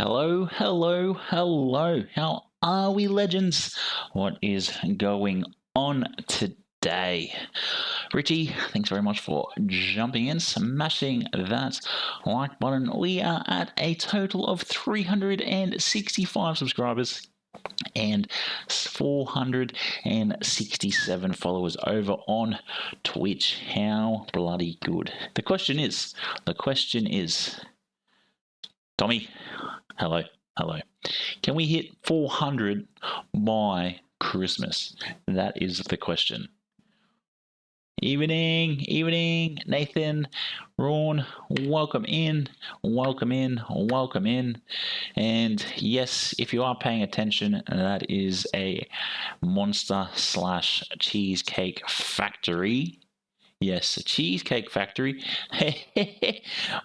Hello, hello, hello. How are we, legends? What is going on today? Richie, thanks very much for jumping in, smashing that like button. We are at a total of 365 subscribers and 467 followers over on Twitch. How bloody good. The question is, Tommy, hello. Can we hit 400 by Christmas? That is the question. Evening, Nathan, Ron, welcome in. And yes, if you are paying attention, that is a Monster / Cheesecake Factory. Yes, a Cheesecake Factory.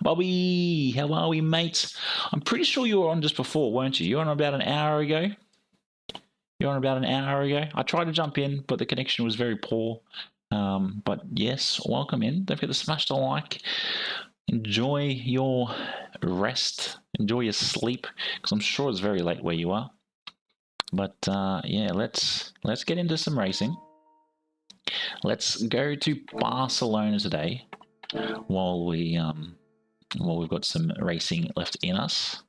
Bobby, how are we, mates? I'm pretty sure you were on just before, weren't you? You were on about an hour ago. I tried to jump in, but the connection was very poor. But yes, welcome in. Don't forget to smash the like. Enjoy your rest. Enjoy your sleep, because I'm sure it's very late where you are. But yeah, let's get into some racing. Let's go to Barcelona today, while we've got some racing left in us.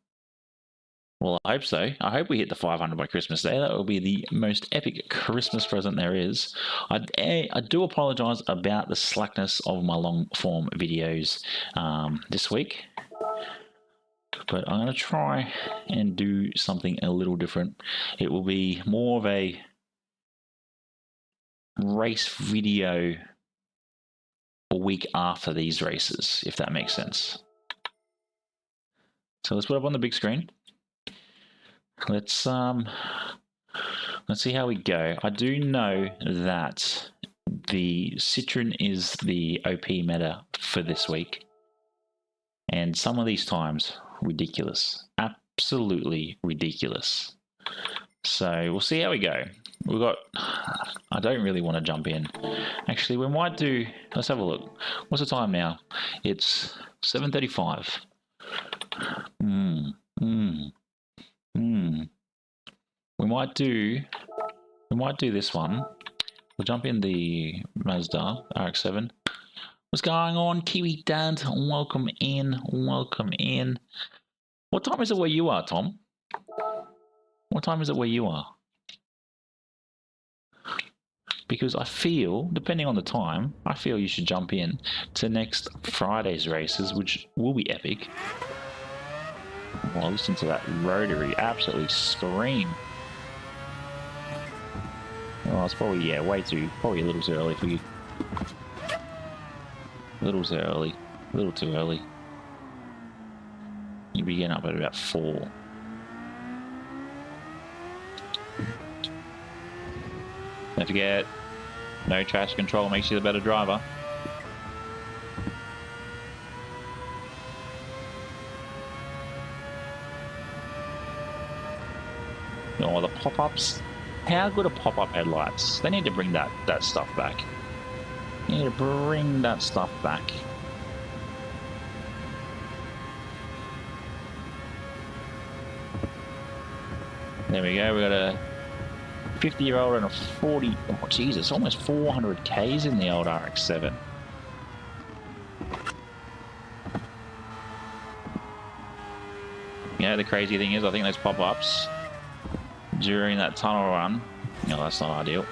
Well, I hope so. I hope we hit the 500 by Christmas Day. That will be the most epic Christmas present there is. I do apologize about the slackness of my long form videos this week, but I'm going to try and do something a little different. It will be more of a race video a week after these races, if that makes sense. So let's put up on the big screen. Let's see how we go. I do know that the Citroen is the OP meta for this week, and some of these times ridiculous, absolutely ridiculous. So we'll see how we go. We've got, I don't really want to jump in. Actually, we might do, let's have a look. What's the time now? It's 7:35. We might do this one. We'll jump in the Mazda RX-7. What's going on, Kiwi Dad? Welcome in. What time is it where you are, Tom? What time is it where you are? Because I feel, depending on the time, I feel you should jump in to next Friday's races, which will be epic. Well, listen to that rotary absolutely scream. Oh, it's probably, yeah, probably a little too early for you. A little too early. You'll be getting up at about 4. Don't forget, no trash control makes you the better driver. Oh, the pop-ups. How good are pop-up headlights? They need to bring that stuff back. There we go. We got a 50-year-old and a 40. Oh, Jesus, almost 400 Ks in the old RX-7. You know, the crazy thing is, I think those pop-ups during that tunnel run, no, that's not ideal.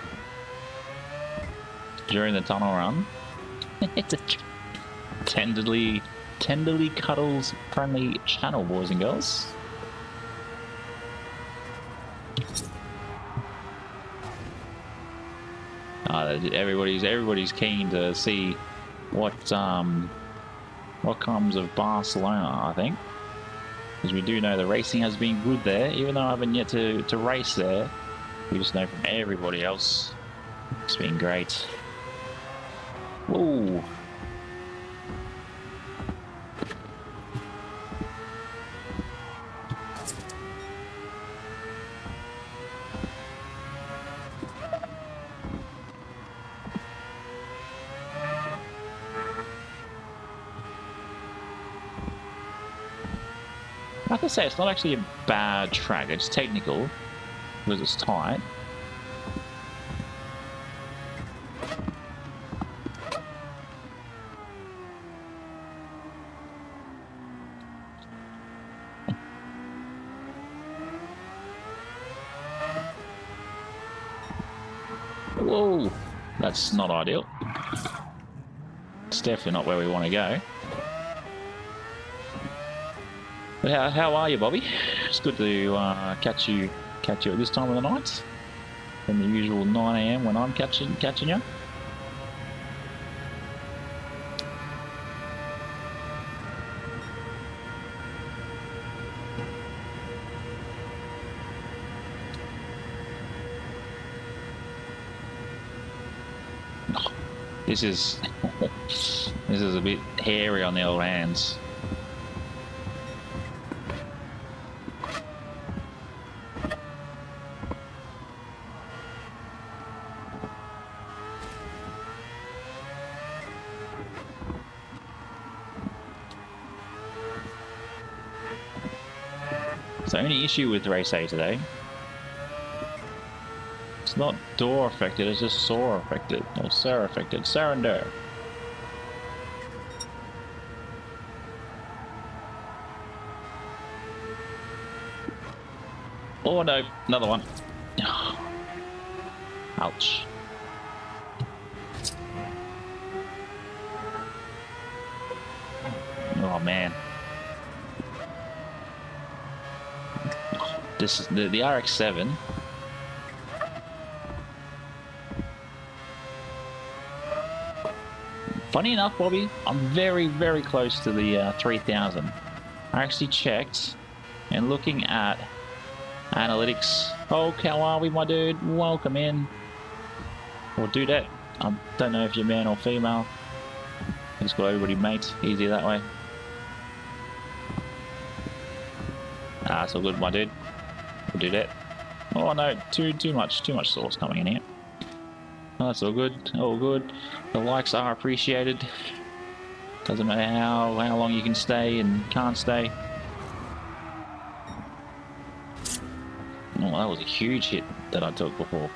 During the tunnel run, it's a tenderly cuddles friendly channel, boys and girls. Everybody's keen to see what comes of Barcelona, I think. Because we do know the racing has been good there, even though I haven't yet to race there. We just know from everybody else it's been great. Whoa! I have to say, it's not actually a bad track. It's technical because it's tight. Whoa, that's not ideal. It's definitely not where we want to go. But how are you, Bobby? It's good to catch you at this time of the night, than the usual 9 AM when I'm catching you. This is a bit hairy on the old hands. So only issue with Raceway today, it's not door affected, it's just saw affected, or Sarah affected, Sarandar. Oh no, another one. Ouch. Oh man. This is the RX-7. Funny enough, Bobby, I'm very, very close to the 3000. I actually checked, and looking at analytics. Oh, how are we, my dude? Welcome in. Or dudette. I don't know if you're man or female. Just got everybody mates. Easy that way. Ah, it's all good, my dude. We'll do that. Oh no, too much sauce coming in here. Oh, that's all good, all good. The likes are appreciated. Doesn't matter how long you can stay and can't stay. Oh, that was a huge hit that I took before.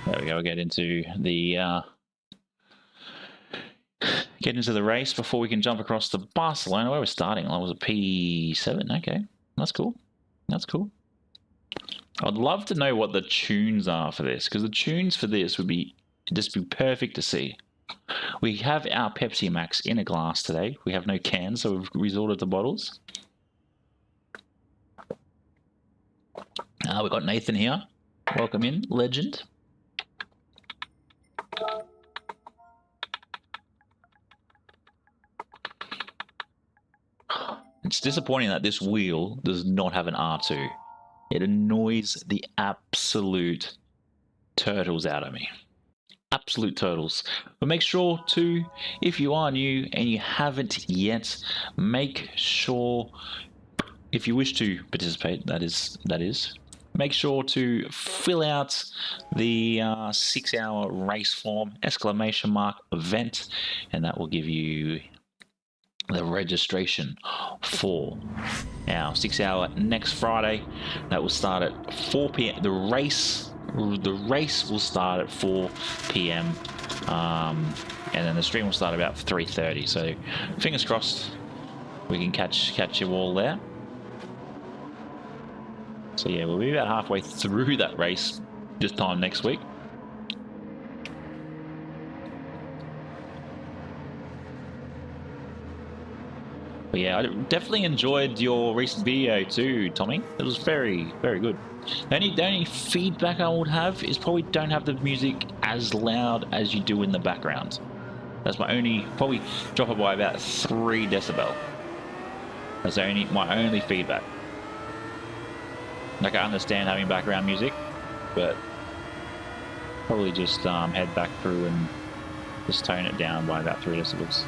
There we go, we'll get into the race before we can jump across to Barcelona, where we're starting. That was a P7. Okay, that's cool. That's cool. I'd love to know what the tunes are for this, because the tunes for this would be just be perfect to see. We have our Pepsi Max in a glass today. We have no cans, so we've resorted to bottles. We've got Nathan here. Welcome in, legend. It's disappointing that this wheel does not have an R2. It annoys the absolute turtles out of me. Absolute turtles. But make sure to, if you are new and you haven't yet, make sure, if you wish to participate, that is, make sure to fill out the 6-hour race form, !event, and that will give you the registration for our 6-hour next Friday. That will start at 4 p.m. The race will start at 4 p.m. And then the stream will start about 3:30. So fingers crossed we can catch you all there. So yeah, we'll be about halfway through that race this time next week. But yeah, I definitely enjoyed your recent video too, Tommy. It was very, very good. The only feedback I would have is probably don't have the music as loud as you do in the background. That's my only, probably drop it by about 3 decibel. That's my only feedback. Like, I understand having background music, but probably just head back through and just tone it down by about 3 decibels.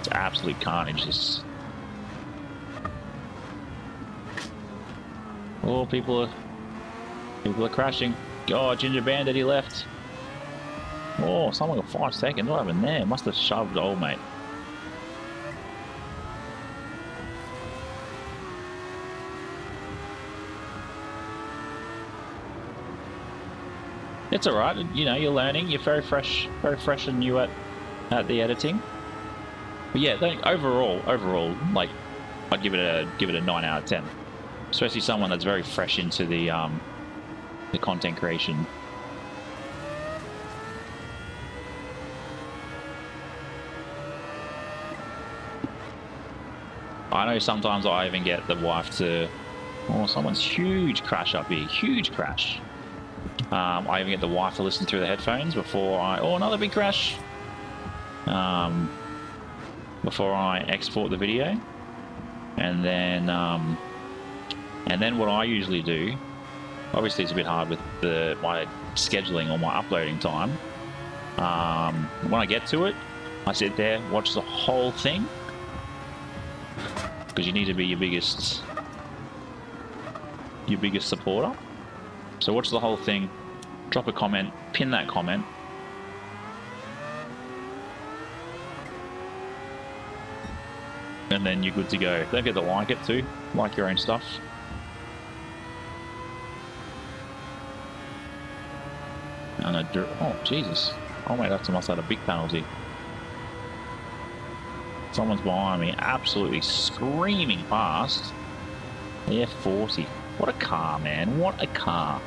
It's absolute carnage. Oh, people are crashing. Oh, Ginger Bandit, he left. Oh, someone got 5 seconds. What happened there? Must have shoved old mate. It's all right. You know, you're learning. You're very fresh and new at the editing. But yeah, overall, like, I'd give it a 9 out of 10. Especially someone that's very fresh into the content creation. I know sometimes I even get the wife to, oh, someone's huge crash up here, huge crash. I even get the wife to listen through the headphones before oh, another big crash. Before I export the video, and then what I usually do, obviously it's a bit hard with my scheduling or my uploading time. When I get to it, I sit there, watch the whole thing, because you need to be your biggest supporter. So watch the whole thing, drop a comment, pin that comment. And then you're good to go. Don't forget to like it too. Like your own stuff. And oh, Jesus. Oh, mate, that must have had a big penalty. Someone's behind me, absolutely screaming past. Yeah, 40. What a car, man. What a car.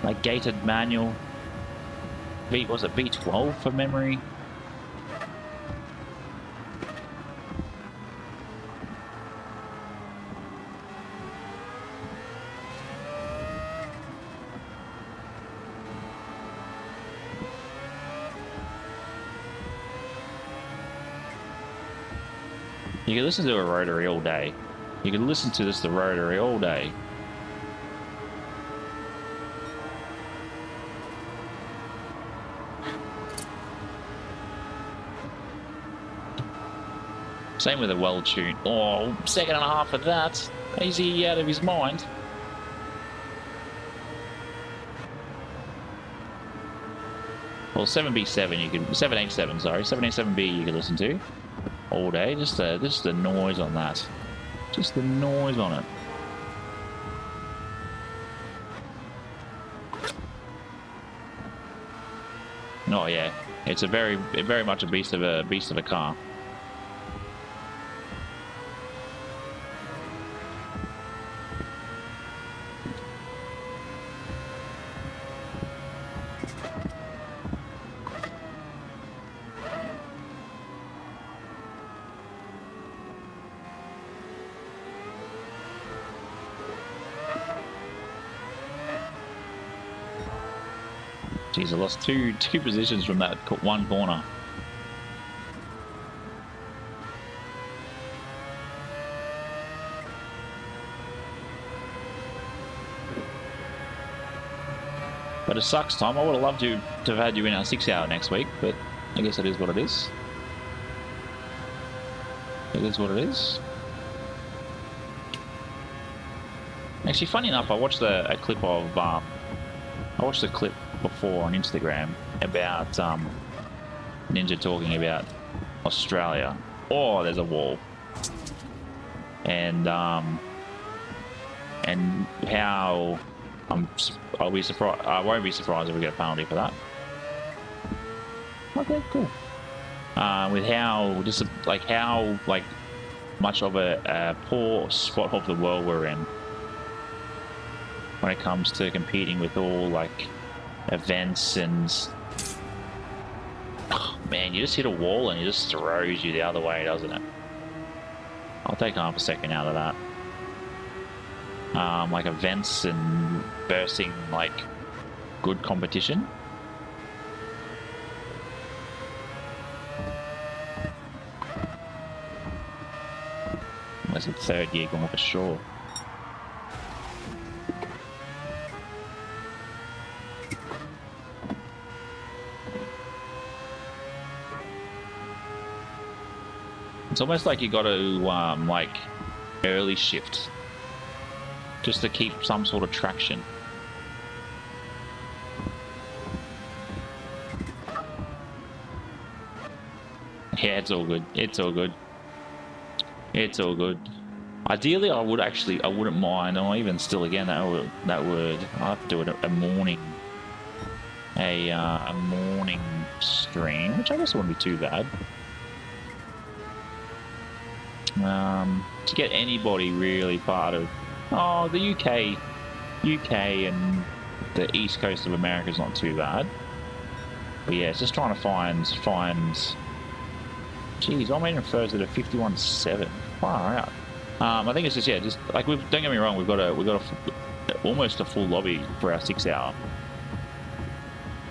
Like gated manual. Was it V12 for memory? You can listen to a rotary all day. You can listen to the rotary all day. Same with a well-tuned. Oh, second and a half of that. Is he out of his mind? Well, 7B7 you can 787, sorry, 787B you can listen to all day. Just the noise on that. Just the noise on it. Oh yeah, it's a very much a beast of a car. Jeez, I lost two positions from that one corner. But it sucks, Tom. I would have loved to have had you in our 6 hour next week, but I guess it is what it is. It is what it is. Actually, funny enough, I watched a clip of I watched the clip before on Instagram about Ninja talking about Australia. Oh, there's a wall, and how I'll be surprised. I won't be surprised if we get a penalty for that. Okay, cool. With how just like how much of a poor spot of the world we're in when it comes to competing with all events, and oh, man, you just hit a wall and it just throws you the other way, doesn't it? I'll take half a second out of that. Events and bursting good competition. Unless it's third gear going for sure. It's almost like you got to like early shift just to keep some sort of traction. Yeah, it's all good. It's all good. It's all good. Ideally, I wouldn't mind, or even still again, that would I have to do it a morning, a morning stream, which I guess wouldn't be too bad. To get anybody really part of, the UK and the east coast of America is not too bad. But yeah, it's just trying to find. Geez, I'm even further to 51.7. Far out. I think it's just like don't get me wrong, we've got almost a full lobby for our 6 hour.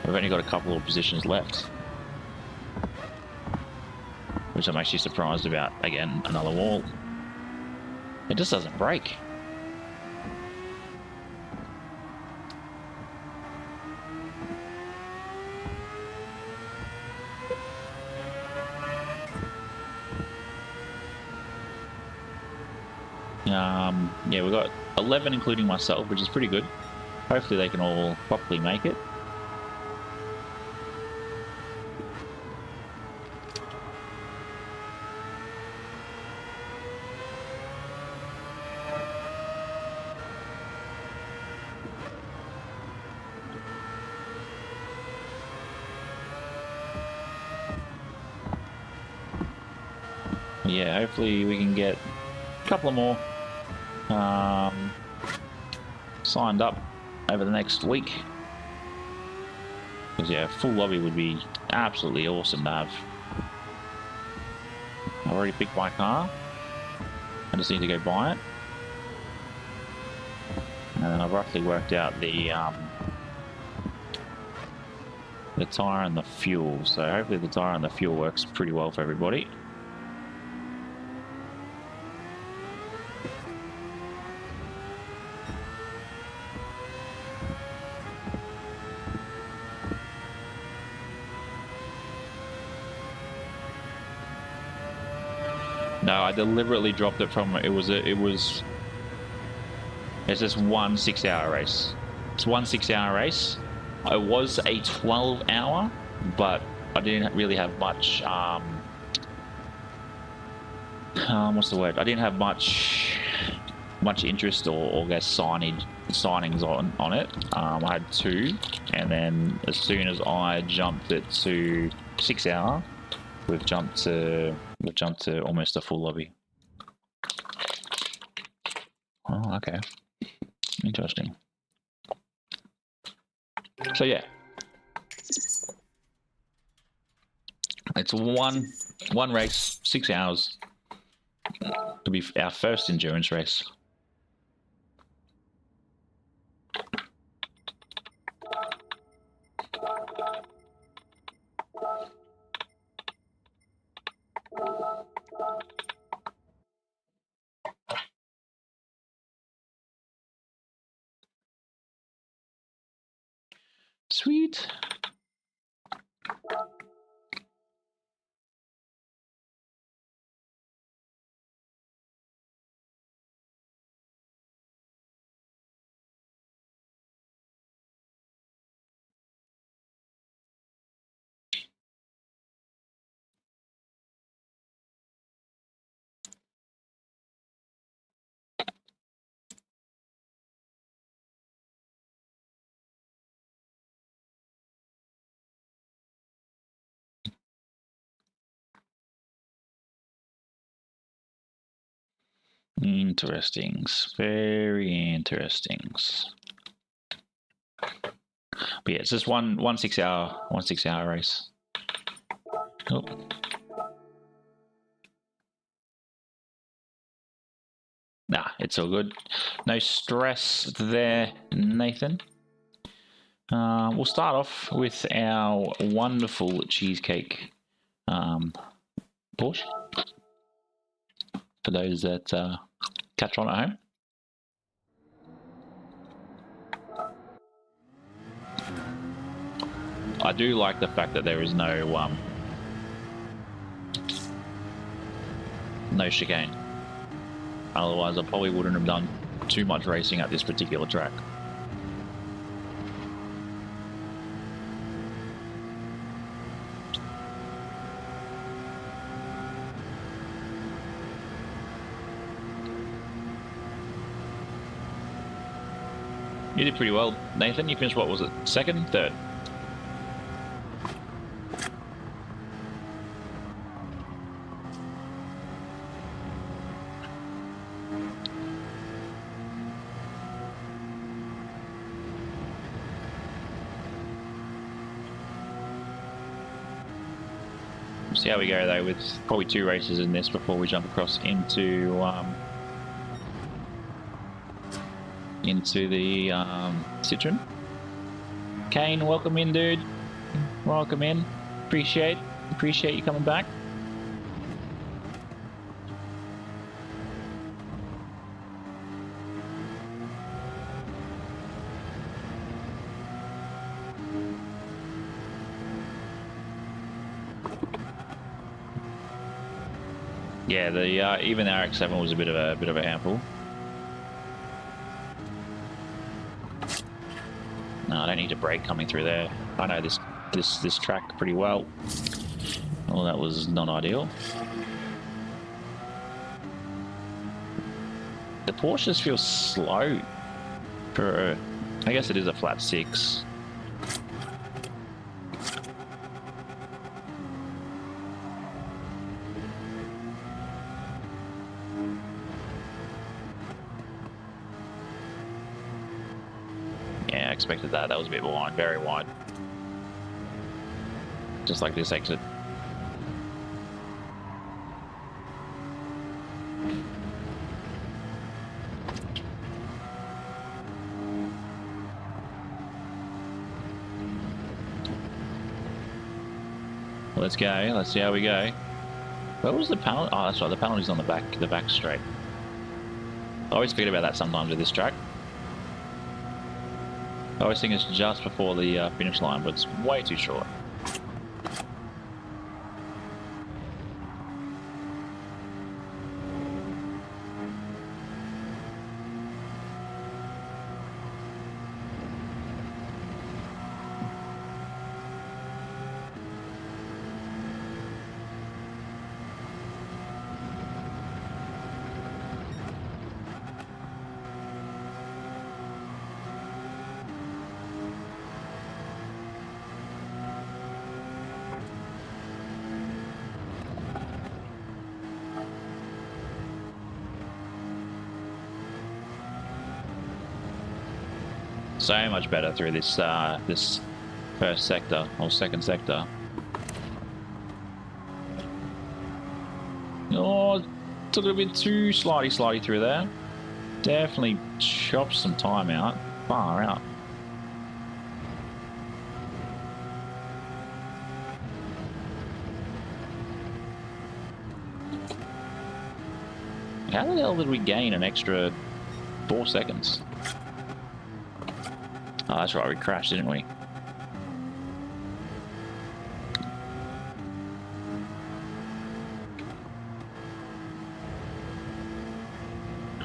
We've only got a couple of positions left, which I'm actually surprised about. Again, another wall. It just doesn't break. Yeah, we've got 11 including myself, which is pretty good. Hopefully they can all properly make it. Yeah, hopefully we can get a couple of more signed up over the next week. Because yeah, full lobby would be absolutely awesome to have. I already picked my car. I just need to go buy it. And then I've roughly worked out the tyre and the fuel. So hopefully the tyre and the fuel works pretty well for everybody. No, I deliberately dropped it from it's just one 6 hour race. It's one 6 hour race. It was a 12 hour, but I didn't really have much what's the word? I didn't have much interest or guess signings on it. I had 2, and then as soon as I jumped it to 6 hour, we've jumped to almost a full lobby. Oh, okay. Interesting. So yeah. It's one race, 6 hours. To be our first endurance race. Sweet. Interestings, very interestings. But yeah, it's just one 6 hour race. Oh. Nah, it's all good. No stress there, Nathan. We'll start off with our wonderful cheesecake Porsche. For those that catch on at home. I do like the fact that there is no no chicane. Otherwise, I probably wouldn't have done too much racing at this particular track. You did pretty well, Nathan. You finished, what was it, second, third? See how we go though, with probably 2 races in this before we jump across into the Citroen. Kane, welcome in, dude. Welcome in. Appreciate you coming back. Yeah, the even the RX-7 was a bit of a handful. No, I don't need a brake coming through there. I know this track pretty well. Well, that was not ideal. The Porsche just feels slow for, I guess it is a flat 6. Yeah, I expected that. That was a bit wide, very wide. Just like this exit. Let's go. Let's see how we go. Where was the panel? Oh, that's right. The penalty's on the back straight. I always forget about that sometimes with this track. I always think it's just before the finish line, but it's way too short. So much better through this this first sector or second sector. Oh, took it a bit too slidey through there. Definitely chopped some time out. Far out. How the hell did we gain an extra 4 seconds? Oh, that's right, we crashed, didn't we?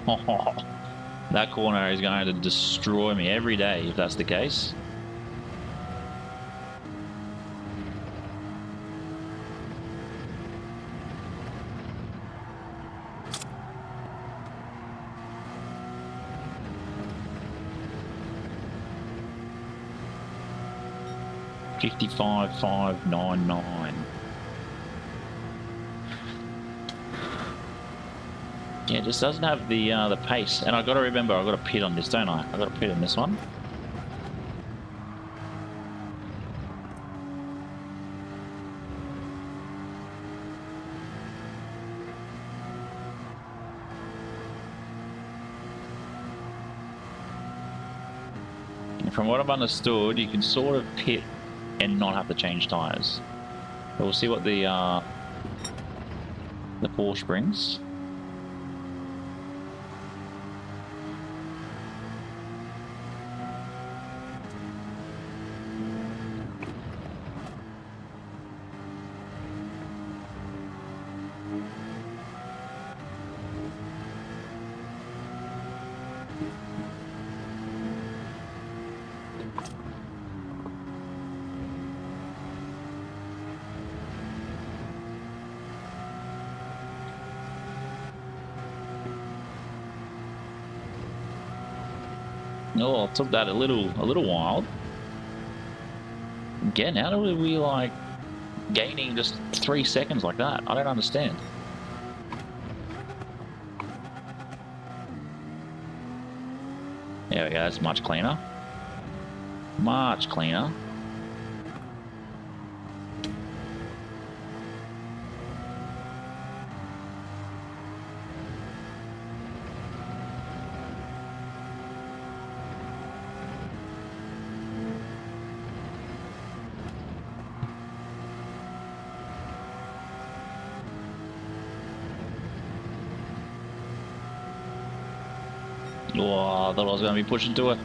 Oh, that corner is going to destroy me every day if that's the case. $55,599. Yeah, it just doesn't have the pace. And I got to remember, I got to pit on this, don't I? I got to pit on this one. And from what I've understood, you can sort of pit and not have to change tires. But we'll see what the Porsche brings. Oh, I took that a little while. Again, how do we like gaining just 3 seconds like that? I don't understand. There we go, that's much cleaner. Much cleaner. Oh, I thought I was going to be pushing to a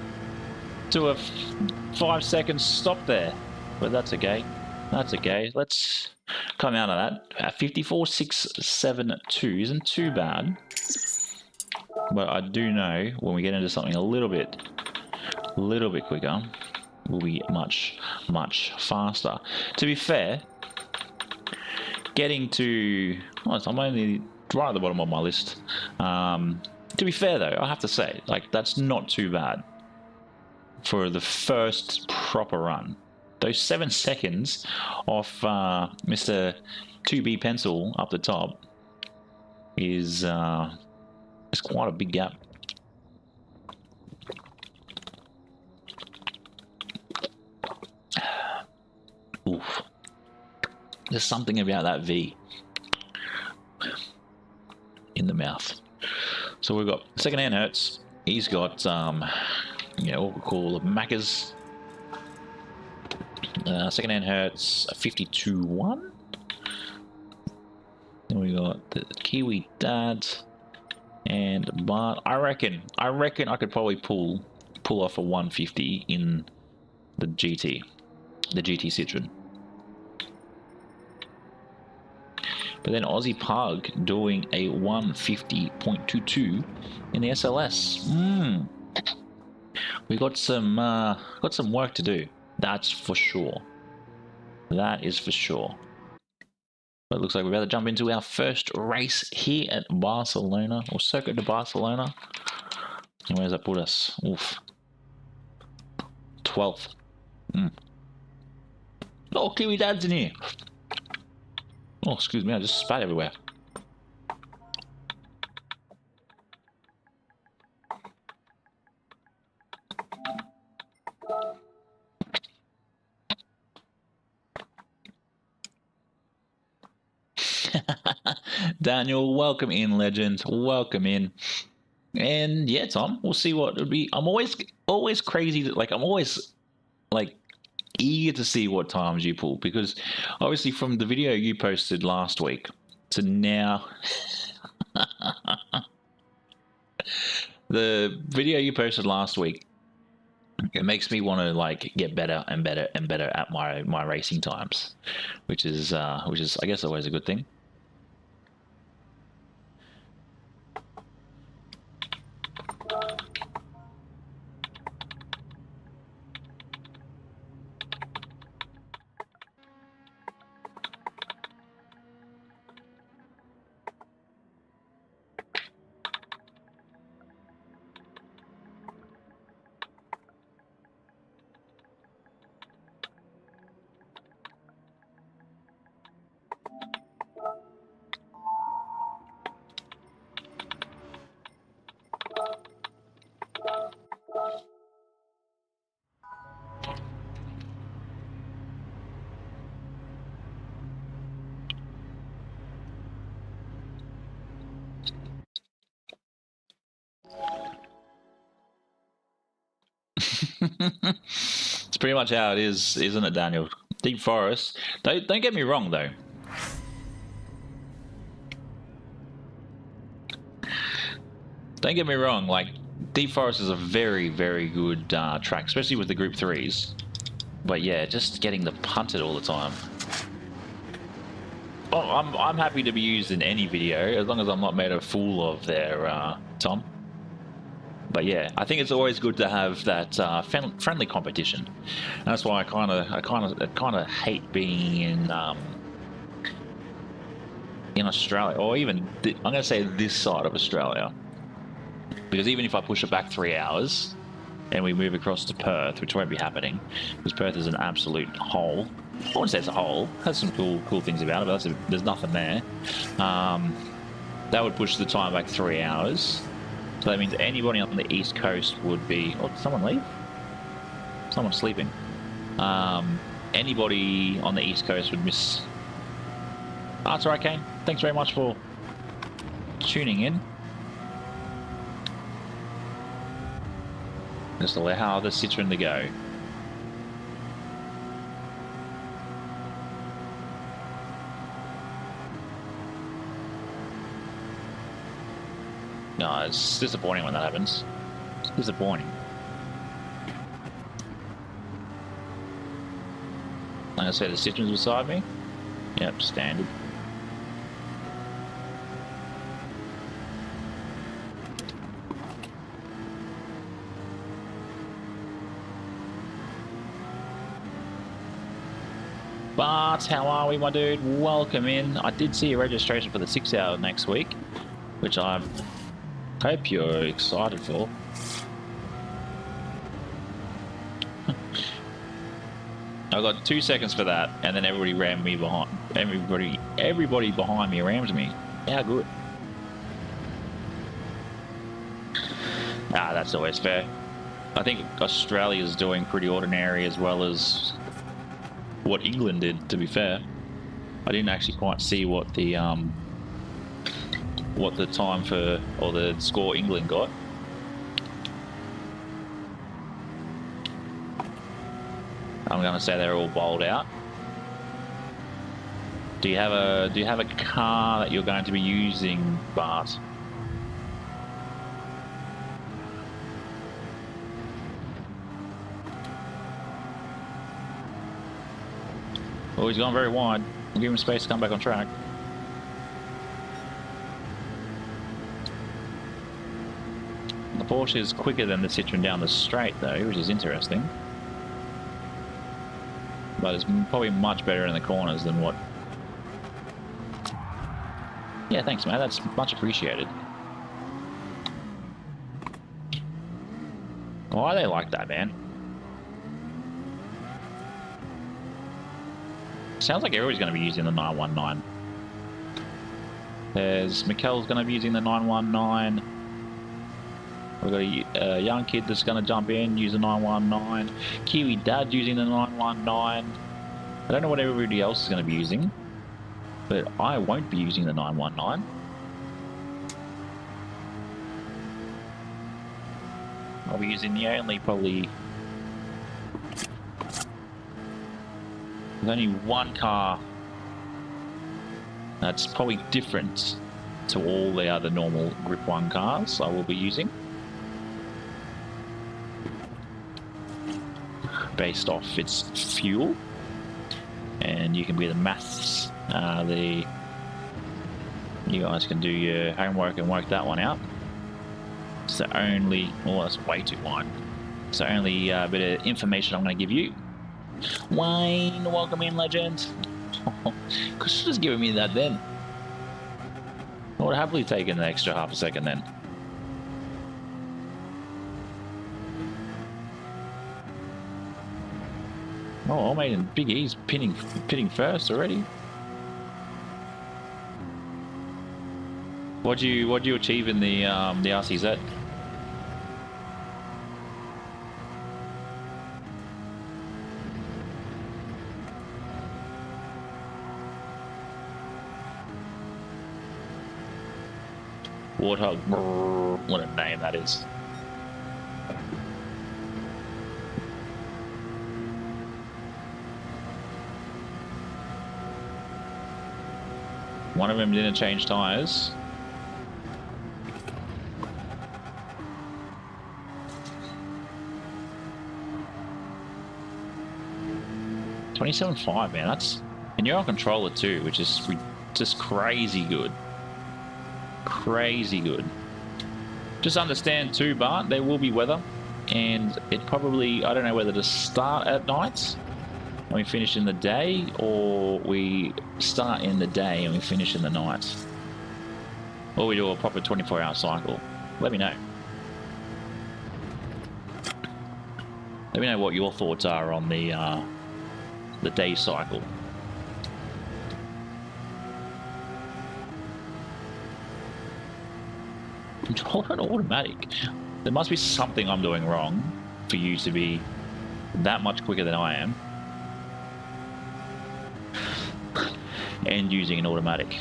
5 second stop there, but that's okay. That's okay. Let's come out of that. 54.672 isn't too bad, but I do know when we get into something a little bit quicker, we'll be much faster. To be fair, getting to I'm only right at the bottom of my list. To be fair though, I have to say, like, that's not too bad for the first proper run. Those 7 seconds off Mr. 2B Pencil up the top is quite a big gap. Oof. There's something about that V in the mouth. So we've got second-hand Hertz. He's got, what we call Macca's. Second-hand Hertz, a 52.1. Then we got the Kiwi Dad and Bart. I reckon I could probably pull off a 150 in the GT Citroen. But then Aussie Pug doing a 150.22 in the SLS. We got some work to do. That's for sure. That is for sure. But it looks like we're about to jump into our first race here at Barcelona, or Circuit de Barcelona. And where does that put us? Oof. 12th. Oh, Kiwi Dad's in here. Oh, excuse me, I just spat everywhere. Daniel, welcome in, legend. Welcome in. And yeah, Tom, we'll see what it'll be. I'm always crazy that, like, I'm always like eager to see what times you pull, because obviously from the video you posted last week to now the video you posted last week, it makes me want to like get better and better and better at my racing times, which is I guess always a good thing. It's pretty much how it is, isn't it, Daniel? Deep Forest. Don't get me wrong, though. Don't get me wrong. Like, Deep Forest is a very, very good track, especially with the Group 3s. But yeah, just getting the punted all the time. Oh, I'm happy to be used in any video as long as I'm not made a fool of there, Tom. But yeah, I think it's always good to have that friendly competition. And that's why I kind of hate being in Australia, or even I'm going to say this side of Australia, because even if I push it back 3 hours and we move across to Perth, which won't be happening, because Perth is an absolute hole. I wouldn't say it's a hole. It has some cool things about it, but there's nothing there. That would push the time back 3 hours. So that means anybody on the East Coast would be... Oh, did someone leave? Someone's sleeping. Anybody on the East Coast would miss... Oh, that's all right, Kane. Thanks very much for tuning in. Just allow the Citroen to go. No, it's disappointing when that happens. It's disappointing. I'm going to say the Citroen's beside me. Yep, standard. But how are we, my dude? Welcome in. I did see your registration for the 6 hour next week, which I hope you're excited for. I got 2 seconds for that, and then everybody rammed me behind. Everybody behind me rammed me. How good? Ah, that's always fair. I think Australia's doing pretty ordinary as well as what England did, to be fair. I didn't actually quite see what the time for, or the score England got. I'm gonna say they're all bowled out. Do you have a car that you're going to be using, Bart? Oh, he's gone very wide. We'll give him space to come back on track. The Porsche is quicker than the Citroen down the straight though, which is interesting. But it's probably much better in the corners than what... Yeah, thanks, man. That's much appreciated. Why are they like that, man? Sounds like everybody's going to be using the 919. There's Mikkel's going to be using the 919. We've got a young kid that's going to jump in, use the 919. Kiwi Dad using the 919. I don't know what everybody else is going to be using, but I won't be using the 919. I'll be using the only probably... There's only one car that's probably different to all the other normal Grip 1 cars I will be using, based off its fuel. And you can be the maths, you guys can do your homework and work that one out. It's the only... Oh, that's way too wide. It's the only bit of information I'm going to give you. Wayne, welcome in, legend. Could you just given me that then? I would have happily taken the extra half a second then. Oh, mate, and Big E's pitting first already. What'd you achieve in the RCZ? Warthog, what a name that is. One of them didn't change tires. $27.5, man. That's, and you're on controller too, which is just crazy good. Crazy good. Just understand too, Bart, there will be weather, and it probably, I don't know whether to start at nights and we finish in the day, or we start in the day and we finish in the nights, or we do a proper 24-hour cycle. Let me know. Let me know what your thoughts are on the day cycle. Control an automatic. There must be something I'm doing wrong for you to be that much quicker than I am and using an automatic.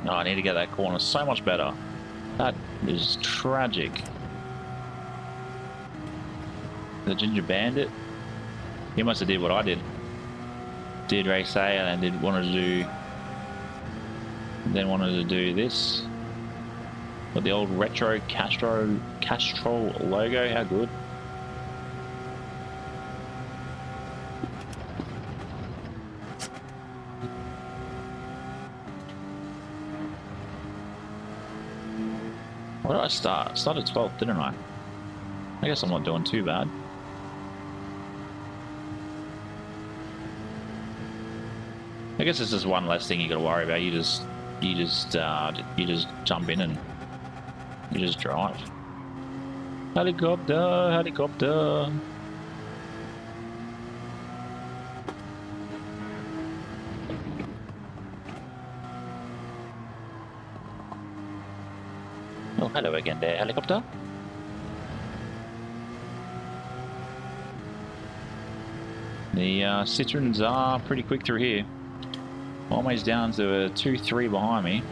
Oh, I need to get that corner so much better. That is tragic. The Ginger Bandit. He must have did what I did. Did Raceway and then wanted to do this. With the old retro Castrol logo. How good. Where did I start? I started 12th, didn't I? I guess I'm not doing too bad. I guess it's just one less thing you got to worry about. You just jump in and you just drive. Helicopter, helicopter. Oh, hello again there, helicopter. The Citroens are pretty quick through here. Almost down to a 2-3 behind me.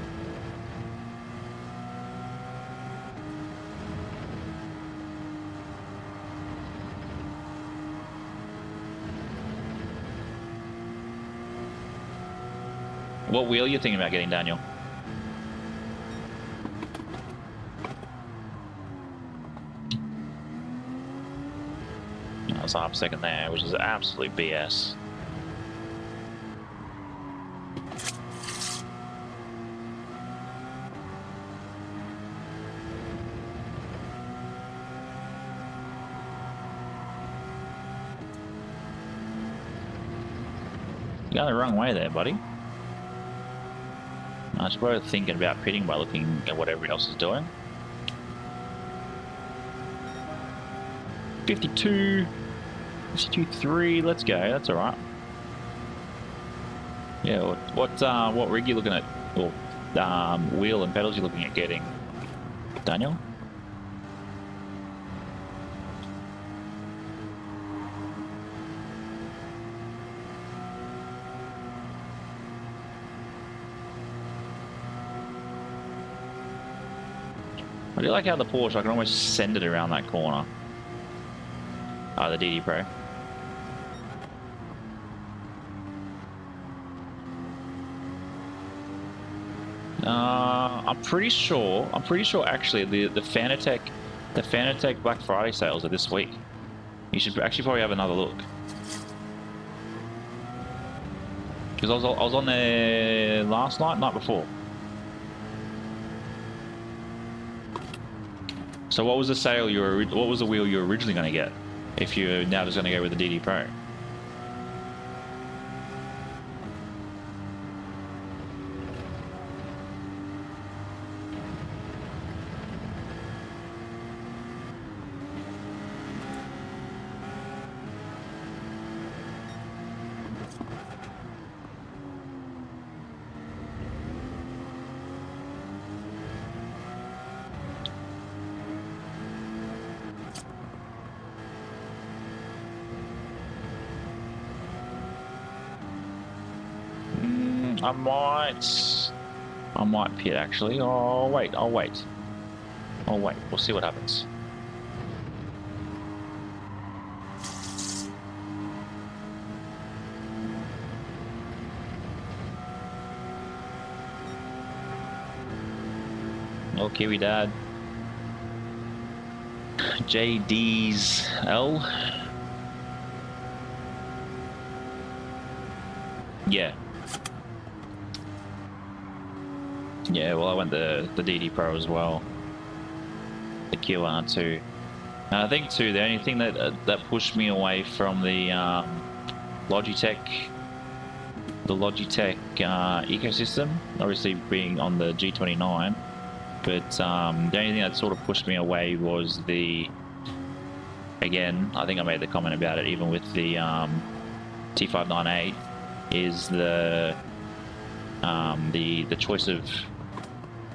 What wheel are you thinking about getting, Daniel? I was half second there, which is absolute BS. You're going the wrong way there, buddy. I was probably thinking about pitting by looking at what everybody else is doing. 52, 52.3, let's go, that's alright. Yeah, what rig you looking at, or wheel and pedals you looking at getting, Daniel? I do like how the Porsche, I can almost send it around that corner. Oh, the DD Pro. I'm pretty sure actually the Fanatec Black Friday sales are this week. You should actually probably have another look. Because I was on there last night before. So what was the sale what was the wheel you were originally going to get if you're now just going to go with the DD Pro? I might pit actually. Oh wait, I'll wait. Oh wait, we'll see what happens. Oh, Kiwi Dad. JD's L. Yeah. Yeah, well I went the DD Pro as well. The QR2. I think too, the only thing that pushed me away from the Logitech ecosystem, obviously being on the G29, but the only thing that sort of pushed me away was again, I think I made the comment about it, even with the T598, is the choice of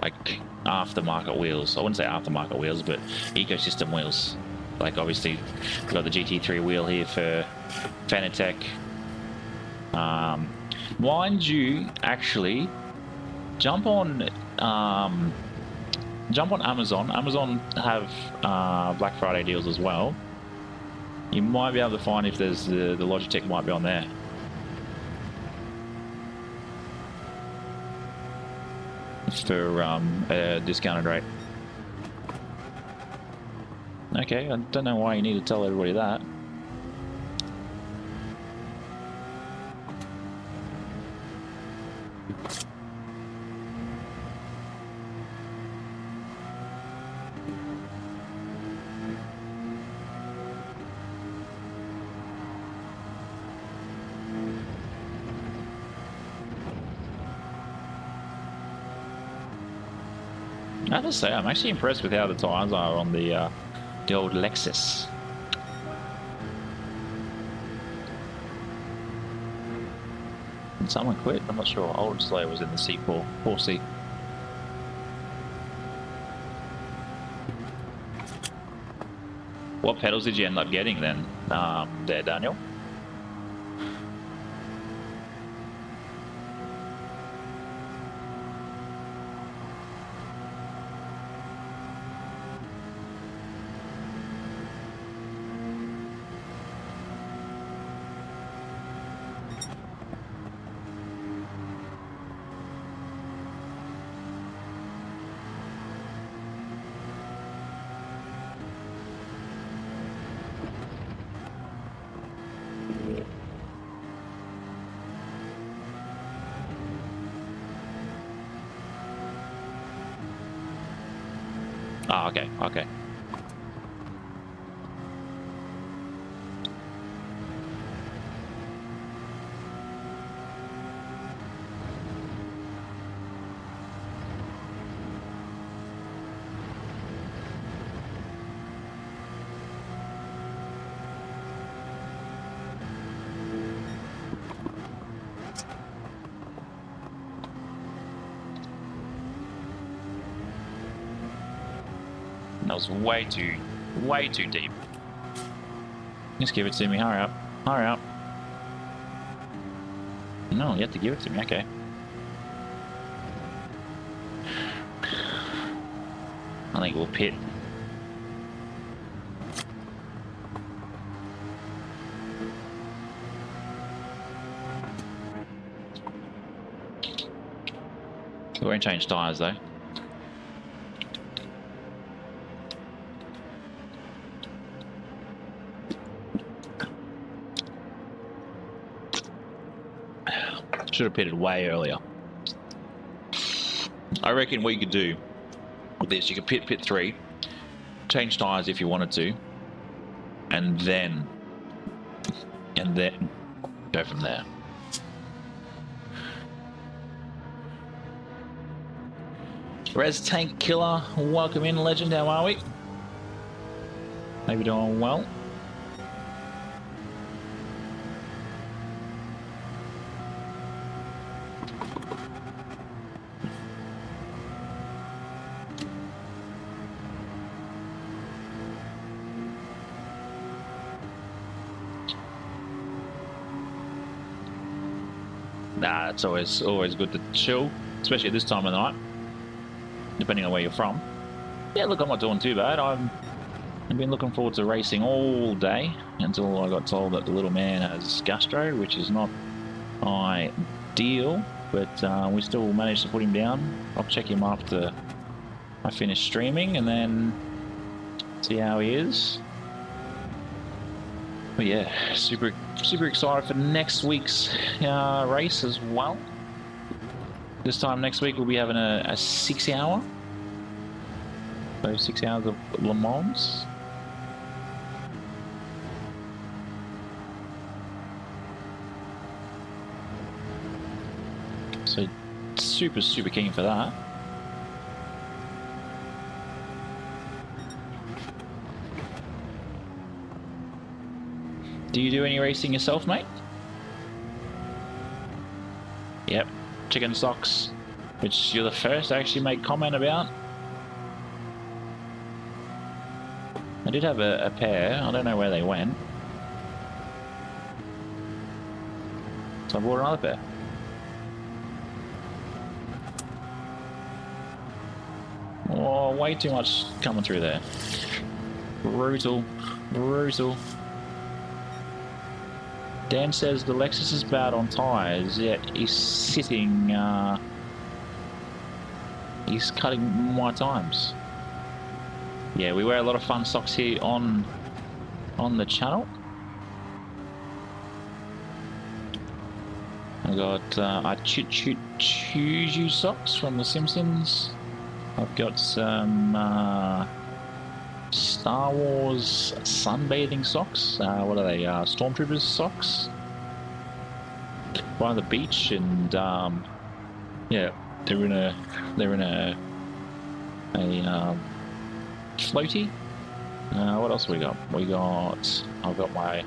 like aftermarket wheels. I wouldn't say aftermarket wheels, but ecosystem wheels. Like obviously we've got the GT3 wheel here for Fanatec. Mind you, actually jump on Amazon. Amazon have Black Friday deals as well. You might be able to find if there's the Logitech might be on there. For a discounted rate. Okay, I don't know why you need to tell everybody that. I have to say, I'm actually impressed with how the tires are on the old Lexus. Did someone quit? I'm not sure. Old Slayer was in the C4, 4C. What pedals did you end up getting then, there, Daniel? Ah, okay, okay. That was way too deep. Just give it to me, hurry up, hurry up. No, you have to give it to me, okay. I think we'll pit. We won't change tyres though. Should have pitted way earlier. I reckon what you could do with this, you could pit 3, change tyres if you wanted to, and then go from there. Res Tank Killer, welcome in, legend. How are we? Maybe doing well. Nah, it's always good to chill, especially at this time of night, depending on where you're from. Yeah, look, I'm not doing too bad. I've been looking forward to racing all day until I got told that the little man has gastro, which is not ideal, but we still managed to put him down. I'll check him after I finish streaming and then see how he is. But yeah, super excited for next week's race as well. This time next week we'll be having a 6 hour. So 6 hours of Le Mans. So super keen for that. Do you do any racing yourself, mate? Yep, chicken socks, which you're the first to actually make comment about. I did have a pair, I don't know where they went. So I bought another pair. Oh, way too much coming through there. Brutal. Dan says the Lexus is bad on tyres, yet he's sitting, he's cutting my times. Yeah, we wear a lot of fun socks here on the channel. I got our Choo socks from The Simpsons. I've got some Star Wars sunbathing socks. What are they? Stormtroopers socks. By the beach, and yeah, they're in a floaty. What else we got? I've got my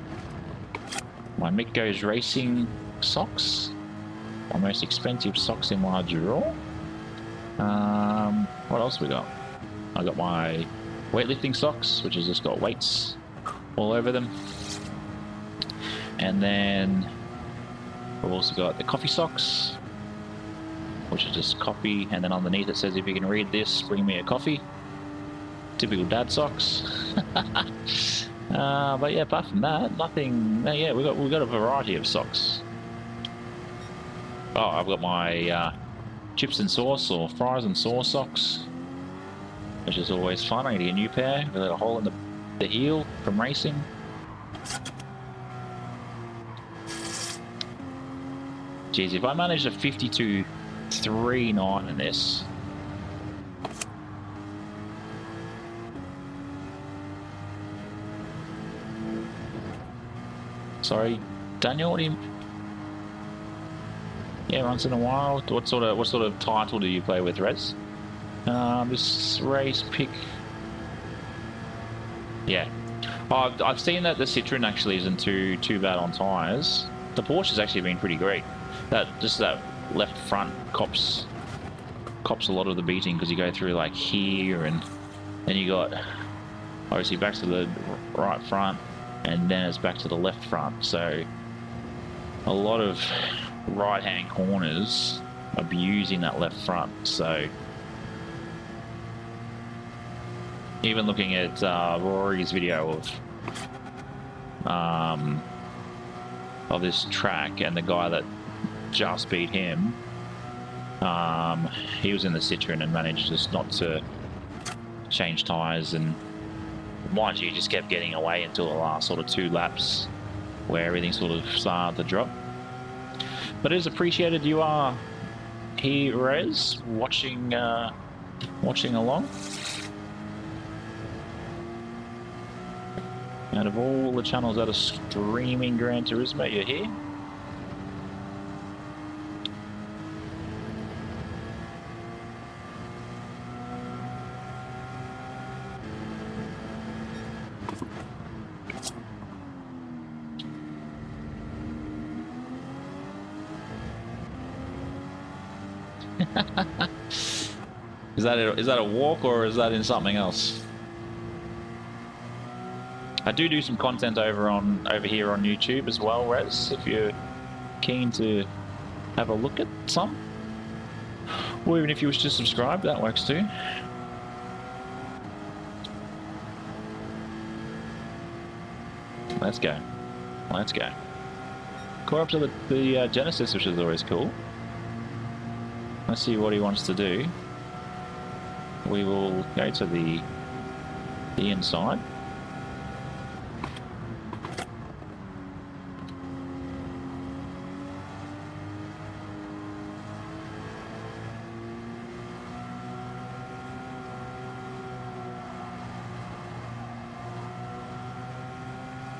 Mick Goes Racing socks. My most expensive socks in my drawer. What else we got? I got my weightlifting socks, which has just got weights all over them. And then I've also got the coffee socks, which is just coffee, and then underneath it says, if you can read this, bring me a coffee. Typical dad socks. But yeah, apart from that, nothing. Yeah, we've got a variety of socks. Oh, I've got my chips and sauce, or fries and sauce socks, which is always fun. I need a new pair with a hole in the heel from racing. Jeez, if I manage a 52.39 in this. Sorry, Daniel, what do you... Yeah, once in a while. What sort of title do you play with, Rez? This race pick. Yeah, I've seen that the Citroen actually isn't too bad on tyres. The Porsche has actually been pretty great. That left front cops a lot of the beating, because you go through like here, and then you got obviously back to the right front, and then it's back to the left front. So a lot of right-hand corners abusing that left front. So even looking at Rory's video of this track, and the guy that just beat him, he was in the Citroen and managed just not to change tyres, and mind you, just kept getting away until the last sort of 2 laps where everything sort of started to drop. But it is appreciated you are here, Rez, watching along. Out of all the channels that are streaming Gran Turismo, you're here. Is that a walk, or is that in something else? I do some content over here on YouTube as well, Rez, if you're keen to have a look at some. Or even if you wish to subscribe, that works too. Let's go. Let's go. Caught up to the Genesis, which is always cool. Let's see what he wants to do. We will go to the inside.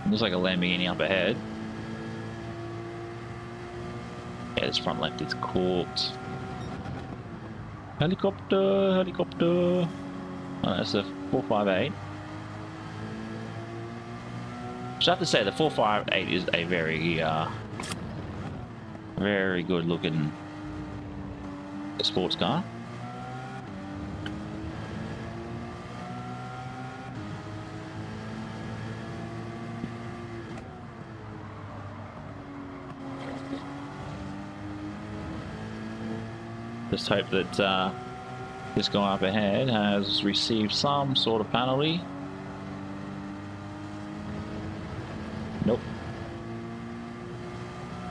Looks like a Lamborghini up ahead. Yeah, this front left is cooked. Helicopter, helicopter. Oh, that's a 458. So I have to say, the 458 is a very good looking sports car. Just hope that this guy up ahead has received some sort of penalty. Nope.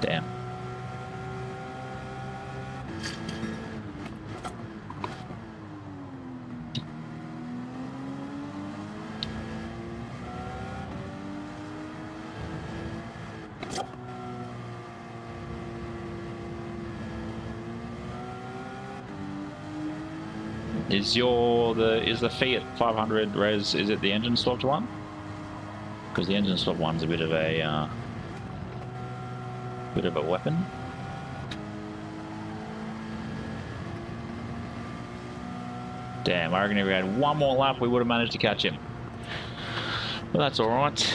Damn. Is the Fiat 500 Res, is it the engine swapped one? Because the engine swap one's a bit of a weapon. Damn, I reckon if we had one more lap we would have managed to catch him. But that's alright.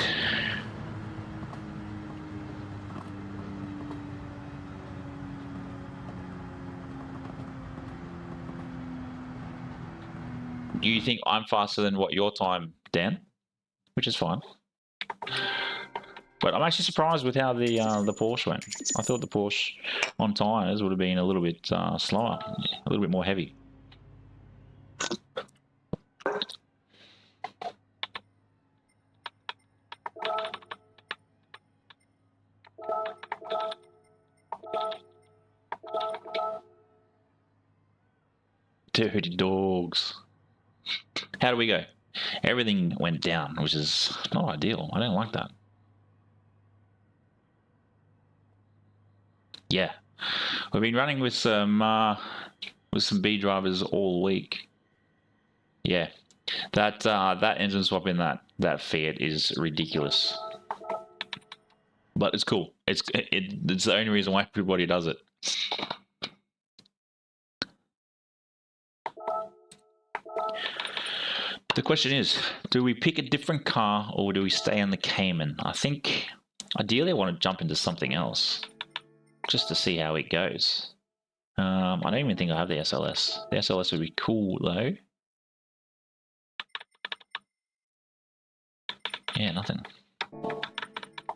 You think I'm faster than what your time, Dan? Which is fine. But I'm actually surprised with how the Porsche went. I thought the Porsche on tyres would have been a little bit slower, a little bit more heavy. Dirty dogs. How do we go? Everything went down, which is not ideal. I don't like that. Yeah, we've been running with some B drivers all week. Yeah, that engine swap in that Fiat is ridiculous, but it's cool. It's the only reason why everybody does it. The question is, do we pick a different car or do we stay on the Cayman? I think ideally I want to jump into something else just to see how it goes. I don't even think I have the SLS. The SLS would be cool though. Yeah, nothing.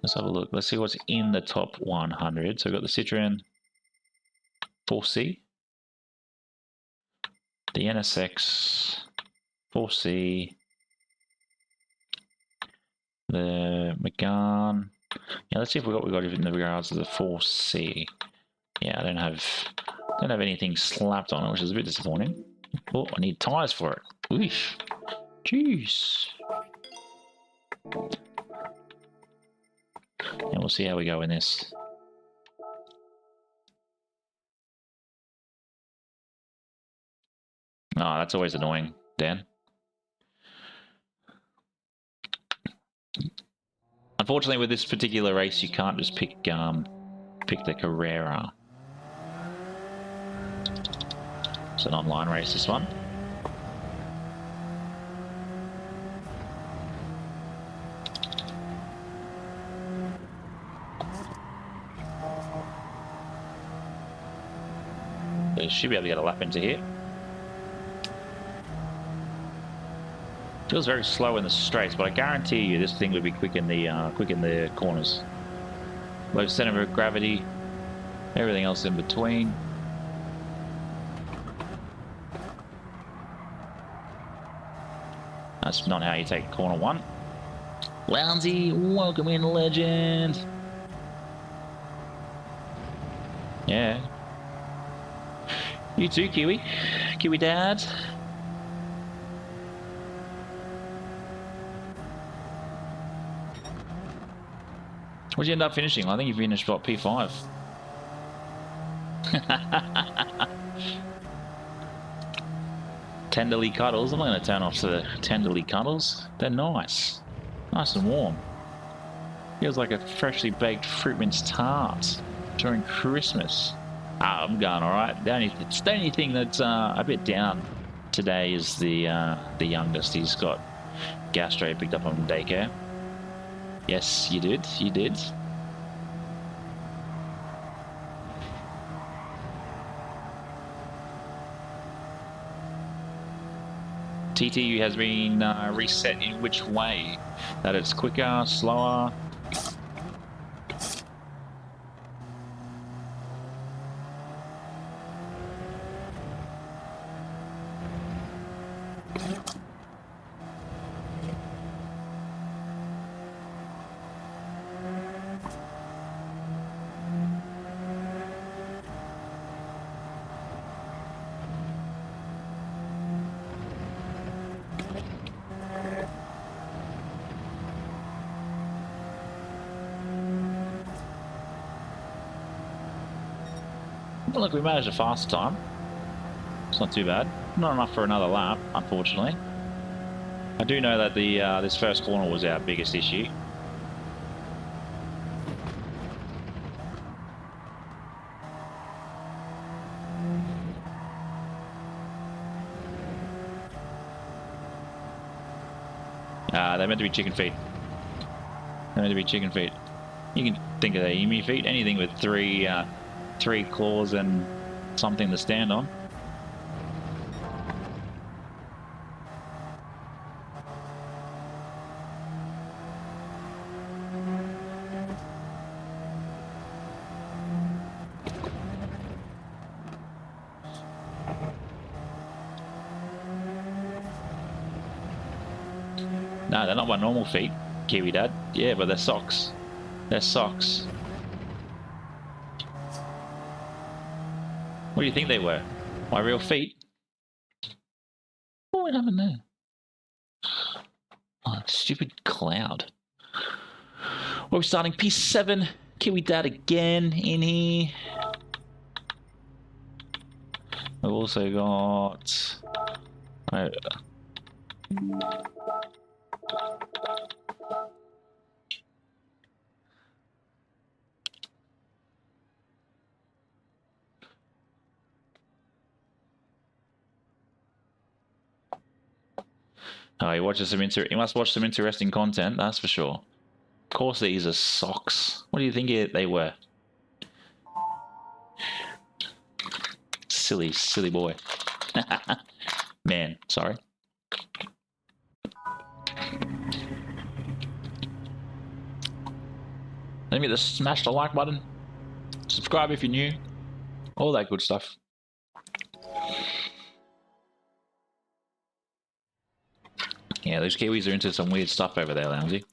Let's have a look. Let's see what's in the top 100. So we've got the Citroen 4C, the NSX 4C, the Megane. Yeah, let's see if we got in the regards to the 4C. Yeah, I don't have anything slapped on it, which is a bit disappointing. Oh, I need tires for it. Oof. Jeez. And we'll see how we go in this. Oh, that's always annoying, Dan. Unfortunately, with this particular race, you can't just pick the Carrera. It's an online race, this one. They should be able to get a lap into here. Feels very slow in the straights, but I guarantee you this thing would be quick in the corners. Low center of gravity, everything else in between. That's not how you take corner one. Lounsey, welcome in, legend. Yeah. You too, Kiwi. Kiwi Dad. What'd you end up finishing? I think you finished, what, P5? Tenderly cuddles. I'm not going to turn off to the tenderly cuddles. They're nice. Nice and warm. Feels like a freshly baked fruit mince tart during Christmas. I'm going alright. The only thing that's a bit down today is the youngest. He's got gastro picked up on daycare. Yes, you did. You did. TTU has been reset in which way? That it's quicker, slower? Well, look, we managed a faster time. It's not too bad. Not enough for another lap, unfortunately. I do know that the this first corner was our biggest issue. They're meant to be chicken feet. They're meant to be chicken feet. You can think of the emu feet, anything with three claws and something to stand on. No, they're not my normal feet, Kiwi Dad. Yeah, but they're socks. They're socks. What do you think they were? My real feet? What happened there? Oh, stupid cloud. Well, we're starting P7. Kiwi Dad again in here. We've also got... Oh, he must watch some interesting content, that's for sure. Of course these are socks. What do you think they were? Silly boy. Man, sorry. Let me just smash the like button. Subscribe if you're new. All that good stuff. Yeah, those Kiwis are into some weird stuff over there, Loungy.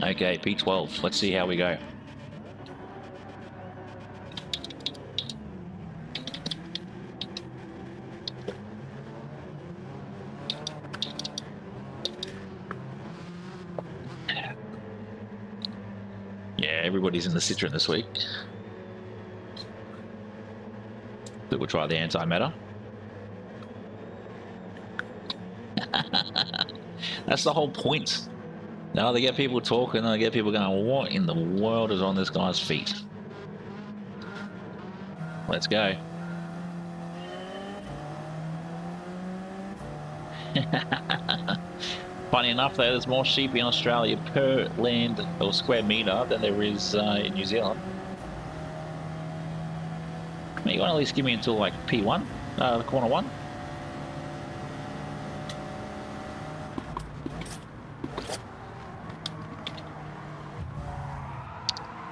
Okay, P12. Let's see how we go. Yeah, everybody's in the Citroen this week. But we'll try the anti-meta. That's the whole point. Now they get people talking, and they get people going, what in the world is on this guy's feet? Let's go. Funny enough, though, there's more sheep in Australia per land or square metre than there is in New Zealand. You want to at least give me until like P1, corner 1.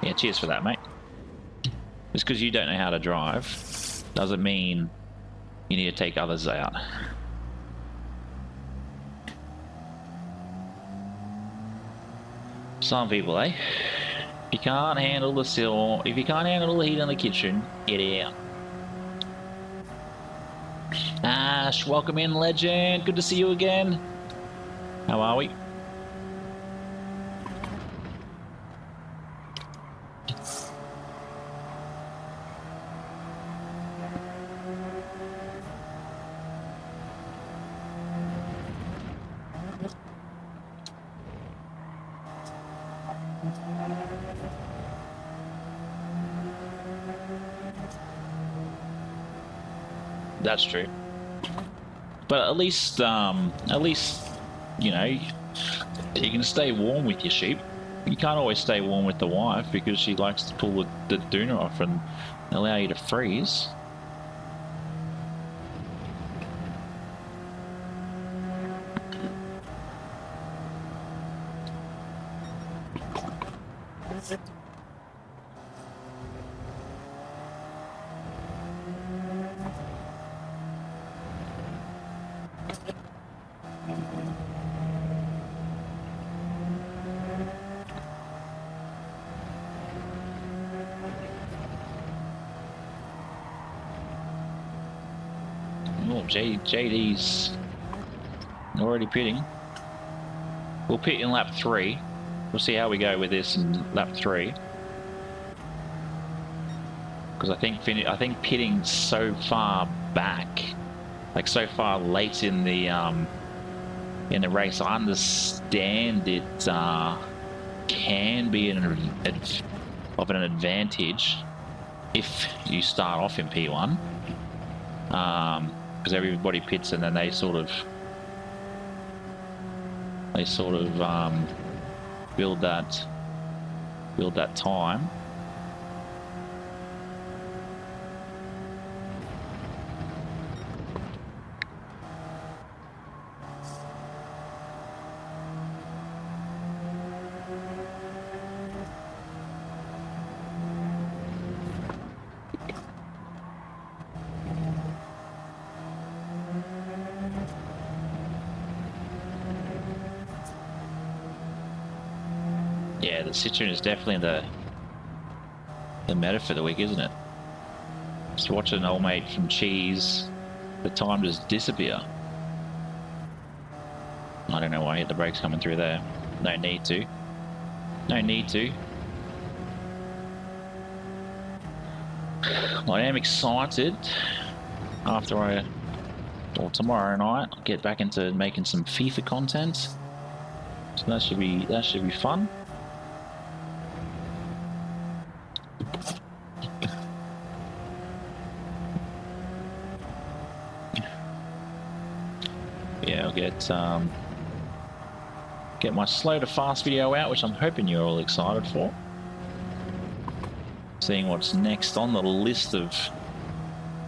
Yeah, cheers for that, mate. Just because you don't know how to drive doesn't mean you need to take others out. Some people, eh? If you can't handle the sill, if you can't handle the heat in the kitchen, get out. Ash, welcome in, legend. Good to see you again. How are we? That's true. But at least, you know, you can stay warm with your sheep. You can't always stay warm with the wife because she likes to pull the doona off and allow you to freeze. Oh, JD's already pitting. We'll pit in lap 3. We'll see how we go with this in lap 3. Because I think pitting so far back, like so far late in the race, I understand it can be of an advantage if you start off in P1. Because everybody pits and then they sort of build that time. Yeah, the Citroen is definitely the meta for the week, isn't it? Just watching an old mate from Cheese, the time just disappear. I don't know why I hit the brakes coming through there. No need to. No need to. I am excited after tomorrow night, I'll get back into making some FIFA content. So that should be fun. Yeah, I'll get my slow to fast video out, which I'm hoping you're all excited for. Seeing what's next on the list of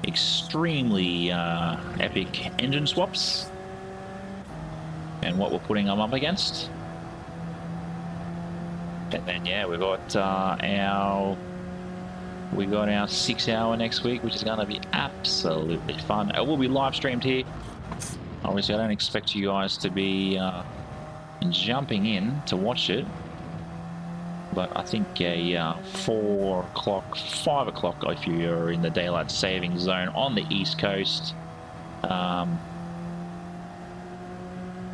extremely epic engine swaps and what we're putting them up against. And then yeah, we got our 6 hour next week, which is going to be absolutely fun. It will be live streamed here. Obviously, I don't expect you guys to be jumping in to watch it, but I think a 4 o'clock, 5 o'clock, if you're in the daylight saving zone on the East Coast,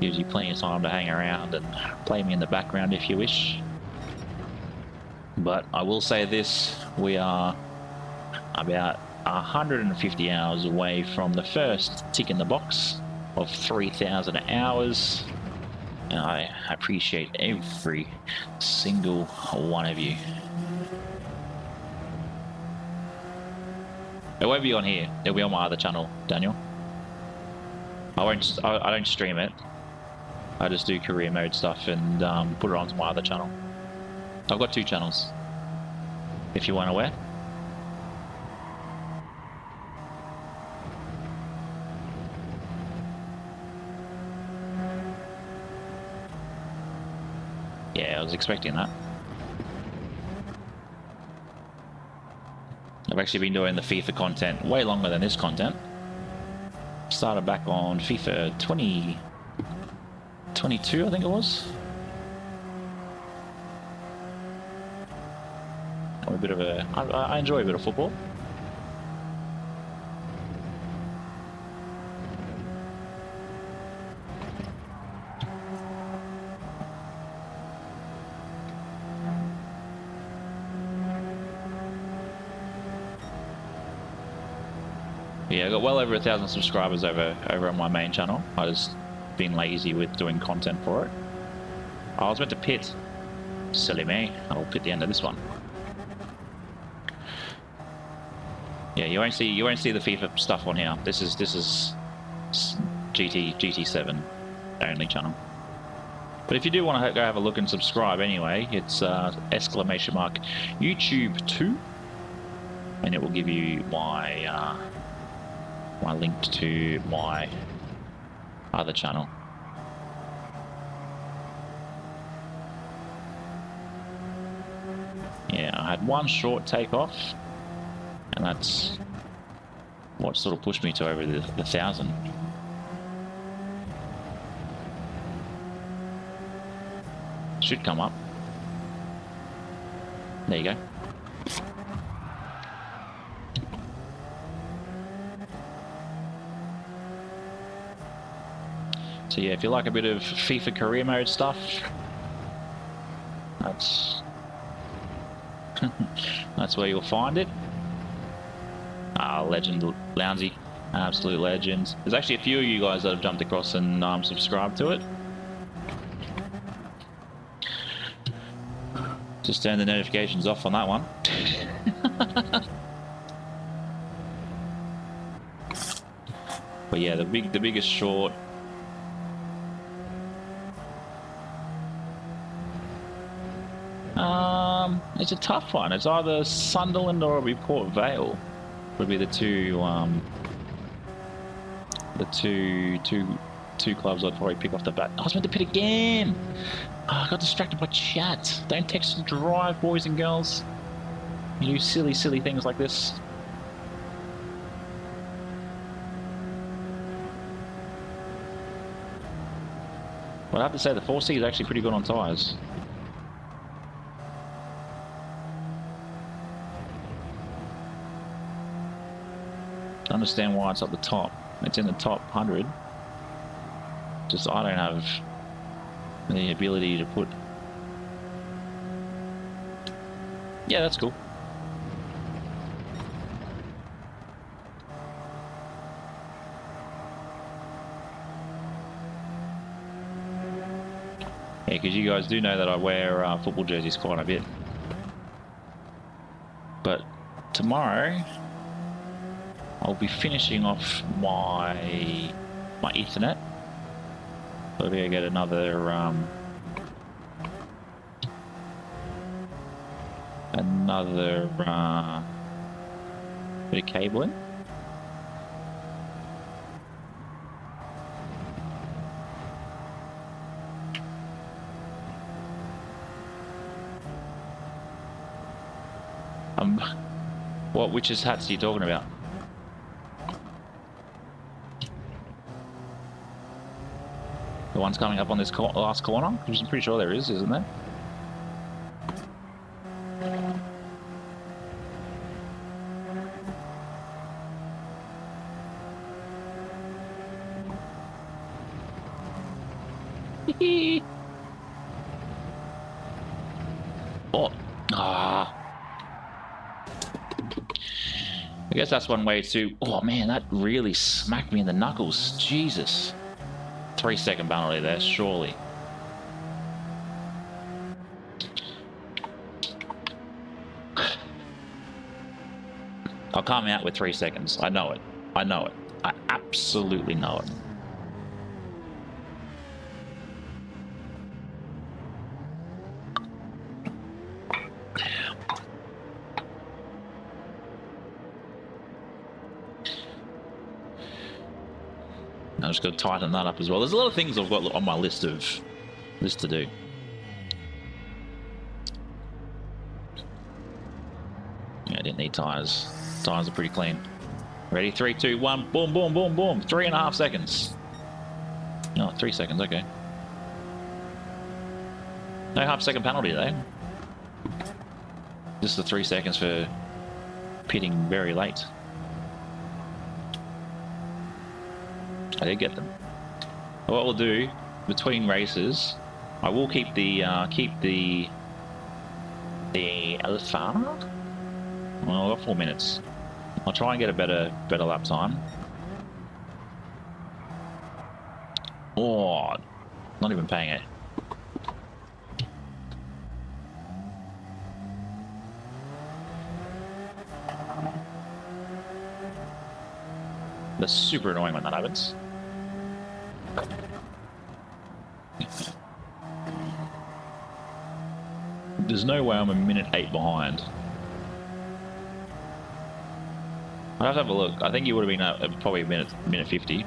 gives you plenty of time to hang around and play me in the background if you wish. But I will say this, we are about 150 hours away from the first tick in the box of 3,000 hours, and I appreciate every single one of you. It won't be on here, it'll be on my other channel, Daniel. I don't stream it, I just do career mode stuff and put it onto my other channel. I've got 2 channels, if you weren't aware. Yeah, I was expecting that. I've actually been doing the FIFA content way longer than this content. Started back on FIFA 2022, I think it was. I'm a bit of a... I enjoy a bit of football. Yeah, I got well over 1,000 subscribers over on my main channel. I just been lazy with doing content for it. I was meant to pit. Silly me. I'll pit the end of this one. Yeah, you won't see the FIFA stuff on here. This is GT7 only channel. But if you do want to go have a look and subscribe anyway, it's !YouTube 2, and it will give you my my link to my other channel. Yeah, I had one short takeoff, and that's what sort of pushed me to over the 1,000. Should come up. There you go. So yeah, if you like a bit of FIFA career mode stuff, that's that's where you'll find it. Legend Lounsey, absolute legends. There's actually a few of you guys that have jumped across and subscribed to it. Just turn the notifications off on that one. But yeah, the biggest short. It's a tough one. It's either Sunderland or it'll be Port Vale. Would be the two clubs I'd probably pick off the bat. I was meant to pit again. I got distracted by chat. Don't text and drive, boys and girls. You do silly things like this. But I have to say the 4C is actually pretty good on tyres. I understand why it's at the top. It's in the top 100. Just I don't have the ability to put... Yeah, that's cool. Yeah, because you guys do know that I wear football jerseys quite a bit. But tomorrow I'll be finishing off my Ethernet. So I'll be able to get another bit of cabling. Which hats are you talking about? The one's coming up on this last corner? I'm pretty sure there is, isn't there? Oh. I guess that's one way to... Oh man, that really smacked me in the knuckles. Jesus. 3-second penalty there, surely. I'll come out with 3 seconds. I know it. I know it. I absolutely know it. I'm just going to tighten that up as well. There's a lot of things I've got on my list to do. Yeah, I didn't need tyres. Tires are pretty clean. Ready? 3, 2, 1. Boom, boom, boom, boom. 3.5 seconds. No, 3 seconds. Okay. No half-second penalty though. Just the 3 seconds for pitting very late. I did get them. What we'll do between races, I will keep the Alpha. Well, I've got 4 minutes. I'll try and get a better lap time. Oh, not even paying it. That's super annoying when that happens. There's no way I'm a minute 8 behind. I'd have to have a look. I think you would have been probably a minute 50.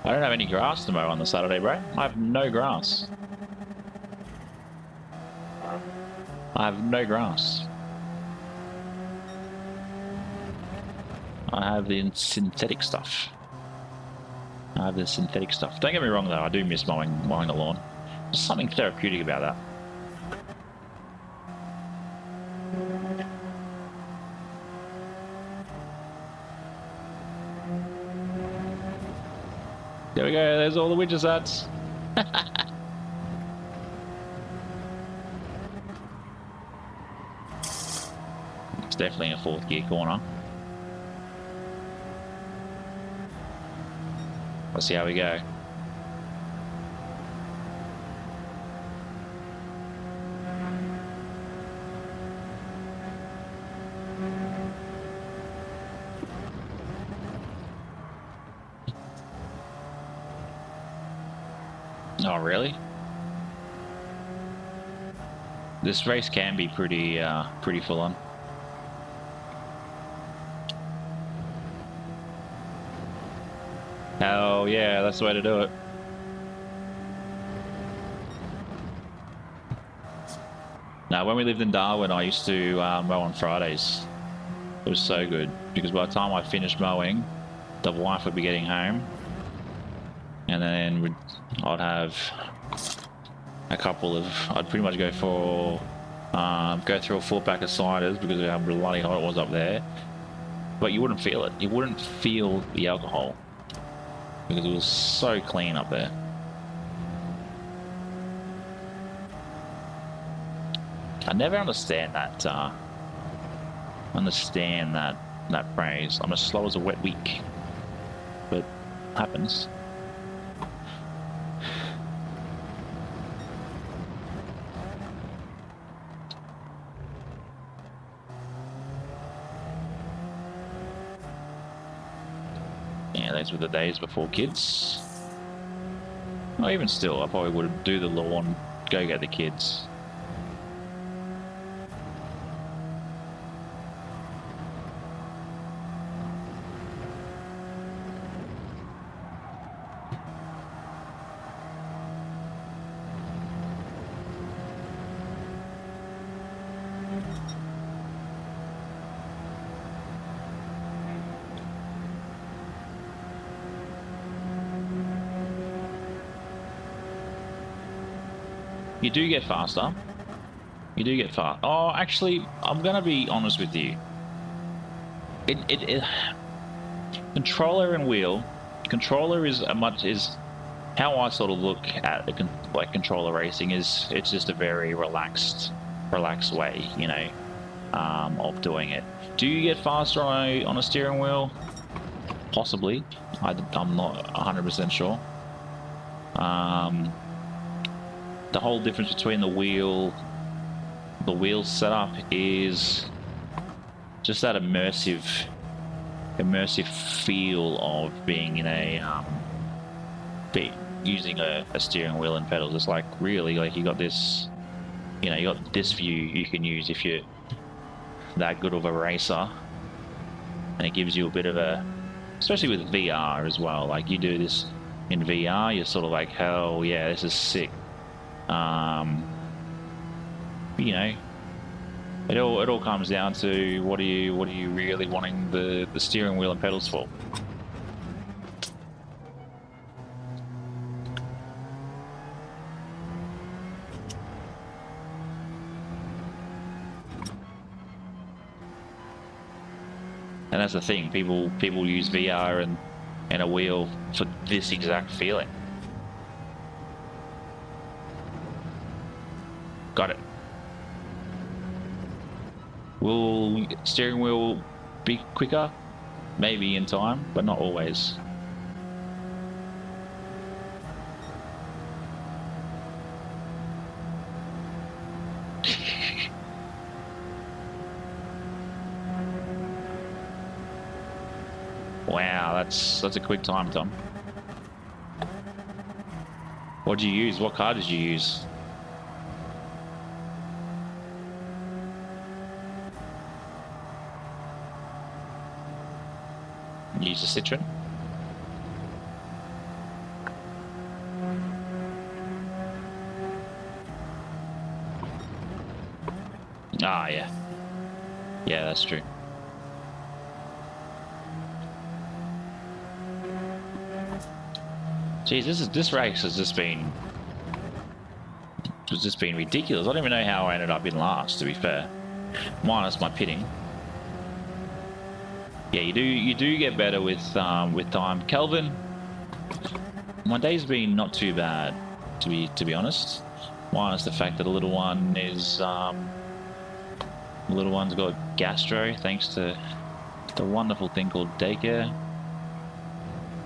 I don't have any grass to mow on the Saturday, bro. I have no grass. I have no grass. I have the synthetic stuff. Don't get me wrong though, I do miss mowing the lawn. There's something therapeutic about that. There we go, there's all the widget ads. It's definitely a 4th gear corner. Let's see how we go. Oh, really? This race can be pretty full on. Hell yeah, that's the way to do it. Now, when we lived in Darwin, I used to mow on Fridays. It was so good because by the time I finished mowing, the wife would be getting home, and then I'd have a couple of. I'd pretty much go for go through a 4-pack of ciders because of how bloody hot it was up there. But you wouldn't feel it. You wouldn't feel the alcohol because it was so clean up there. I never understand that. That phrase. I'm as slow as a wet week, but it happens. Yeah, those were the days before kids. Well, even still, I probably would do the lawn, go get the kids. You do get faster. You do get fast. Oh, actually, I'm gonna be honest with you. Controller and wheel. Controller is how I sort of look at controller racing is. It's just a very relaxed way, you know, of doing it. Do you get faster on a steering wheel? Possibly. I'm not 100% sure. The whole difference between the wheel setup is just that immersive feel of being in using a steering wheel and pedals. It's like really like you got this, you know, you got this view you can use if you're that good of a racer. and it gives you a bit of a, especially with VR as well. Like you do this in VR, you're sort of like, hell yeah, this is sick. You know, it all comes down to what are you really wanting the steering wheel and pedals for? And that's the thing, people use VR and a wheel for this exact feeling. Got it. Will steering wheel be quicker? Maybe in time, but not always. Wow, that's a quick time, Tom. What did you use? What car did you use? You used a Citroen? Ah, yeah. Yeah, that's true. Jeez, this race has just been ridiculous. I don't even know how I ended up in last, to be fair. Minus my pitting. Yeah, you do get better with time. Kelvin, my day's been not too bad, to be honest. Minus the fact that the little one is the little one's got gastro thanks to the wonderful thing called daycare.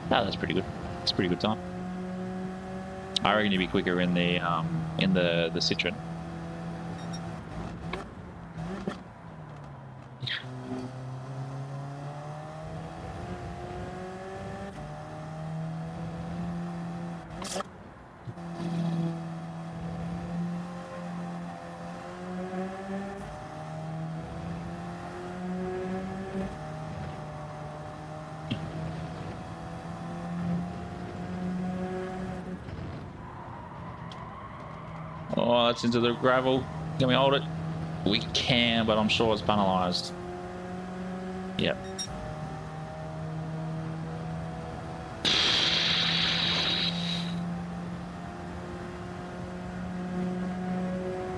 Ah, that's pretty good. It's a pretty good time. I reckon you'd be quicker in the Citroen. Oh, that's into the gravel. Can we hold it? We can, but I'm sure it's penalised. Yep.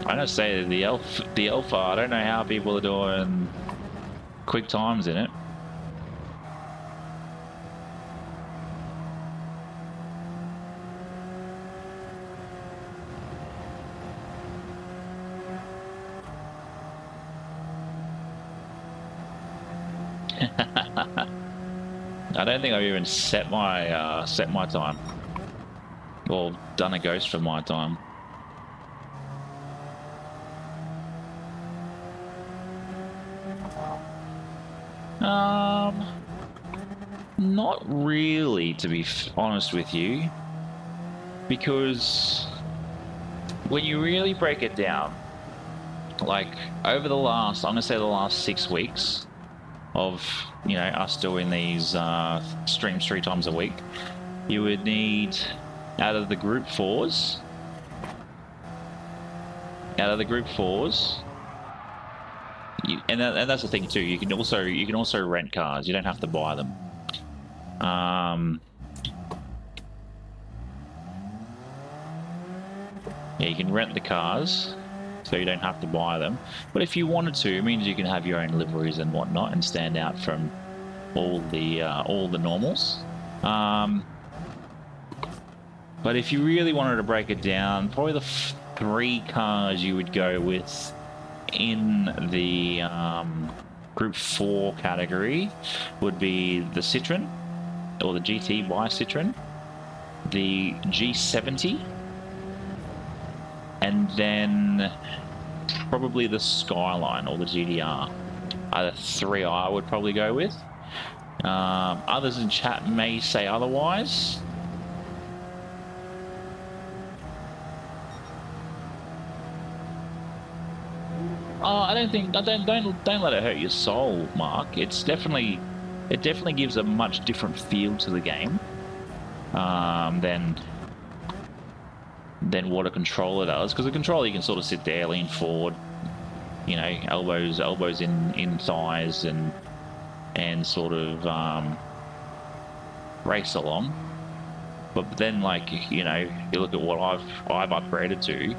I don't say the Alpha. I don't know how people are doing quick times in it. I don't think I've even set my time, or done a ghost for my time. Not really, to be honest with you, because when you really break it down, like over the last, I'm gonna say the last 6 weeks of, you know, us doing these streams 3 times a week, you would need, out of the group fours, and that's the thing too, you can also rent cars. You don't have to buy them. Yeah, you can rent the cars, so you don't have to buy them. But if you wanted to, it means you can have your own liveries and whatnot and stand out from all the normals. But if you really wanted to break it down, probably the 3 cars you would go with in the Group 4 category would be the Citroen, or the GT by Citroen, the G70, and then probably the Skyline or the GDR. Are the 3 I would probably go with. Others in chat may say otherwise. Oh, I don't let it hurt your soul, Mark. It's definitely it definitely gives a much different feel to the game than what a controller does. Because the controller, you can sort of sit there, lean forward, you know, elbows in thighs, and sort of race along. But then, like, you know, you look at what I've upgraded to,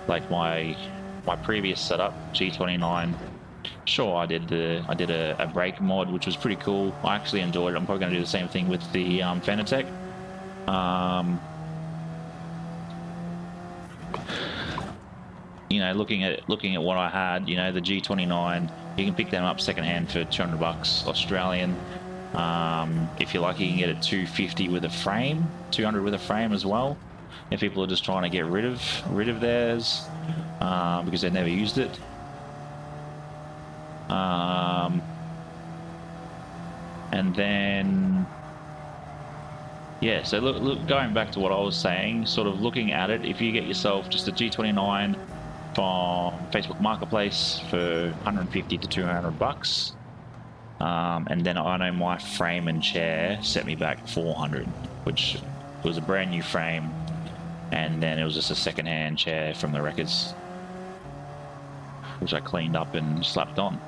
like my previous setup, G29. Sure, I did a brake mod, which was pretty cool. I actually enjoyed it. I'm probably going to do the same thing with the Fanatec. You know, looking at what I had, you know, the G29, you can pick them up secondhand for $200 Australian. If you're lucky, you can get it 250 with a frame, 200 with a frame as well. If people are just trying to get rid of theirs because they've never used it. And then, yeah, so look, going back to what I was saying, sort of looking at it, if you get yourself just a G29 from Facebook Marketplace for 150 to $200, and then I know my frame and chair set me back 400, which was a brand new frame, and then it was just a second-hand chair from the wreckers, which I cleaned up and slapped on.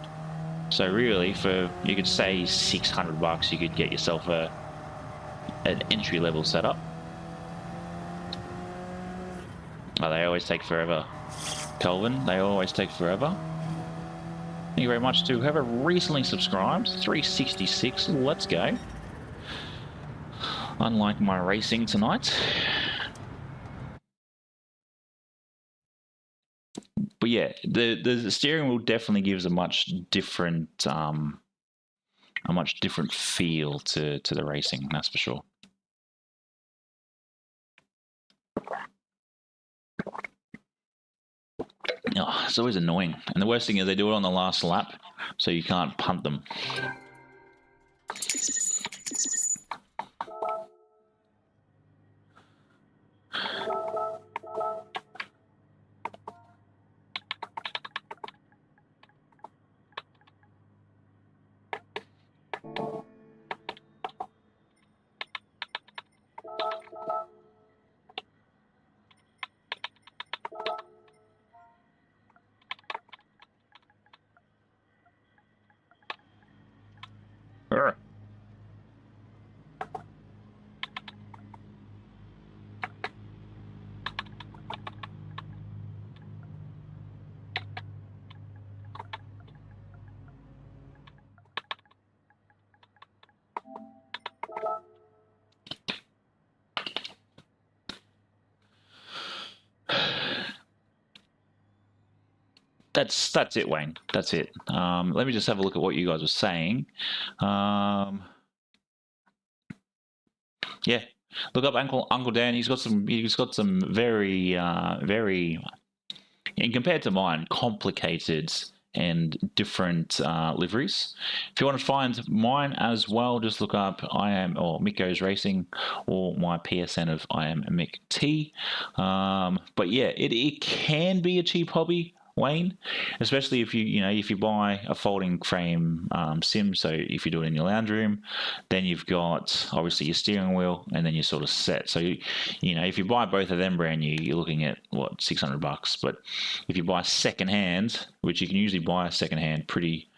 So really, for, you could say $600, you could get yourself an entry-level setup. Oh, they always take forever, Kelvin. They always take forever. Thank you very much to whoever recently subscribed. 366. Let's go. Unlike my racing tonight. But yeah, the steering wheel definitely gives a much different feel to the racing, that's for sure. Oh, it's always annoying. And the worst thing is they do it on the last lap, so you can't punt them. That's it, Wayne. That's it. Let me just have a look at what you guys were saying. Yeah, look up Uncle Dan. He's got some very, and compared to mine, complicated and different liveries. If you want to find mine as well, just look up Mick Goes Racing, or my PSN of I am Mick T. But yeah, it can be a cheap hobby, Wayne, especially if you buy a folding frame sim. So if you do it in your lounge room, then you've got obviously your steering wheel, and then you're sort of set. So if you buy both of them brand new, you're looking at what, $600. But if you buy second hand, which you can usually buy second hand pretty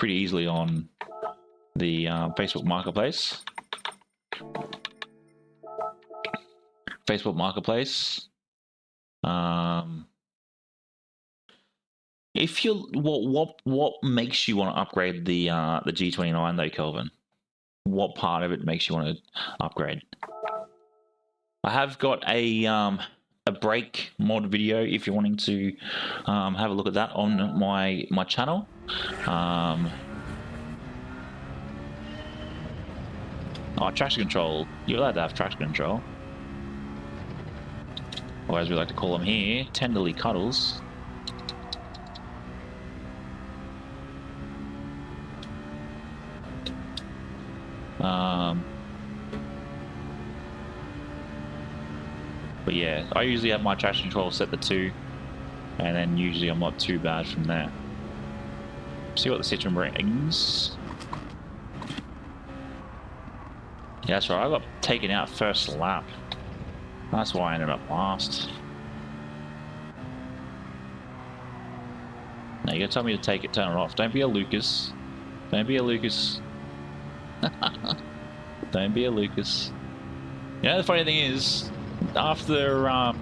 easily on the Facebook Marketplace. If you what makes you want to upgrade the G29 though, Kelvin? What part of it makes you want to upgrade? I have got a brake mod video if you're wanting to have a look at that on my channel. Traction control. You're allowed to have traction control. Or as we like to call them here, tenderly cuddles. But yeah, I usually have my traction control set to 2, and then usually I'm not too bad from there. See what the Citroen brings. Yeah, that's right. I got taken out first lap. That's why I ended up last. Now you gotta tell me to take it, turn it off. Don't be a Lucas. Don't be a Lucas. Don't be a Lucas. You know, the funny thing is, after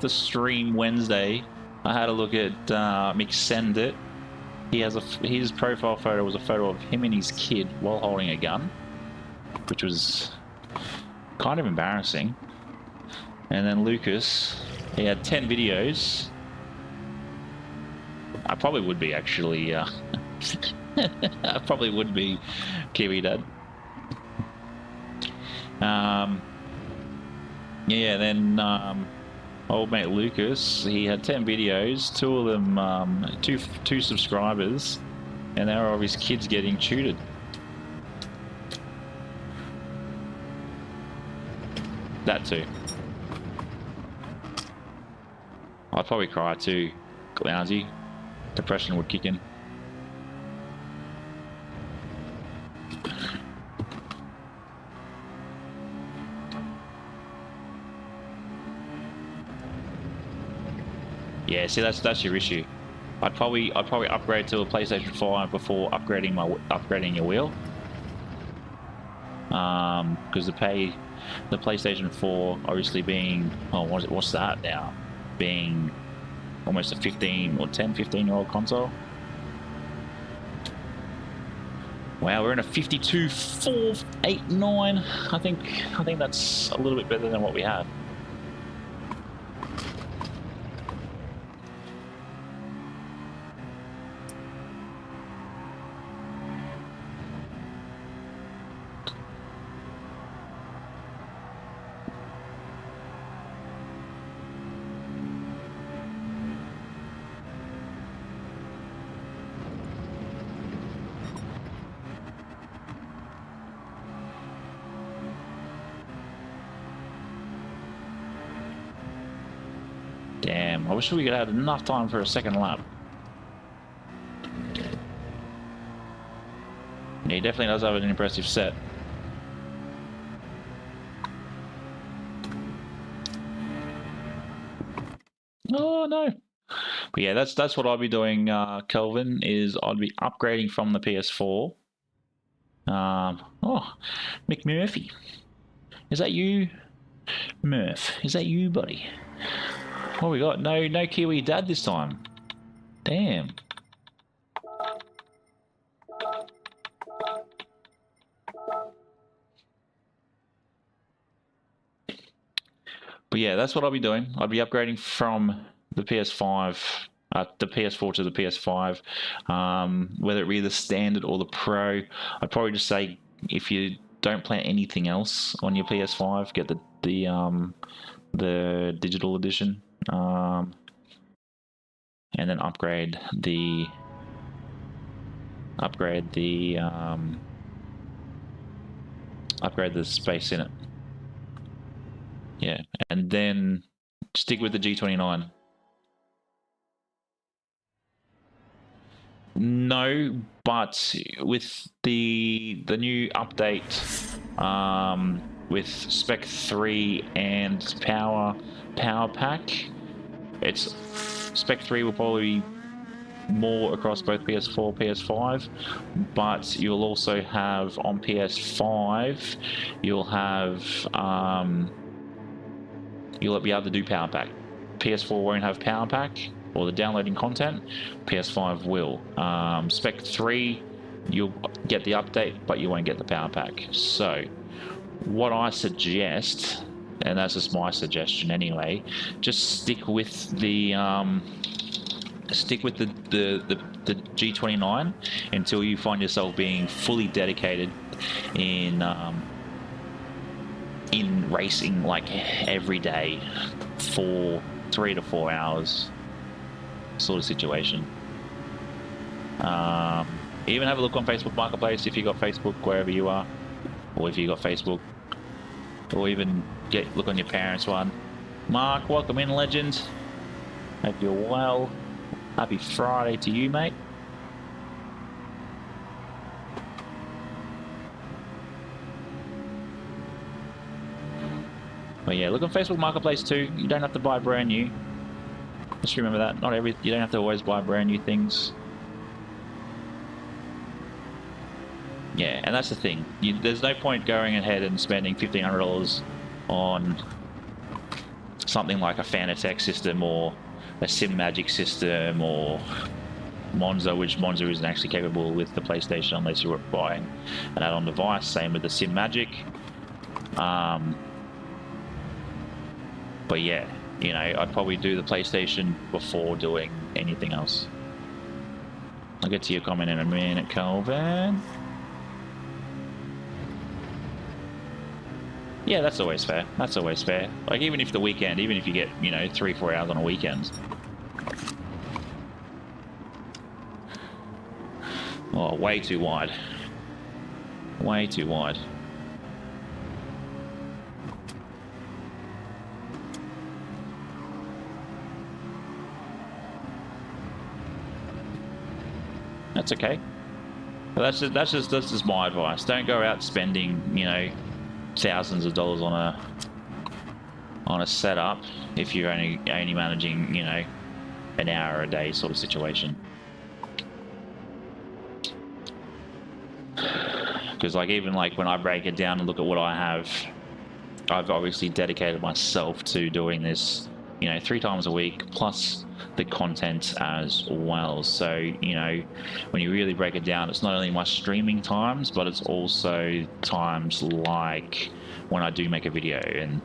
stream Wednesday, I had a look at Mick Send It. He has his profile photo was a photo of him and his kid while holding a gun, which was kind of embarrassing. And then Lucas, he had 10 videos. I probably would be actually. I probably would be Kiwi Dad. Yeah, then old mate Lucas, he had 10 videos, 2 of them, two subscribers, and they were of his kids getting tutored. That too. I'd probably cry too, Clownsy. Depression would kick in. Yeah, see, that's your issue. I'd probably upgrade to a PlayStation 5 before upgrading your wheel. Because the PlayStation 4 obviously being, oh, what's that now? Being almost a 15 year old console. Wow, we're in a 52.489. I think that's a little bit better than what we had. Damn, I wish we could have enough time for a second lap. Yeah, he definitely does have an impressive set. Oh no. But yeah, that's what I'll be doing, Kelvin, is I'd be upgrading from the PS4. Oh, Mick Murphy. Is that you? Murph, is that you, buddy? What we got? No Kiwi Dad this time. Damn. But yeah, that's what I'll be doing. I'll be upgrading from the PS5, the PS4 to the PS5. Whether it be the standard or the Pro, I'd probably just say if you don't plan anything else on your PS5, get the digital edition. And then upgrade the space in it. Yeah, and then stick with the G29. No, but with the new update, with Spec 3 and Power Pack, it's Spec 3 will probably be more across both PS4, PS5, but you'll also have on PS5, you'll be able to do Power Pack. PS4 won't have Power Pack or the downloading content. PS5 will. Spec 3, you'll get the update, but you won't get the Power Pack. So, what I suggest, and that's just my suggestion anyway, just stick with the G29 until you find yourself being fully dedicated in racing, like every day for 3 to 4 hours sort of situation. Even have a look on Facebook Marketplace if you got Facebook wherever you are, or if you got Facebook, or even look on your parents' one. Mark, welcome in, legend. Hope you're well. Happy Friday to you, mate. But yeah, look on Facebook Marketplace too. You don't have to buy brand new. Just remember that. You don't have to always buy brand new things. Yeah, and that's the thing. There's no point going ahead and spending $1,500 on something like a Fanatec system or a SimMagic system or Monza, which Monza isn't actually capable with the PlayStation unless you're buying an add-on device. Same with the SimMagic. But yeah, you know, I'd probably do the PlayStation before doing anything else. I'll get to your comment in a minute, Calvin. Yeah, that's always fair. That's always fair. Like, even if the weekend, even if you get, you know, 3-4 hours on a weekend. Oh, way too wide. Way too wide. That's okay. But that's just my advice. Don't go out spending, you know, thousands of dollars on a setup if you're only managing, you know, an hour a day sort of situation. Because like, even like when I break it down and look at what I have, I've obviously dedicated myself to doing this, you know, 3 times a week plus the content as well. So, you know, when you really break it down, it's not only my streaming times, but it's also times like when I do make a video, and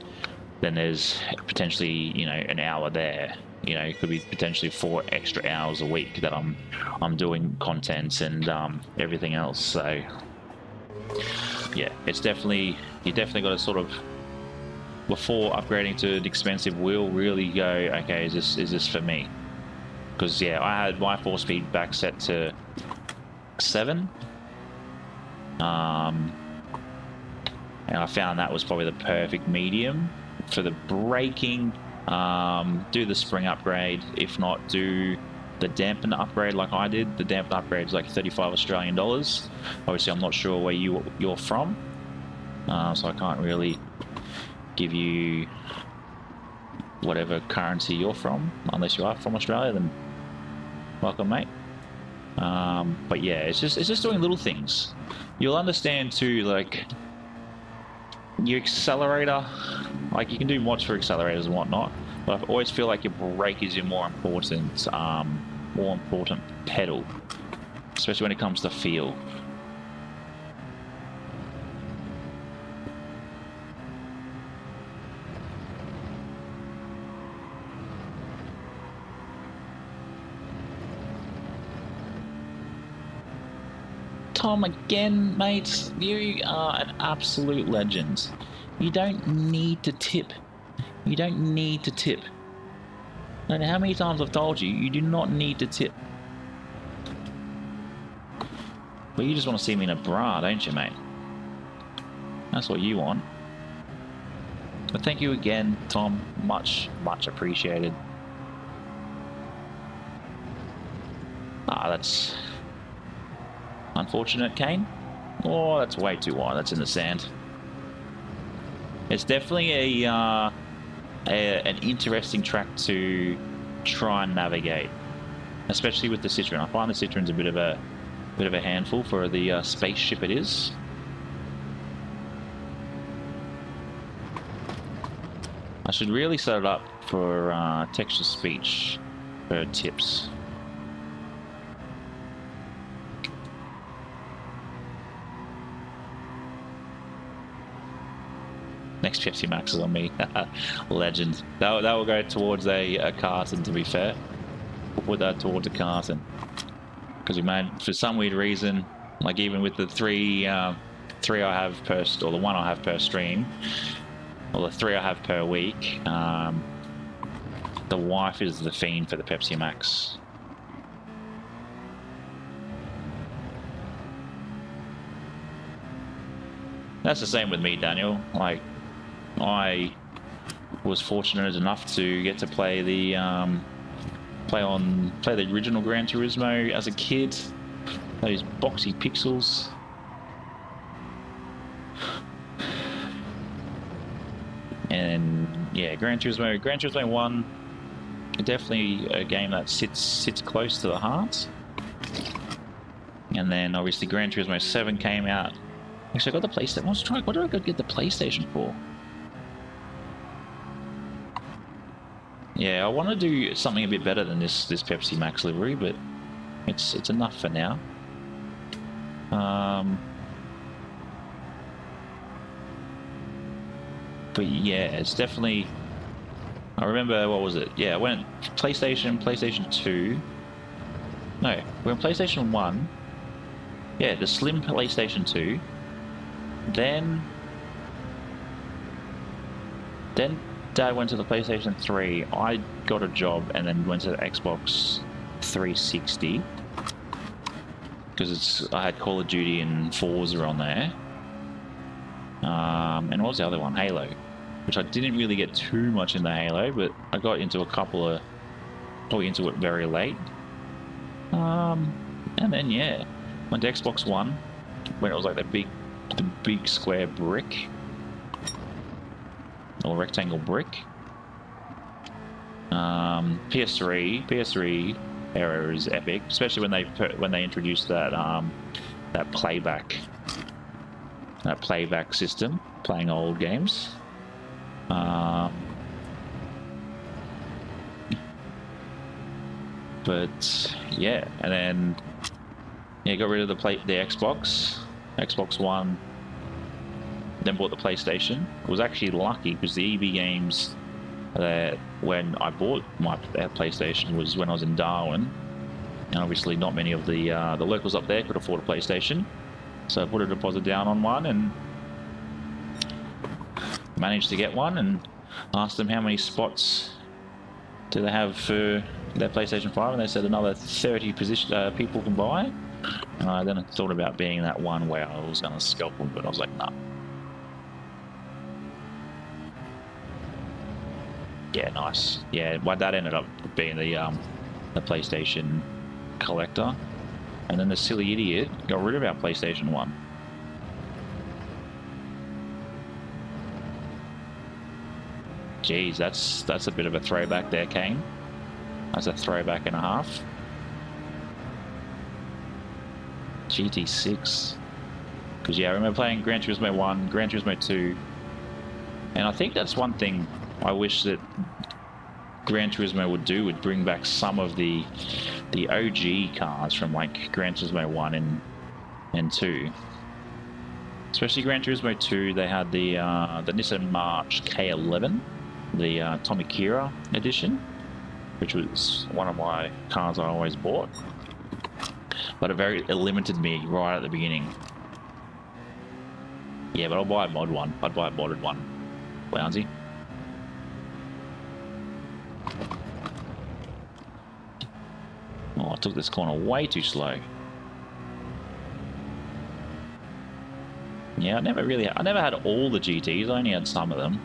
then there's potentially, you know, an hour there. You know, it could be potentially 4 extra hours a week that I'm doing content and everything else. So yeah, it's definitely, you definitely got to sort of, before upgrading to an expensive wheel, really go, okay, is this for me? Because yeah, I had my 4-speed back set to 7, and I found that was probably the perfect medium for the braking. Do the spring upgrade, if not do the dampener upgrade like I did. The dampener upgrade is like 35 Australian dollars. Obviously, I'm not sure where you're from, so I can't really give you whatever currency you're from. Unless you are from Australia, then welcome, mate. But yeah, it's just doing little things. You'll understand too, like your accelerator, like you can do mods for accelerators and whatnot, but I always feel like your brake is your more important pedal, especially when it comes to feel. Tom, again, mate, you are an absolute legend. You don't need to tip. You don't need to tip. No matter how many times I've told you, you do not need to tip. But you just want to see me in a bra, don't you, mate? That's what you want. But thank you again, Tom. Much, much appreciated. Ah, that's unfortunate, Kane. Oh, that's way too wide. That's in the sand. It's definitely an interesting track to try and navigate, especially with the Citroen. I find the Citroen's a bit of a handful for the spaceship it is. I should really set it up for text-to-speech for tips. Next Pepsi Max is on me. Legend. That will go towards a carton, to be fair. We'll put that towards a carton. Because we made, for some weird reason, like even with the three I have per, or the one I have per stream, or the 3 I have per week, the wife is the fiend for the Pepsi Max. That's the same with me, Daniel. Like, I was fortunate enough to get to play the play the original Gran Turismo as a kid. Those boxy pixels. And yeah, Gran Turismo 1, definitely a game that sits close to the heart. And then obviously Gran Turismo 7 came out. Actually, I got the PlayStation. What did I go get the PlayStation for? Yeah, I want to do something a bit better than this Pepsi Max livery, but it's enough for now. But yeah, it's definitely. I remember, what was it? Yeah, I went PlayStation 2. No, we went PlayStation 1. Yeah, the slim PlayStation 2. Then Dad went to the PlayStation 3. I got a job and then went to the Xbox 360 because I had Call of Duty and Forza on there. And what was the other one? Halo, which I didn't really get too much into Halo, but I got into a couple of, probably into it very late. And then yeah, went to Xbox One when it was like the big square brick. Or rectangle brick. PS3 era is epic, especially when they introduced that playback system, playing old games. But yeah, and then yeah, got rid of the Xbox One. Then bought the PlayStation. I was actually lucky because the EB games that when I bought my PlayStation was when I was in Darwin, and obviously not many of the locals up there could afford a PlayStation, so I put a deposit down on one and managed to get one, and asked them how many spots do they have for their PlayStation 5, and they said another 30 people can buy. And then I thought about being that one where I was going to scalp them, but I was like, nah. Yeah, nice. Yeah, well, that ended up being the PlayStation collector, and then the silly idiot got rid of our PlayStation 1. Jeez, that's a bit of a throwback there, Kane. That's a throwback and a half. GT6. Because yeah, I remember playing Gran Turismo 1, Gran Turismo 2, and I think that's one thing I wish that Gran Turismo would bring back some of the OG cars from like Gran Turismo 1 and 2. Especially Gran Turismo 2, they had the Nissan March K11, the Tomikira edition, which was one of my cars I always bought. But it limited me right at the beginning. Yeah, but I'll buy a mod one. I'd buy a modded one. Lounsey. Oh, I took this corner way too slow. Yeah, I never had all the GTs, I only had some of them.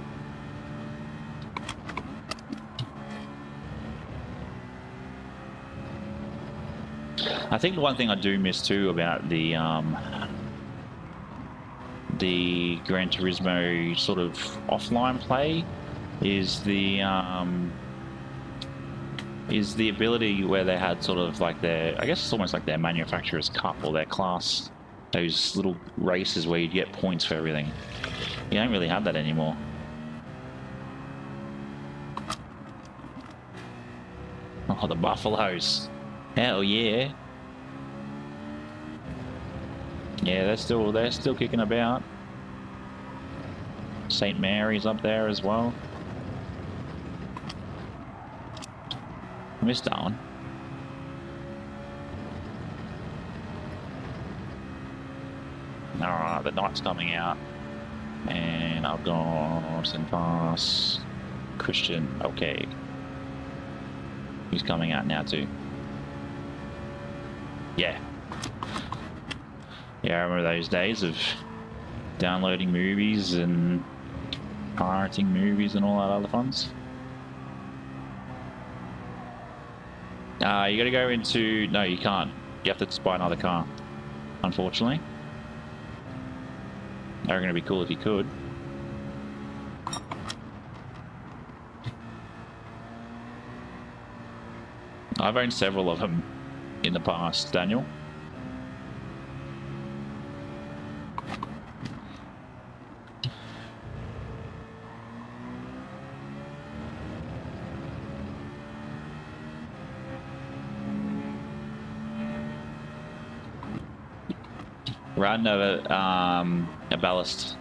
I think the one thing I do miss too about the Gran Turismo sort of offline play is the ability where they had sort of like I guess it's almost like their manufacturer's cup or their class, those little races where you get points for everything. You don't really have that anymore. Oh, the Buffaloes. Hell yeah. Yeah, they're still kicking about. St. Mary's up there as well. I missed that one. Alright, the night's coming out. And I've got St. Pass. Christian, okay. He's coming out now too. Yeah. Yeah, I remember those days of downloading movies and pirating movies and all that other funs. You gotta go into... No, you can't. You have to just buy another car, unfortunately. They were gonna be cool if you could. I've owned several of them in the past, Daniel. Riding over a ballast.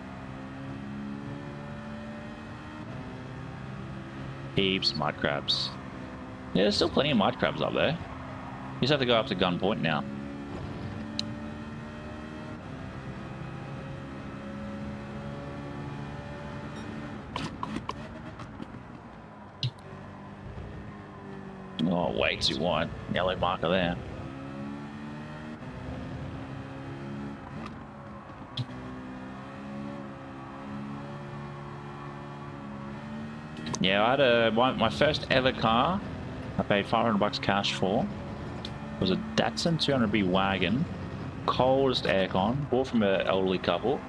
Heaps of mud crabs. Yeah, there's still plenty of mud crabs up there. You just have to go up to gunpoint now. Oh, way too wide. Yellow marker there. Yeah, I had my first ever car. I paid $500 cash for. It was a Datsun 200B wagon, coldest aircon, bought from an elderly couple.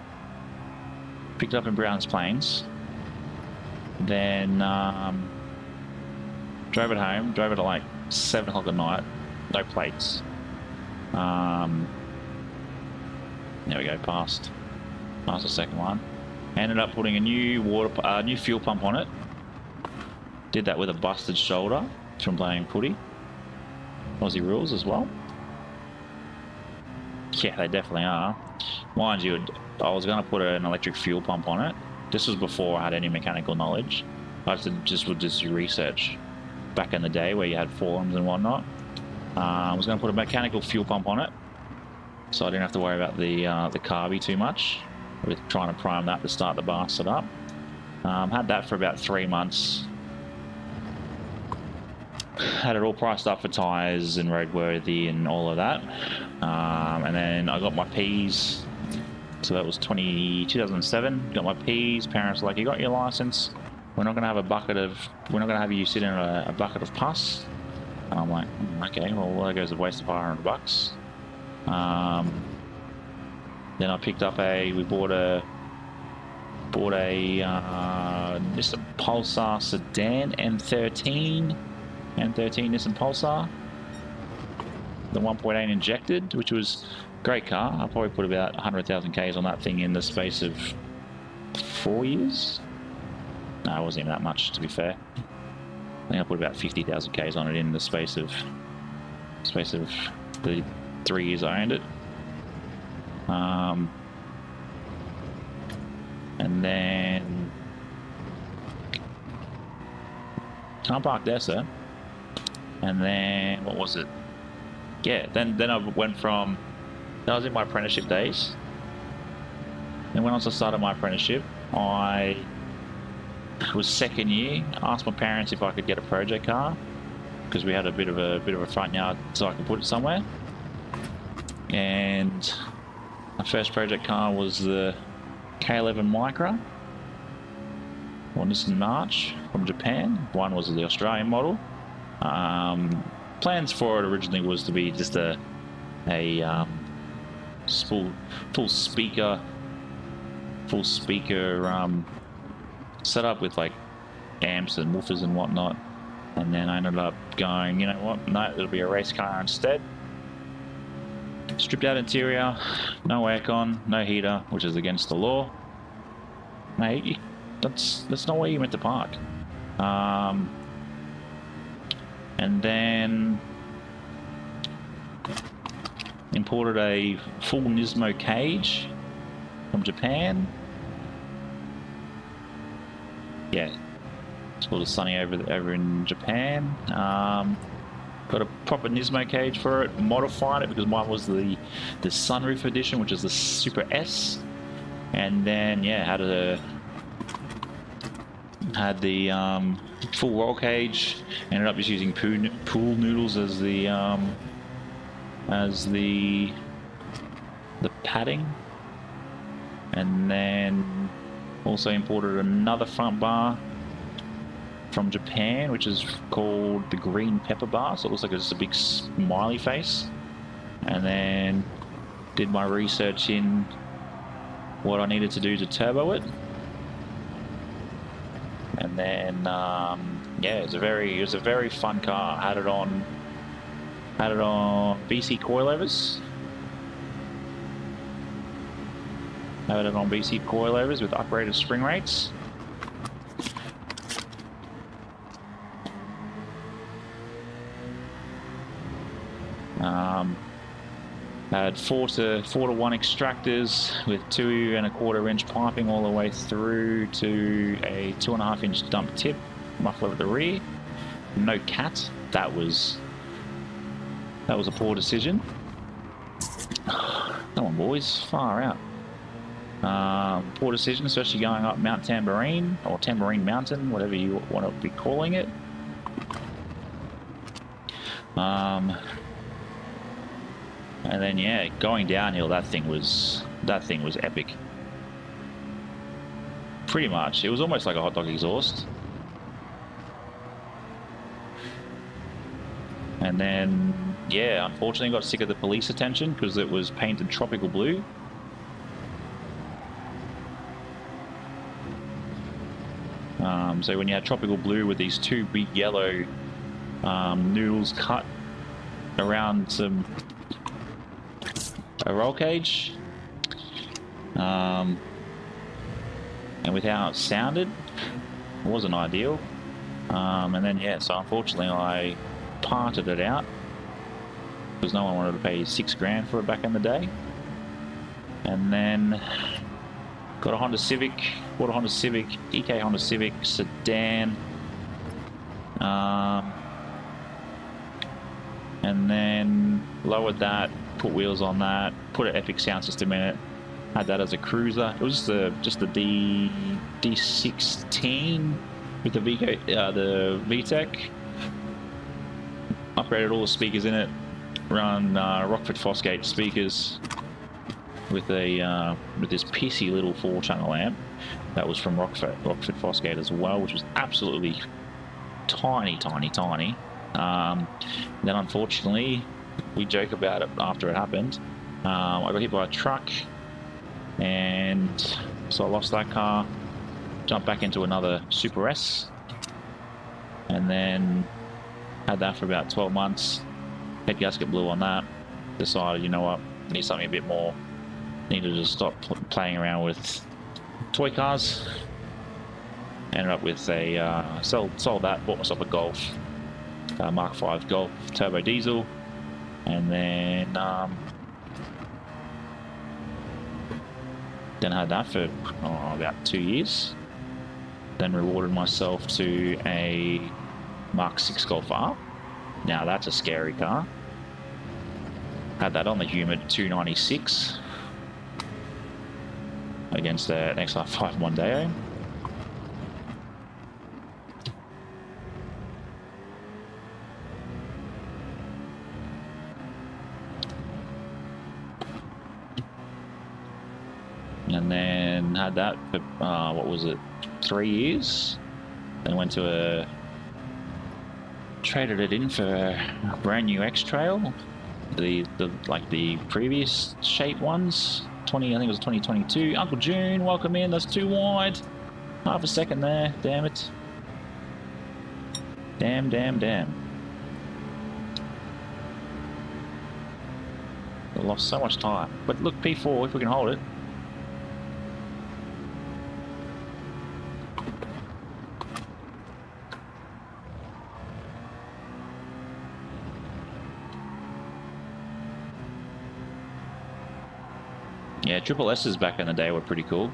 Picked up in Browns Plains. Then drove it home. Drove it at like 7 o'clock at night. No plates. There we go. Passed the second one. Ended up putting a new fuel pump on it. Did that with a busted shoulder from playing footy. Aussie rules as well. Yeah, they definitely are. Mind you, I was going to put an electric fuel pump on it. This was before I had any mechanical knowledge. I would just do research back in the day where you had forums and whatnot. I was going to put a mechanical fuel pump on it, so I didn't have to worry about the carby too much with trying to prime that to start the bastard up. Had that for about 3 months. Had it all priced up for tyres and roadworthy and all of that. And then I got my Ps. So that was 2007. Got my Ps. Parents were like, you got your license. We're not going to have we're not going to have you sit in a bucket of pus. And I'm like, okay, well, there goes a waste of $500. Then I picked up we bought a just a Pulsar sedan M13 Nissan Pulsar, the 1.8 injected, which was a great car. I probably put about 100,000 Ks on that thing in the space of 4 years. No, it wasn't even that much, to be fair. I think I put about 50,000 Ks on it in the space of the 3 years I owned it. And then can't park there, sir. And then, what was it? Yeah, then I went from, that was in my apprenticeship days. Then when I started my apprenticeship, I was second year, asked my parents if I could get a project car, because we had a bit of a front yard so I could put it somewhere. And my first project car was the K11 Micra, or Nissan March from Japan. One was the Australian model. Plans for it originally was to be just a full speaker setup with like amps and woofers and whatnot. And then I ended up going, you know what? No, it'll be a race car instead. Stripped out interior, no aircon, no heater, which is against the law. Mate, that's not where you're meant to park. And then imported a full Nismo cage from Japan. Yeah, it's called a Sunny over in Japan. Got a proper Nismo cage for it, modified it because mine was the sunroof edition, which is the Super S. And then yeah, had the full roll cage. Ended up just using pool noodles as the padding. And then also imported another front bar from Japan, which is called the green pepper bar, so it looks like it's a big smiley face. And then did my research in what I needed to do to turbo it. And then yeah, it was a very fun car. I had it on Had it on BC coilovers. Had it on BC coilovers with upgraded spring rates. Had 4 to 1 extractors with 2 1/4 inch piping all the way through to a 2.5 inch dump tip muffler at the rear. No cat. That was a poor decision. Come on, boys, far out. Poor decision, especially going up Mount Tambourine or Tambourine Mountain, whatever you want to be calling it. And then yeah, going downhill, that thing was epic. Pretty much, it was almost like a hot dog exhaust. And then yeah, unfortunately got sick of the police attention because it was painted tropical blue. So when you had tropical blue with these 2 big yellow noodles cut around a roll cage, and with how it sounded, it wasn't ideal. And then yeah, so unfortunately I parted it out because no one wanted to pay $6 grand for it back in the day. And then got a Honda Civic, bought a Honda Civic, EK Honda Civic sedan, and then lowered that, put wheels on that, put an Epic sound system in it, had that as a cruiser. It was just the D16 with the VTEC. Upgraded all the speakers in it, run Rockford Fosgate speakers with this pissy little 4-channel amp that was from Rockford Fosgate as well, which was absolutely tiny. Then unfortunately, we joke about it after it happened. I got hit by a truck, and so I lost that car. Jumped back into another Super S, and then had that for about 12 months. Head gasket blew on that. Decided, you know what, I need something a bit more. Needed to stop playing around with toy cars. Ended up with a sold that, bought myself a Golf, Mark V Golf turbo diesel, and then had that for about 2 years. Then rewarded myself to a Mark VI Golf R. Now that's a scary car. Had that on the humid 296 against an XR5 Mondeo. And then had that for, what was it, 3 years? Then went to traded it in for a brand new X-Trail. Like the previous shape ones. I think it was 2022. Uncle June, welcome in. That's too wide. Half a second there. Damn it. Damn. I lost so much time. But look, P4, if we can hold it. Yeah, Triple S's back in the day were pretty cool.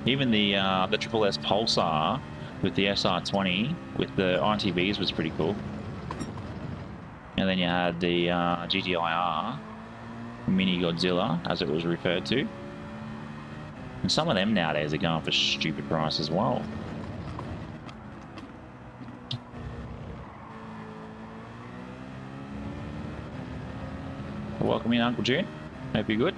Even the Triple S Pulsar with the SR20 with the ITBs was pretty cool. And then you had the GTIR Mini Godzilla, as it was referred to. And some of them nowadays are going for stupid price as well. Welcome in, Uncle June. Hope you're good.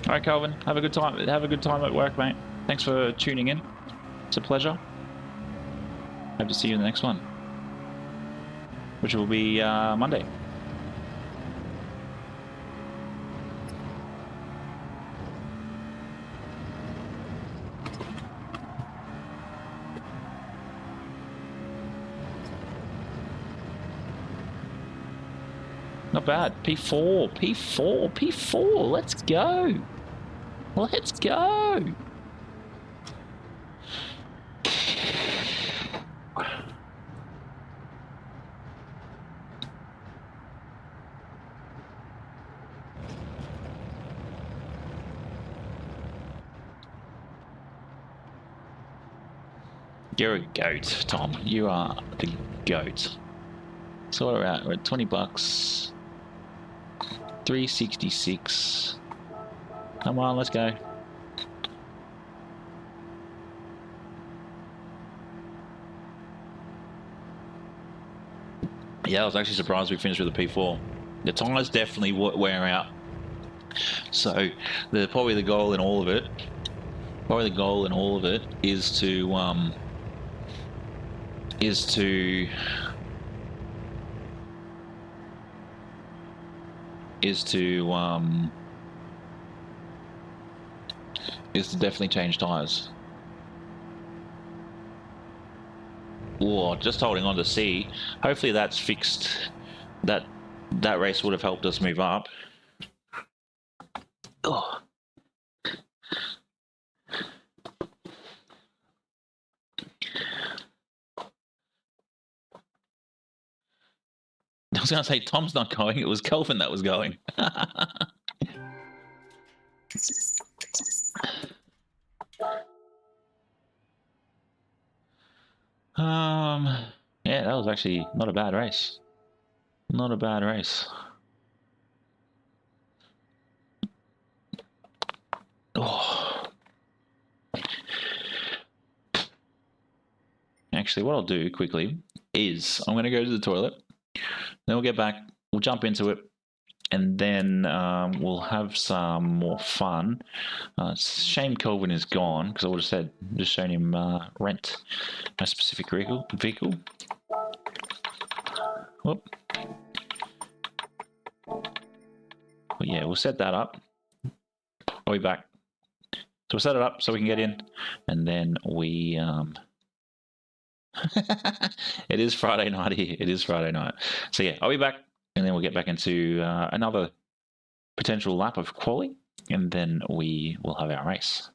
All right, Calvin. Have a good time. Have a good time at work, mate. Thanks for tuning in. It's a pleasure. Hope to see you in the next one, which will be Monday. Not bad. P4, P4, P4. Let's go. Let's go. You're a goat, Tom. You are the goat. So what are we at? We're at 20 bucks. 366. Come on, let's go. Yeah, I was actually surprised we finished with a P4. The tires definitely wear out. So probably the goal in all of it. Probably the goal in all of it is to definitely change tires. Oh, just holding on to C. Hopefully that's fixed. That race would have helped us move up. Oh. I was going to say Tom's not going. It was Kelvin that was going. Yeah, that was actually not a bad race. Not a bad race. Oh. Actually, what I'll do quickly is I'm going to go to the toilet. Then we'll get back. We'll jump into it. And then we'll have some more fun. It's a shame Kelvin is gone, because I would have said, just shown him rent a specific vehicle. Whoop. But yeah, we'll set that up. I'll be back. So we'll set it up so we can get in. And then we... It is Friday night here. It is Friday night. So yeah, I'll be back. And then we'll get back into another potential lap of quali, and then we will have our race.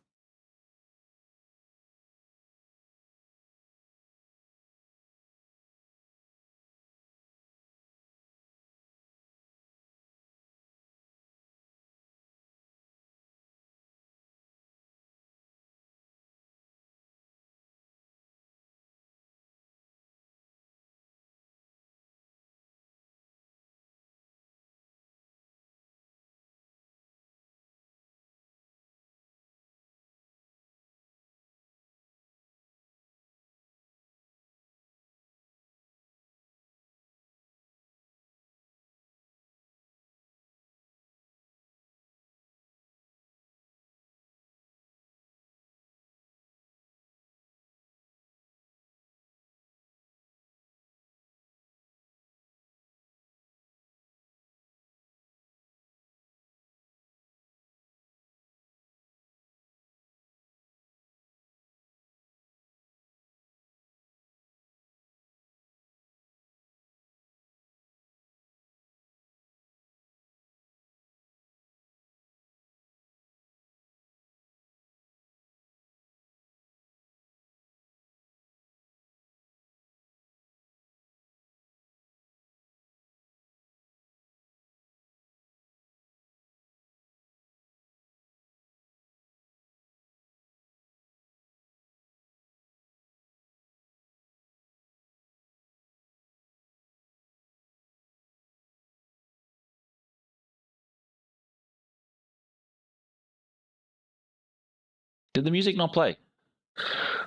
Did the music not play?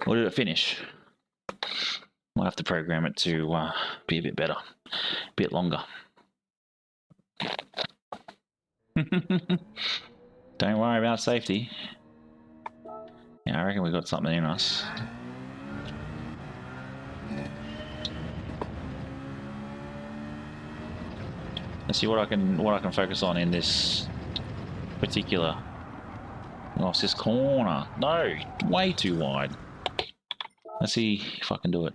Or did it finish? We'll have to program it to be a bit better, a bit longer. Don't worry about safety. Yeah, I reckon we got something in us. Let's see what I can focus on in this particular. Lost this corner. No, way too wide. Let's see if I can do it.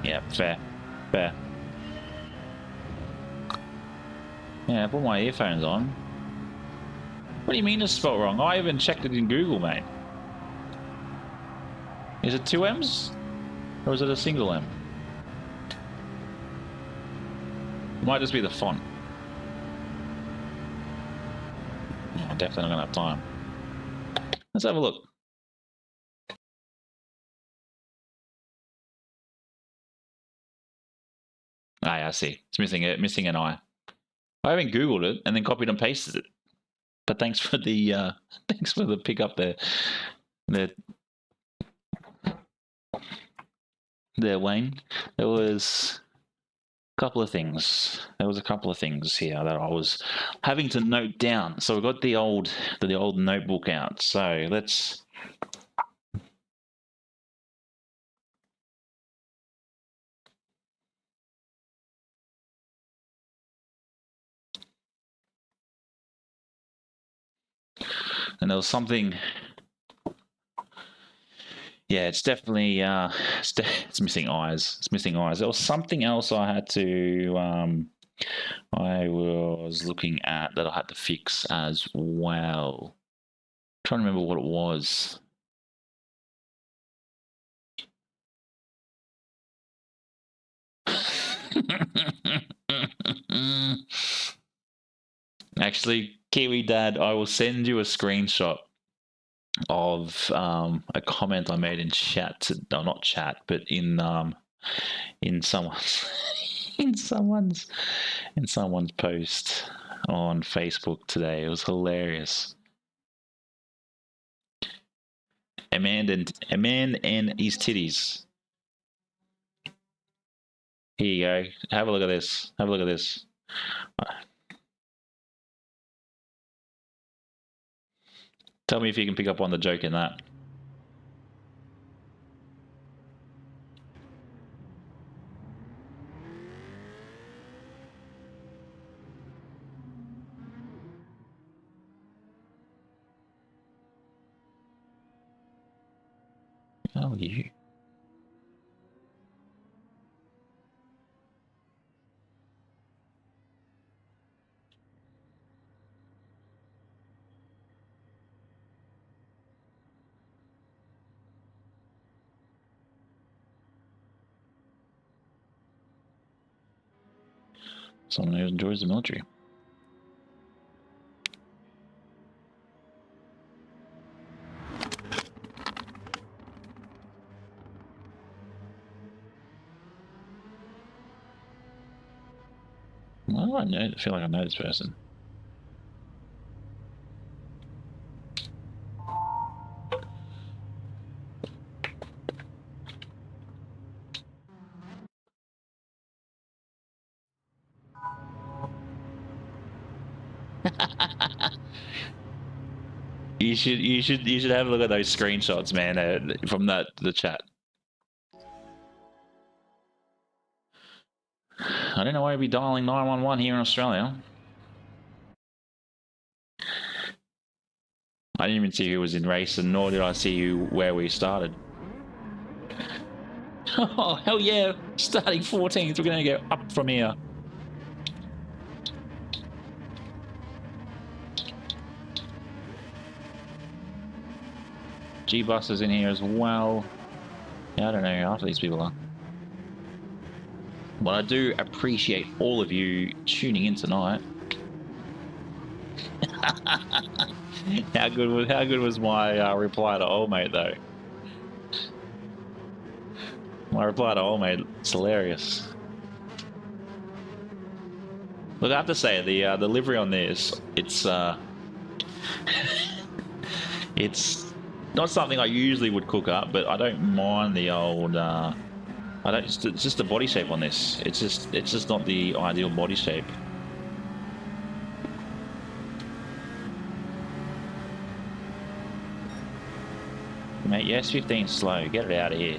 Yeah, fair. Fair. Yeah, I put my earphones on. What do you mean it's spelled wrong? I even checked it in Google, mate. Is it 2 M's? Or is it a single M? It might just be the font. I'm definitely not going to have time. Let's have a look. Ah, yeah, I see. It's missing an I. I haven't Googled it and then copied and pasted it. But thanks for the pick up there, Wayne. There was a couple of things. Here that I was having to note down. So we got the old notebook out. So let's. And there was something. Yeah, it's definitely it's missing eyes. It's missing eyes. There was something else I had to. I was looking at that I had to fix as well. I'm trying to remember what it was. Actually, Kiwi Dad, I will send you a screenshot of a comment I made in chat. No, not chat, but in someone's in someone's post on Facebook today. It was hilarious. A man and his titties. Here you go. Have a look at this. Have a look at this. Tell me if you can pick up on the joke in that. Oh, you. Someone who enjoys the military. Well, I feel like I know this person. You should have a look at those screenshots, man, from the chat. I don't know why you'd be dialing 911 here in Australia. I didn't even see who was in race, and nor did I see where we started. Oh, hell yeah! Starting 14th, we're going to go up from here. G-Bus is in here as well. Yeah, I don't know how after these people are. But I do appreciate all of you tuning in tonight. How good was my reply to old mate though? My reply to old mate, it's hilarious. Look, I have to say the livery on this, it's it's not something I usually would cook up, but I don't mind the old. It's just the body shape on this. It's just not the ideal body shape. Mate, yes, 15 slow. Get it out of here.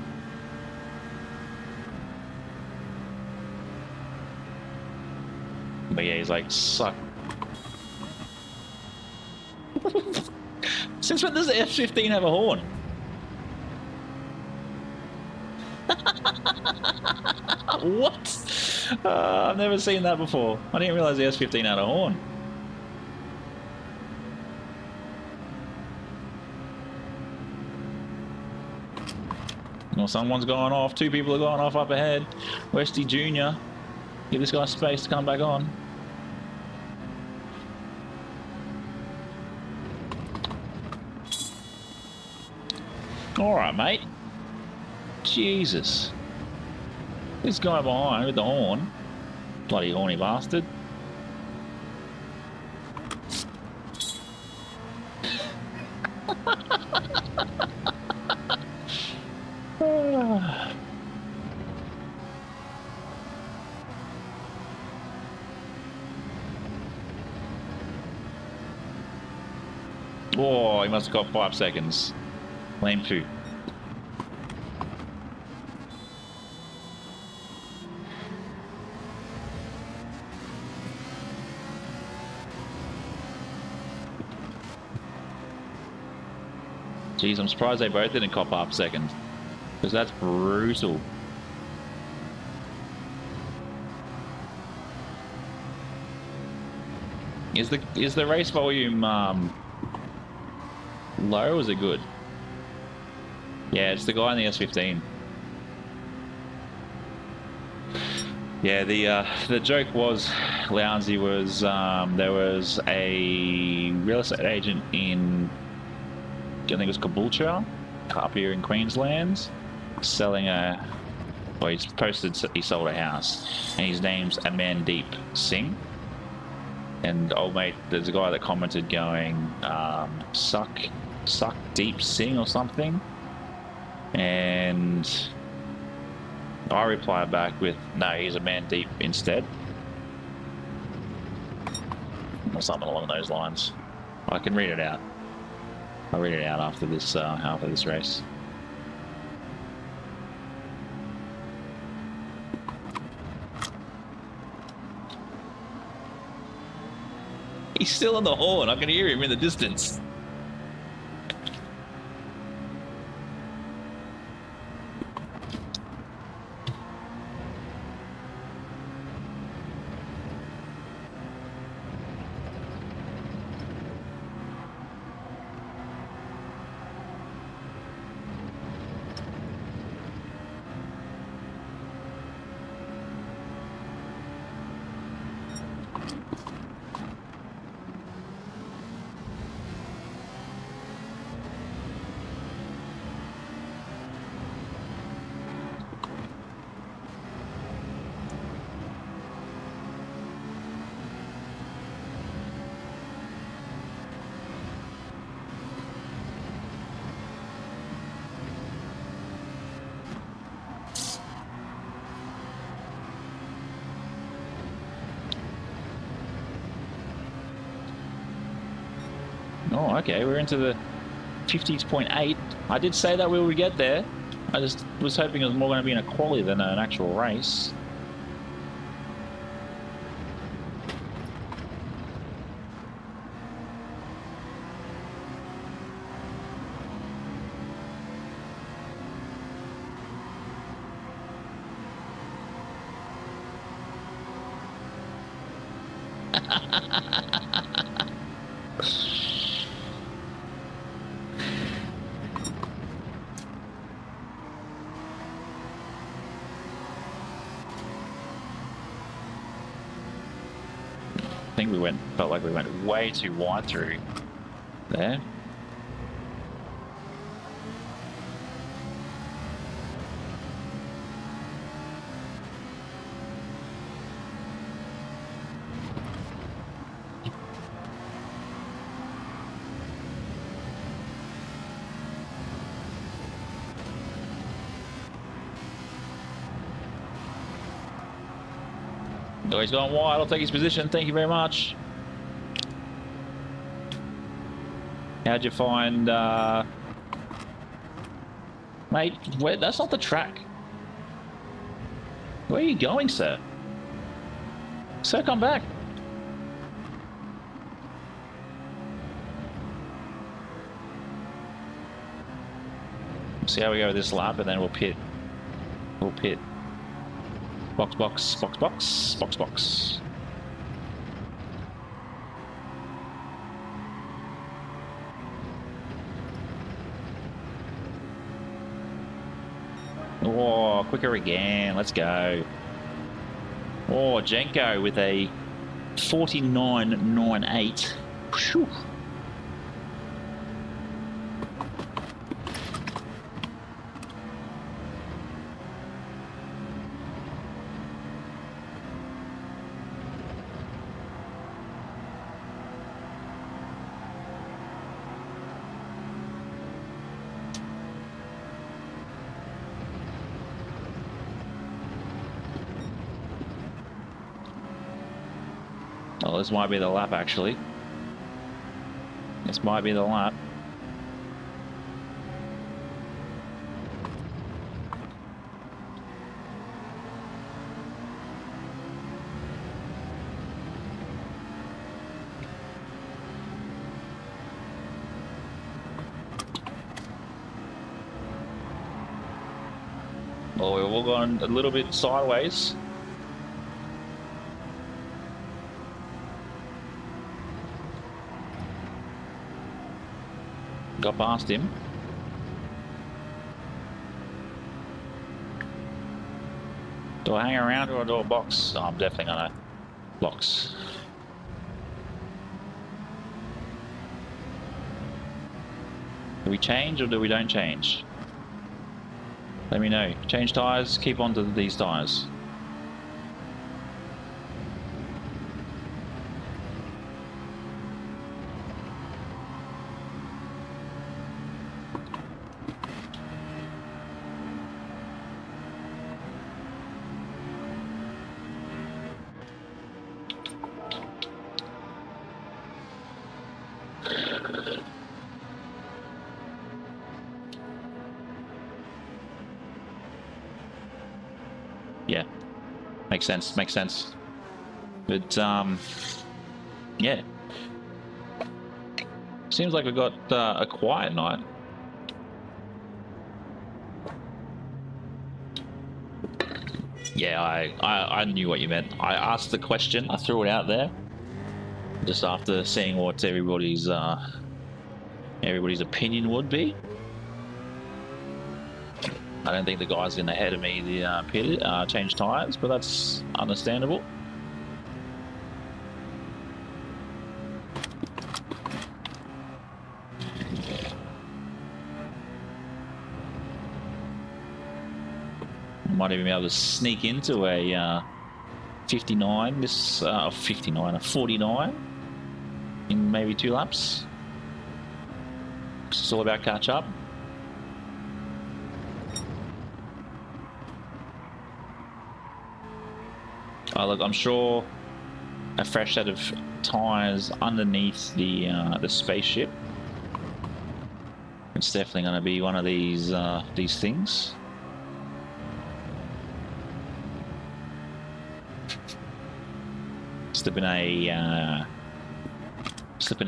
But yeah, he's like, suck. Since when does the F-15 have a horn? What? I've never seen that before. I didn't realize the S-15 had a horn. Well, someone's going off. Two people are going off up ahead. Westy Jr. Give this guy space to come back on. Alright, mate. Jesus. This guy behind with the horn. Bloody horny bastard. Oh, he must have got 5 seconds. Lame poo. Jeez, I'm surprised they both didn't cop half second. Because that's brutal. Is the race volume low or is it good? Yeah, it's the guy in the S15. Yeah, the joke was, Lounsey was there was a real estate agent in, I think it was Caboolture, up here in Queensland, selling a, well, he's posted he sold a house, and his name's Amandeep Singh. And old mate, there's a guy that commented going, suck deep Singh or something. And I replied back with, no, he's Amandeep instead. Or something along those lines. I can read it out. I'll read it out after this race. He's still on the horn. I can hear him in the distance. Oh, okay, we're into the 50.8. I did say that we would get there. I just was hoping it was more going to be in a quali than an actual race. I think felt like we went way too wide through there. Oh, he's gone wide. I'll take his position. Thank you very much. How'd you find Mate, where, that's not the track. Where are you going, sir? Sir, come back. See how we go with this lap, and then we'll pit. We'll pit. Box, box, box, box, box, box. Oh, quicker again. Let's go. Oh, Jenko with a 49.98. Phew. Well, this might be the lap, actually. This might be the lap. Well, we've all gone a little bit sideways. Got past him. Do I hang around or do I box? Oh, I'm definitely gonna box. Do we change or do we don't change? Let me know. Change tyres, keep on to these tyres. Yeah, makes sense, makes sense. But, yeah. Seems like we've got a quiet night. Yeah, I knew what you meant. I asked the question, I threw it out there. Just after seeing what everybody's opinion would be. I don't think the guy's in ahead of me the pit change tyres, but that's understandable. Might even be able to sneak into a 59, this 59, a 49 in maybe 2 laps. It's all about catch up. Oh, look, I'm sure a fresh set of tyres underneath the spaceship. It's definitely going to be one of these things. Slipping a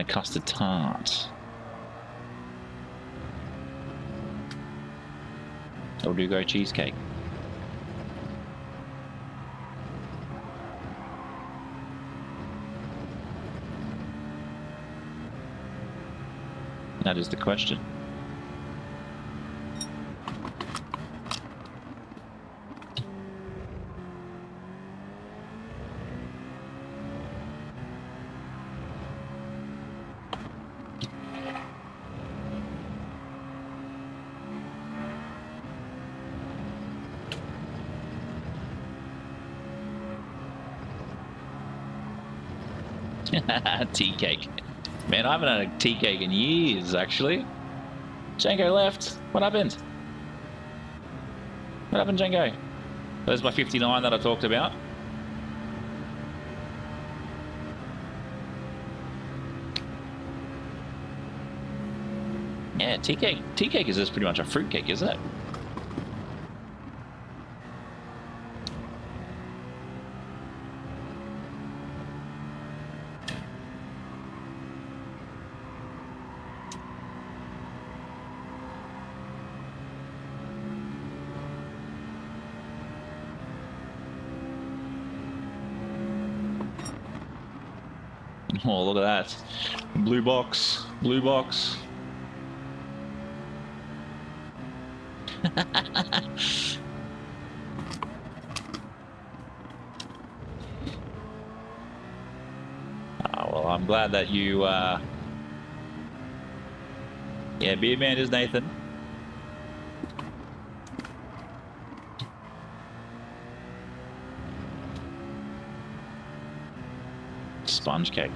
custard tart. Or do you go cheesecake? That is the question. Tea cake. Man, I haven't had a tea cake in years, actually. Django left. What happened? What happened, Django? There's my 59 that I talked about. Yeah, tea cake. Tea cake is just pretty much a fruit cake, isn't it? Oh, look at that. Blue box. Blue box. Well, I'm glad that you, yeah, Beardman is Nathan. Sponge cake.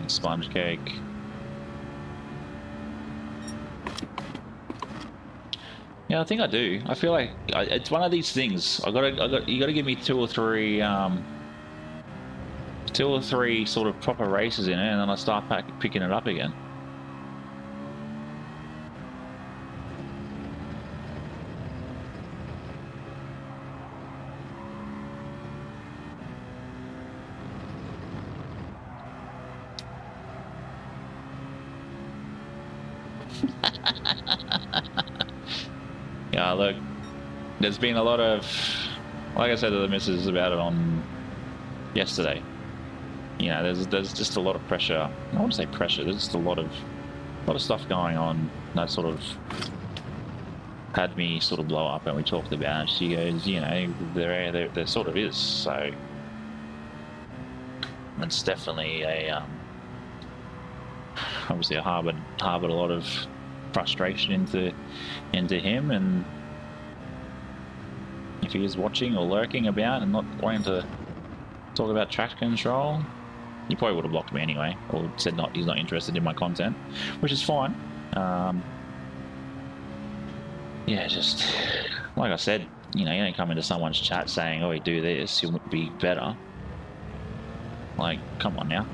Sponge cake. Yeah, I think I do. I feel like it's one of these things. You gotta give me two or three sort of proper races in it, and then I start picking it up again. Yeah, look, there's been a lot of, like I said to the missus about it on yesterday. You know, there's just a lot of pressure. I don't want to say pressure. There's just a lot of stuff going on that sort of had me sort of blow up, and we talked about it. She goes, you know, there sort of is. So it's definitely a obviously I harbored a lot of frustration into him, and if he is watching or lurking about and not wanting to talk about track control, he probably would have blocked me anyway, or said he's not interested in my content, which is fine. Yeah, just like I said, you know, you don't come into someone's chat saying, "Oh, you do this, you'll be better." Like, come on now.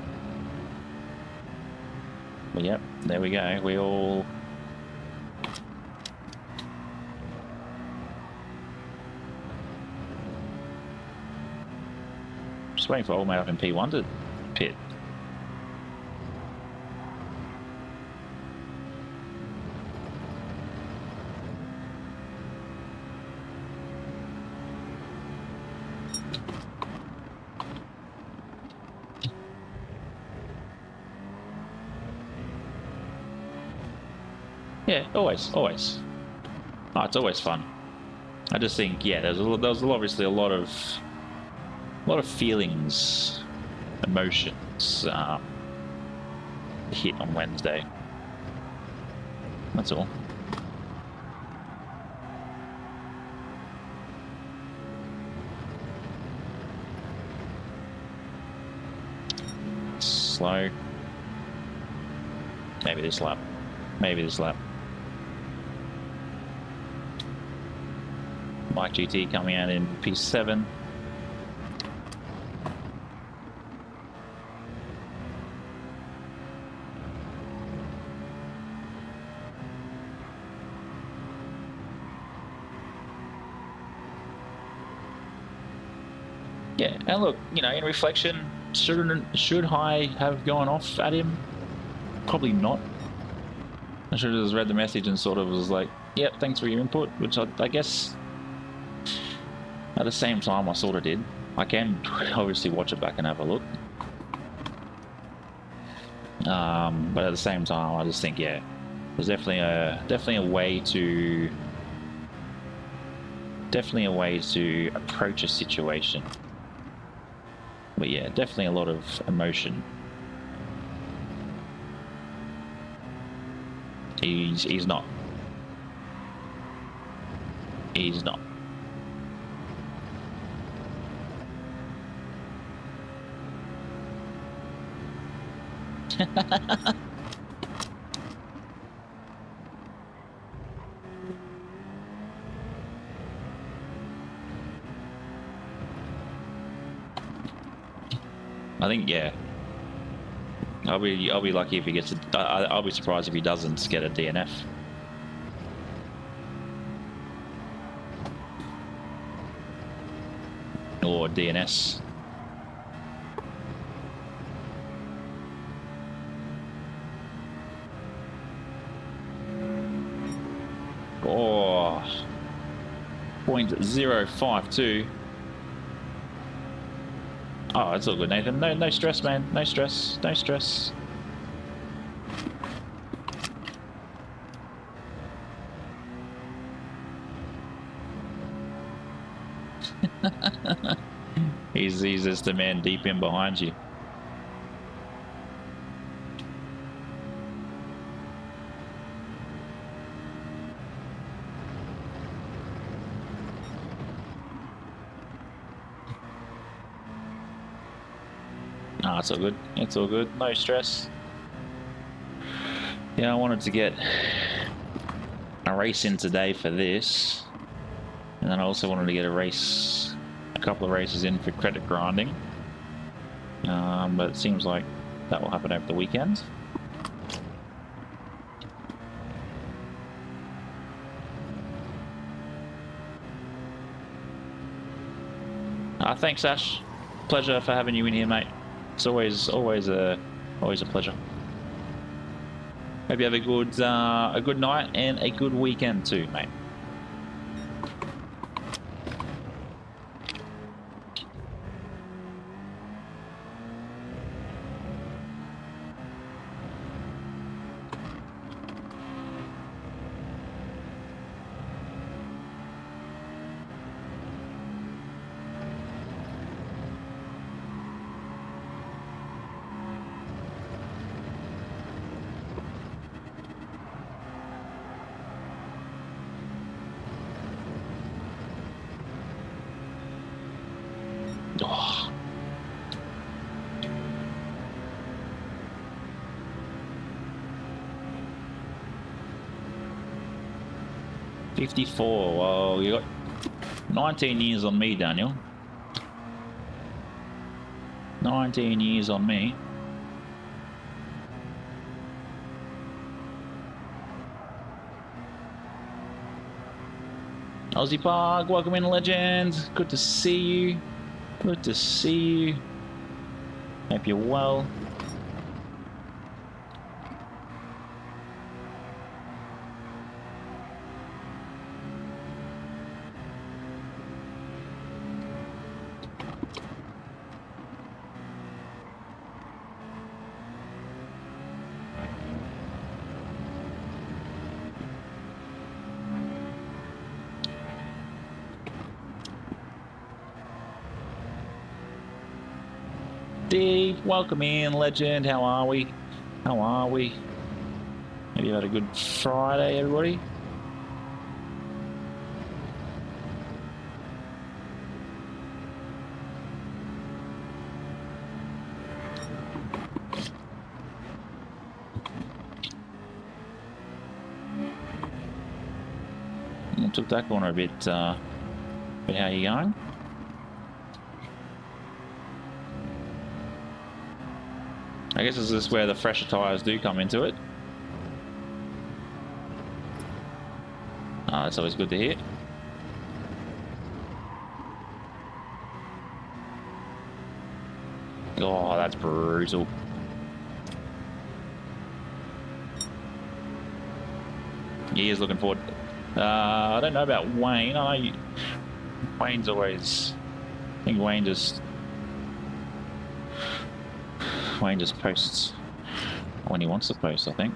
But yep, there we go. We all. Just waiting for old mate up in P1 to pit. Yeah, always. Oh, it's always fun. I just think, yeah, there was obviously a lot of feelings, emotions hit on Wednesday. That's all. Slow. Maybe this lap. Mike GT coming out in P7. Yeah, and look, you know, in reflection, should I have gone off at him? Probably not. I should have just read the message and sort of was like, yep, thanks for your input, which I guess at the same time I sort of did. I can obviously watch it back and have a look. But at the same time, I just think, yeah, there's definitely a way to approach a situation. But yeah, definitely a lot of emotion. He's not. He's not. I think, yeah. I'll be lucky if he gets a, I'll be surprised if he doesn't get a DNF. Or DNS. Oh, 0.052. Oh, it's all good, Nathan. No stress, man. No stress. No stress. He's just the man deep in behind you. Ah, it's all good. It's all good. No stress. Yeah, I wanted to get a race in today for this. And then I also wanted to get a couple of races in for credit grinding. But it seems like that will happen over the weekend. Thanks, Ash. Pleasure for having you in here, mate. It's always a pleasure. Hope you have a good night and a good weekend too, mate. Oh. $54. Well, you got 19 years on me, Daniel. 19 years on me. Aussie Park, welcome in, legend. Good to see you. Good to see you. Hope you're well. Steve, welcome in, legend. How are we? How are we? Have you had a good Friday, everybody? Took that corner a bit. But how are you going? I guess this is where the fresher tyres do come into it. That's always good to hear. Oh, that's brutal. He is looking forward. I don't know about Wayne. I know Wayne's always... I think Wayne just posts when he wants to post, I think.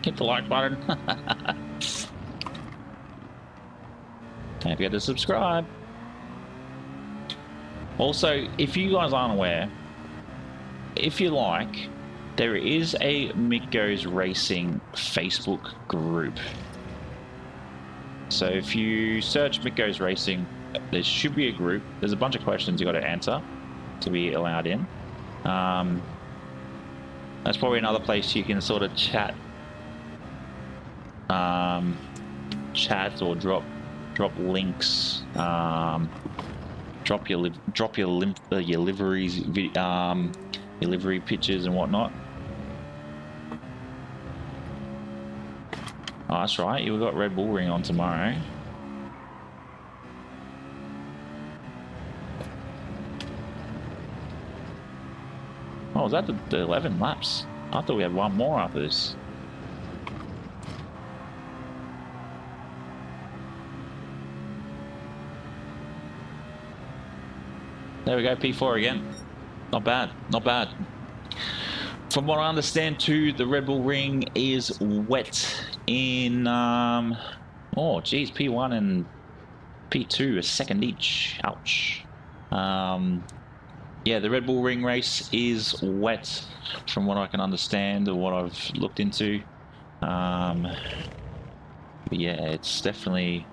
Hit the like button. Don't forget to subscribe. Also, if you guys aren't aware, if you like, there is a Mick Goes Racing Facebook group. So if you search Mick Goes Racing, there should be a group. There's a bunch of questions you got to answer to be allowed in. That's probably another place you can sort of chat or drop drop links, drop your liveries, your livery pictures and whatnot. Oh, that's right. You've got Red Bull Ring on tomorrow. Oh, was that the 11 laps? I thought we had one more after this. There we go, P4 again. Not bad, not bad. From what I understand too, the Red Bull Ring is wet in, oh geez, P1 and P2, a second each. Ouch. Yeah, the Red Bull Ring race is wet from what I can understand or what I've looked into. But yeah, it's definitely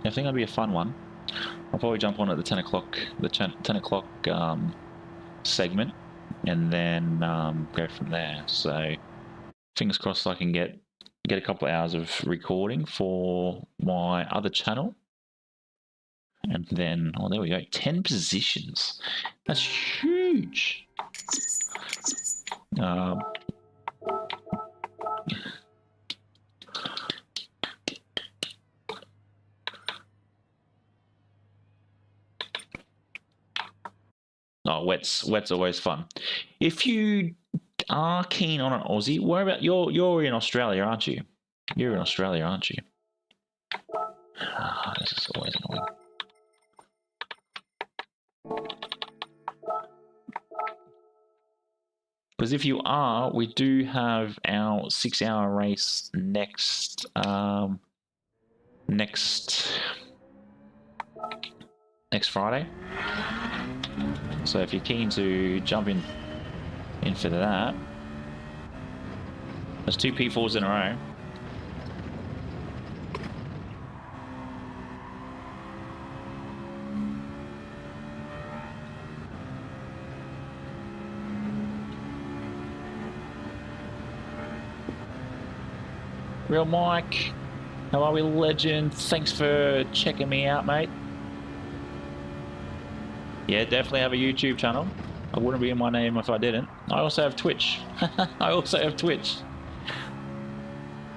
gonna be a fun one. I'll probably jump on at the 10 o'clock, segment, and then go from there. So fingers crossed I can get a couple of hours of recording for my other channel. And then, oh, there we go, 10 positions. That's huge. Oh, wet's always fun. If you are keen on an Aussie, where about you're in Australia, aren't you? You're in Australia, aren't you? This is always annoying. Because if you are, we do have our 6-hour race next Friday. So if you're keen to jump in for that, there's 2 P4s in a row. Real Mike, how are we, legend? Thanks for checking me out, mate. Yeah, definitely have a YouTube channel. I wouldn't be in my name if I didn't. I also have Twitch. I also have Twitch.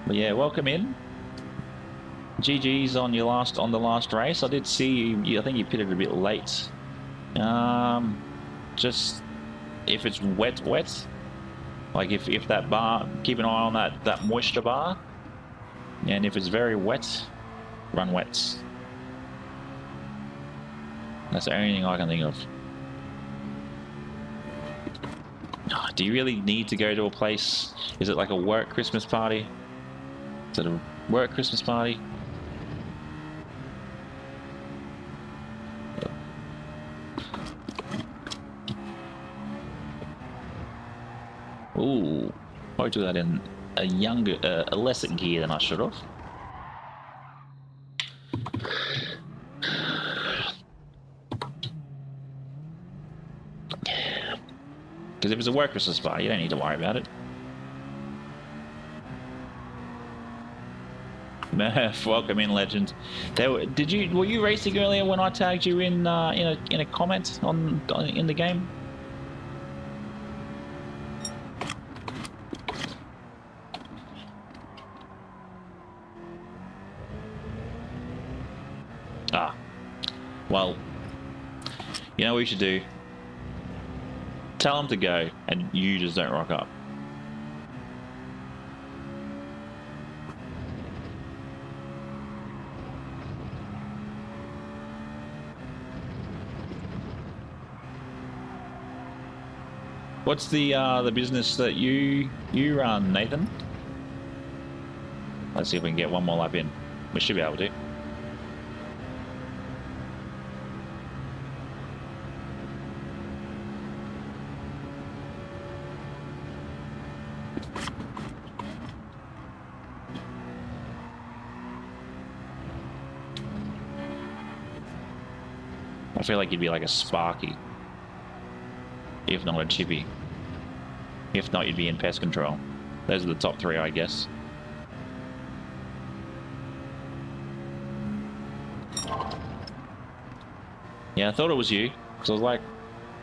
But yeah, welcome in. GG's on the last race. I did see you. I think you pitted a bit late. Just if it's wet, like if that bar, keep an eye on that moisture bar. And if it's very wet, run wets. That's the only thing I can think of. Do you really need to go to a place? Is it like a work Christmas party? Is it a work Christmas party? Ooh, I do that in a lesser gear than I should have. Because if it's a work Christmas party, you don't need to worry about it. Murph, welcome in, legend. Were you racing earlier when I tagged you in a comment in the game? Ah, well, you know what we should do? Tell them to go, and you just don't rock up. What's the business that you run, Nathan? Let's see if we can get one more lap in. We should be able to. I feel like you'd be like a Sparky, if not a Chippy. If not, you'd be in pest control. Those are the top 3, I guess. Yeah, I thought it was you. Because I was like,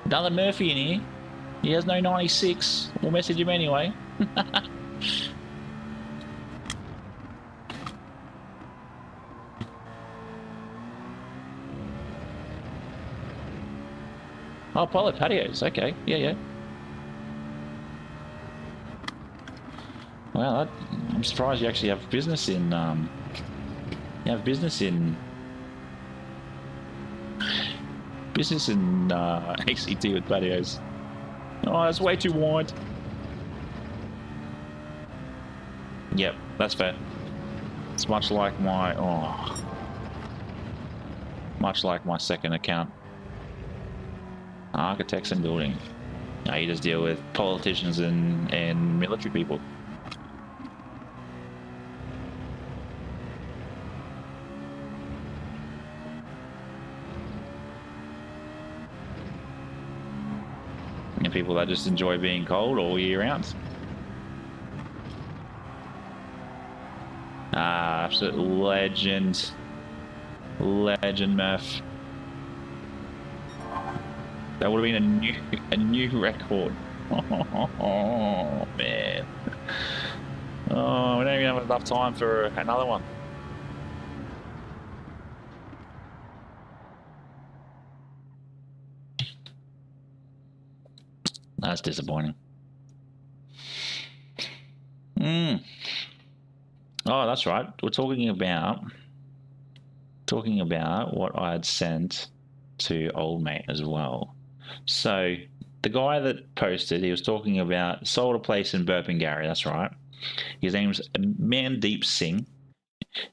another Murphy in here. He has no 96. We'll message him anyway. Oh, pilot patios. Okay. Yeah, yeah. Well, I'm surprised you actually have business in, you have business in ACT with patios. Oh, that's way too wide. Yep, that's fair. It's much like my, much like my second account. Architects and building. Now you just deal with politicians and military people. And people that just enjoy being cold all year round. Ah, absolute legend. Legend, Murph. That would have been a new record. Oh, man. Oh, we don't even have enough time for another one. That's disappointing. Oh, that's right. We're talking about what I had sent to old mate as well. So the guy that posted, he was talking about sold a place in Burpengary. That's right. His name's Mandeep Singh.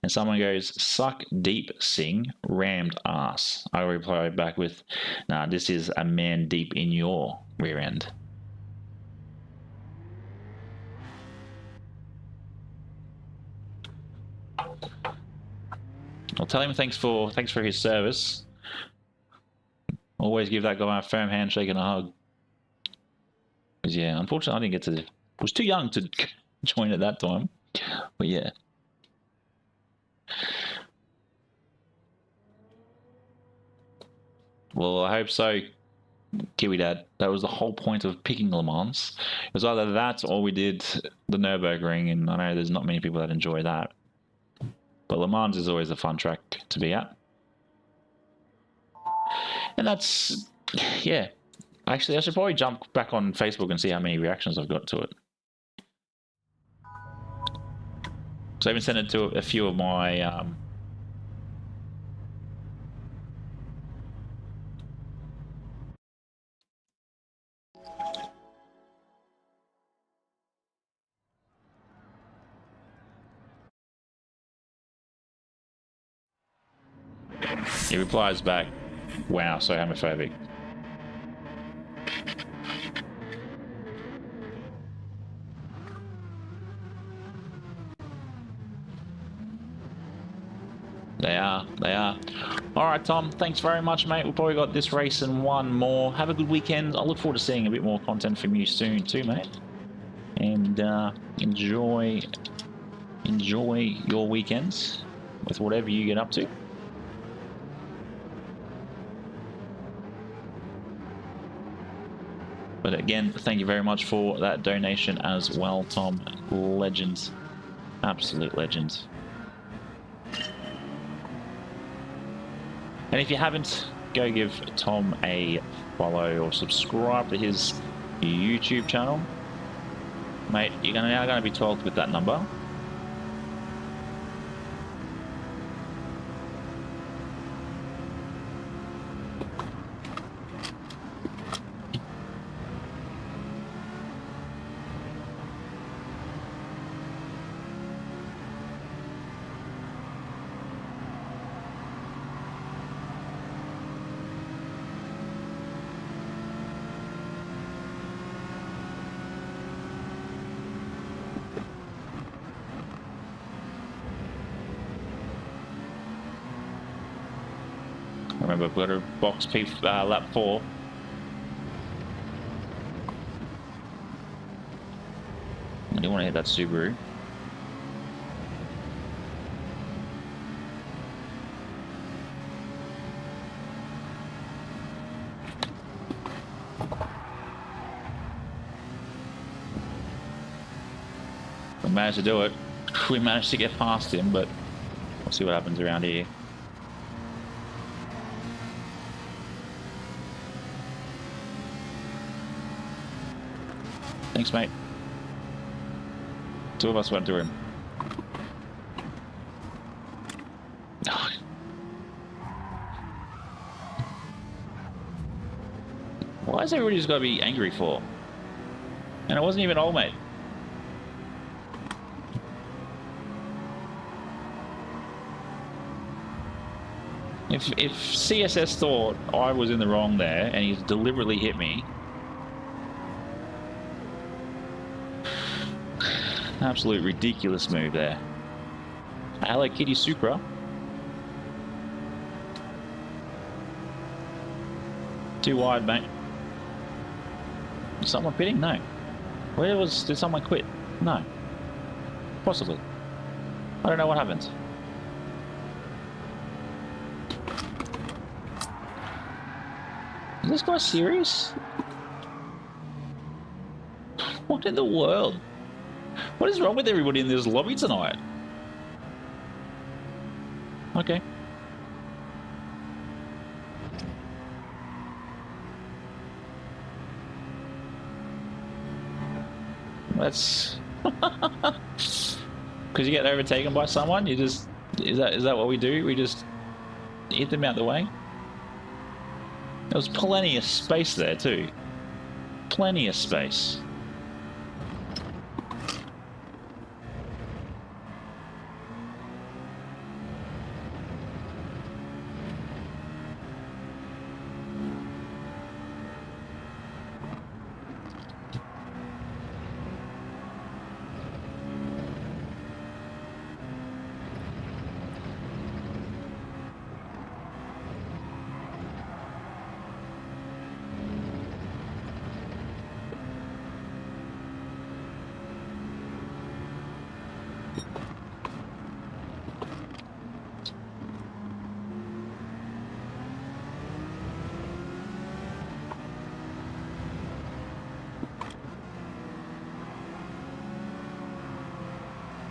And someone goes, suck deep, Singh, rammed ass. I reply back with, nah, this is a man deep in your rear end. I'll tell him thanks for his service. Always give that guy a firm handshake and a hug. Because yeah, unfortunately I didn't get to, I was too young to join at that time. But yeah. Well, I hope so, Kiwi Dad. That was the whole point of picking Le Mans. It was either that or we did the Nürburgring, and I know there's not many people that enjoy that. But Le Mans is always a fun track to be at. And that's, yeah. Actually, I should probably jump back on Facebook and see how many reactions I've got to it. So I even sent it to a few of my... He replies back, wow, so homophobic. They are. All right, Tom, thanks very much, mate. We've probably got this race and one more. Have a good weekend. I look forward to seeing a bit more content from you soon too, mate. And enjoy your weekends with whatever you get up to. But again, thank you very much for that donation as well, Tom. Legend. Absolute legend. And if you haven't, go give Tom a follow or subscribe to his YouTube channel. Mate, you're now going to be told with that number. Remember, I've got a box P lap 4. I do want to hit that Subaru. managed to do it. We managed to get past him, but we'll see what happens around here. Thanks, mate. Two of us went through him. Why is everybody just got to be angry for? And it wasn't even old, mate. If CSS thought I was in the wrong there and he's deliberately hit me, absolute ridiculous move there. Hello Kitty Supra. Too wide, mate. Is someone pitting? No. Did someone quit? No. Possibly. I don't know what happened. Is this guy serious? What in the world? What is wrong with everybody in this lobby tonight? Okay. That's because you get overtaken by someone. You just is that what we do? We just hit them out the way. There was plenty of space there too. Plenty of space.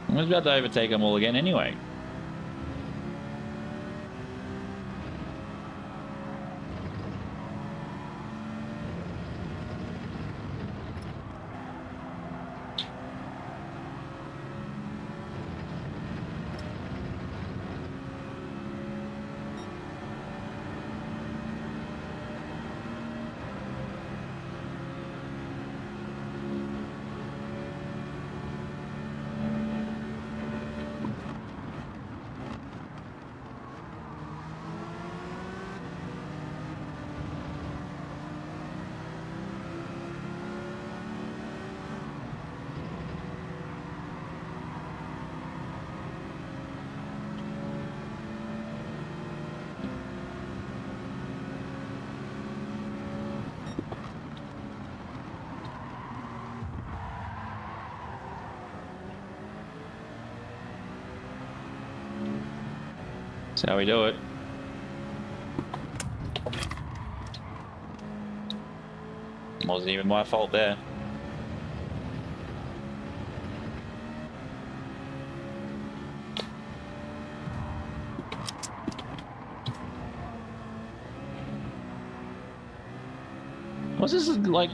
I was about to overtake them all again anyway. That's how we do it. Wasn't even my fault there. What's this like?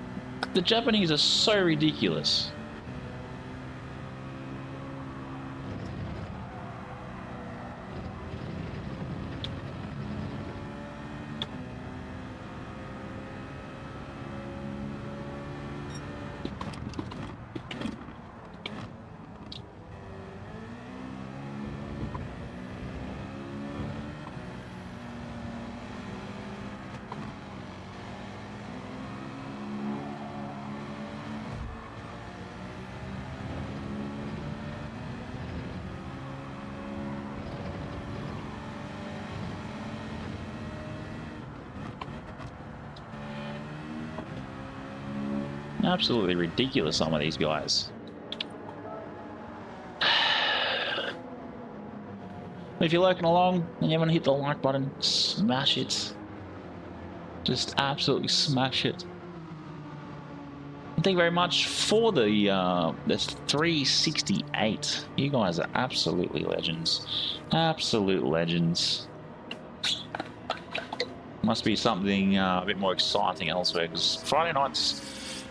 The Japanese are so ridiculous. Absolutely ridiculous, some of these guys. If you're lurking along and you haven't hit the like button, smash it. Just absolutely smash it. Thank you very much for the 368. You guys are absolutely legends. Absolute legends. Must be something a bit more exciting elsewhere, because Friday nights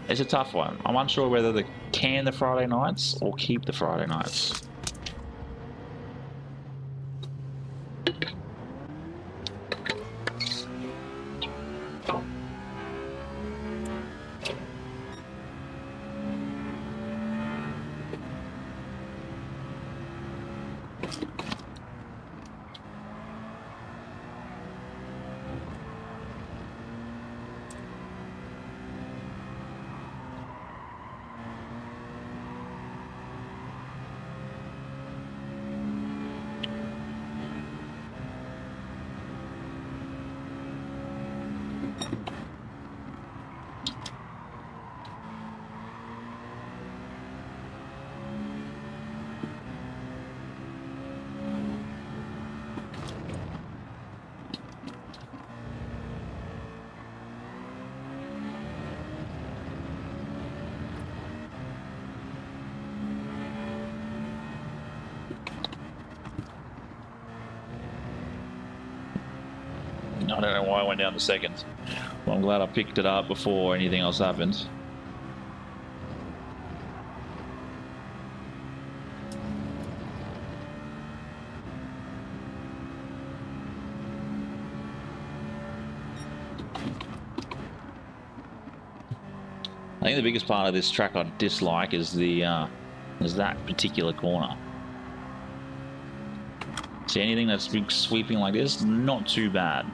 is a tough one. I'm unsure whether to can the Friday nights or keep the Friday nights. I don't know why I went down to second. Well, I'm glad I picked it up before anything else happened. I think the biggest part of this track I dislike is is that particular corner. See, anything that's big sweeping like this, not too bad.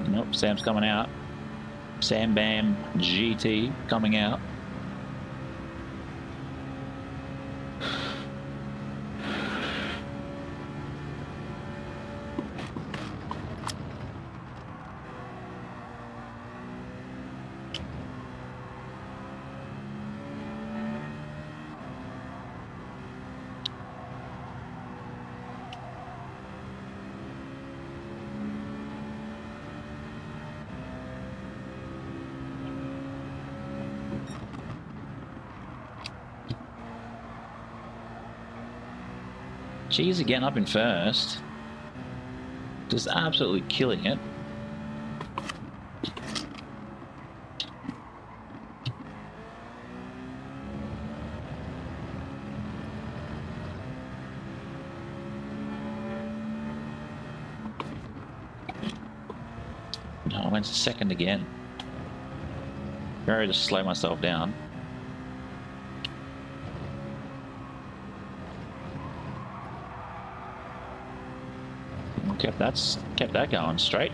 Nope, Sam's coming out. Sam Bam GT coming out. She's again up in first. Just absolutely killing it. No, I went to second again. Very to slow myself down. Kept that going straight.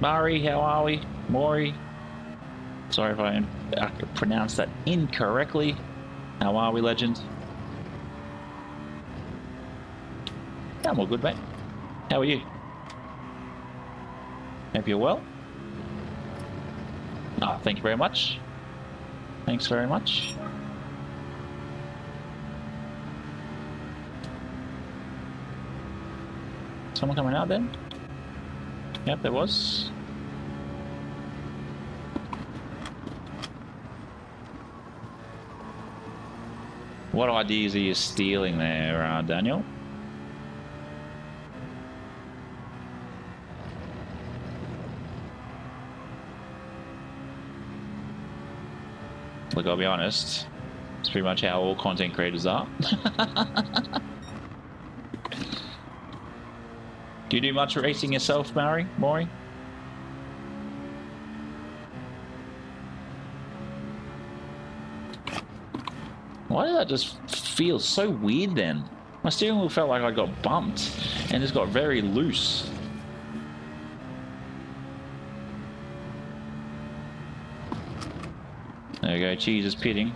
Murray, how are we? Maury. Sorry if I pronounced that incorrectly. How are we, legend? I'm all good, mate. How are you? Hope you're well. Oh, thank you very much. Thanks very much. Someone coming out then? Yep, there was. What ideas are you stealing there, Daniel? Look, I'll be honest, it's pretty much how all content creators are. Do you do much racing yourself, Maury? Why did that just feel so weird then? My steering wheel felt like I got bumped and just got very loose. There we go, Cheese is pitting.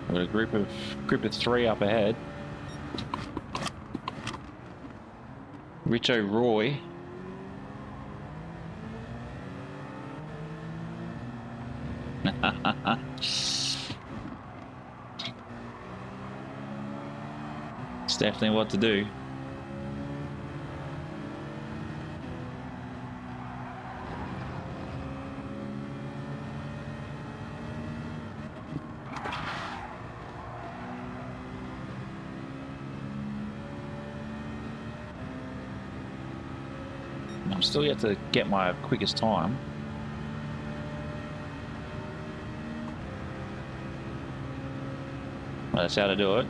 Got a group of 3 up ahead. Richo Roy. It's definitely what to do. I'm still yet to get my quickest time. Well, that's how to do it.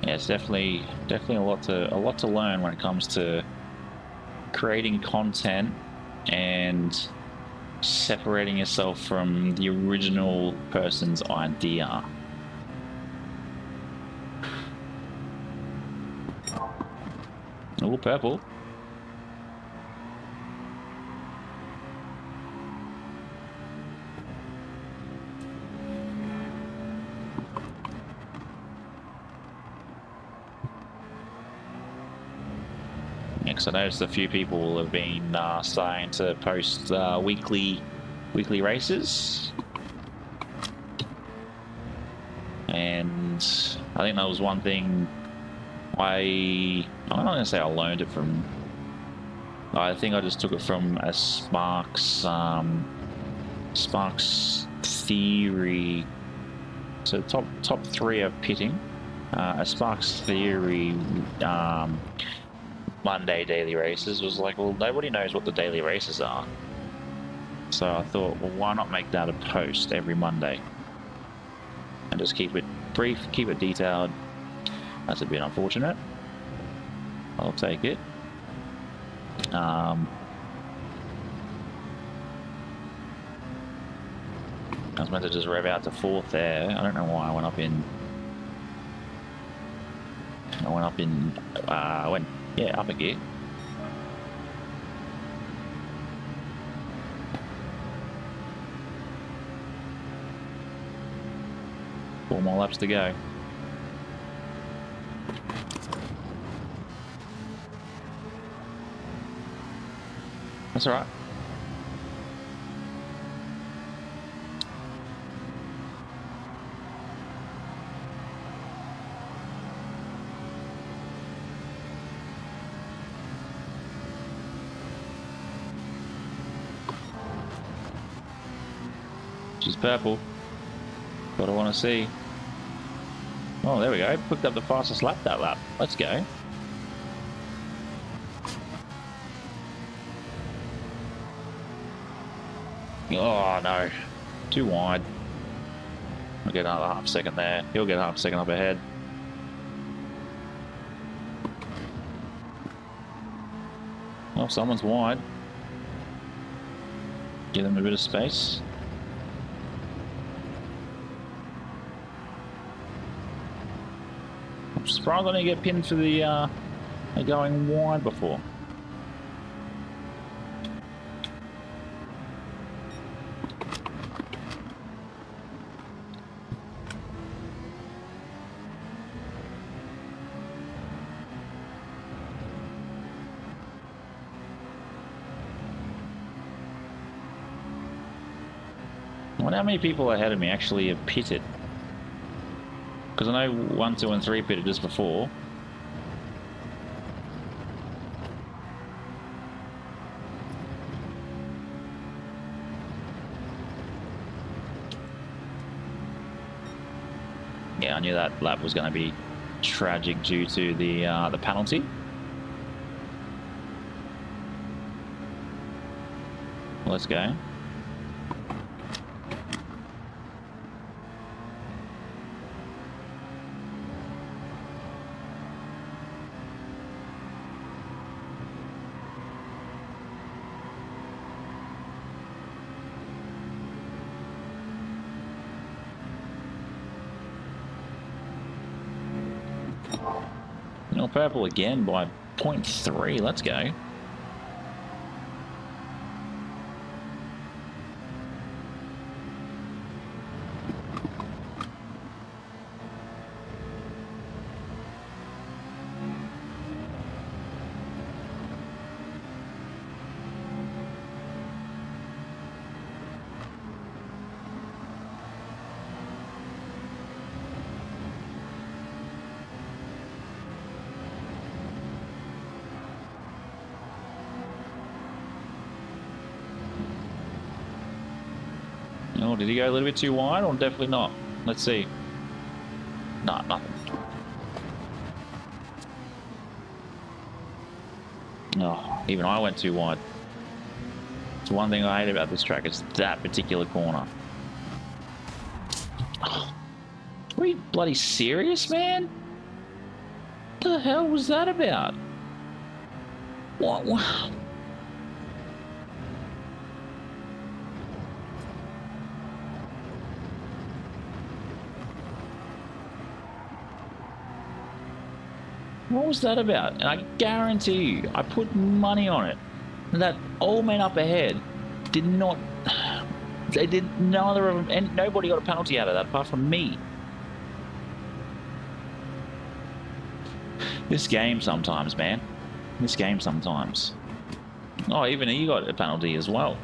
Yeah, it's definitely a lot to learn when it comes to creating content and separating yourself from the original person's idea. Oh, purple. Next, I noticed a few people have been starting to post weekly races, and I think that was one thing I'm not going to say I learned it from. I think I just took it from a Sparks theory. So top 3 of pitting. A Sparks theory Monday daily races was like, well, nobody knows what the daily races are. So I thought, well, why not make that a post every Monday and just keep it brief, keep it detailed. That's a bit unfortunate. I'll take it. I was meant to just rev out to 4th there. I don't know why I went up in. Up a gear. Four more laps to go. That's all right. She's purple. What I want to see. Oh, there we go. Picked up the fastest lap that lap. Let's go. Oh, no. Too wide. I'll get another half second there. He'll get half a second up ahead. Oh, someone's wide. Give them a bit of space. I'm surprised I didn't get pinned for the going wide before. I wonder how many people ahead of me actually have pitted. Because I know 1, 2, and 3 pitted just before. Yeah, I knew that lap was going to be tragic due to the penalty. Let's go. Oh, purple again by 0.3. Let's go. Oh, did he go a little bit too wide or definitely not? Let's see. Nah, nothing. Oh, even I went too wide. It's one thing I hate about this track. It's that particular corner. Oh, are you bloody serious, man? What the hell was that about? What? What was that about? And I guarantee you, I put money on it. That old man up ahead did not. They did neither of them, and nobody got a penalty out of that apart from me. This game sometimes, man. This game sometimes. Oh, even he got a penalty as well.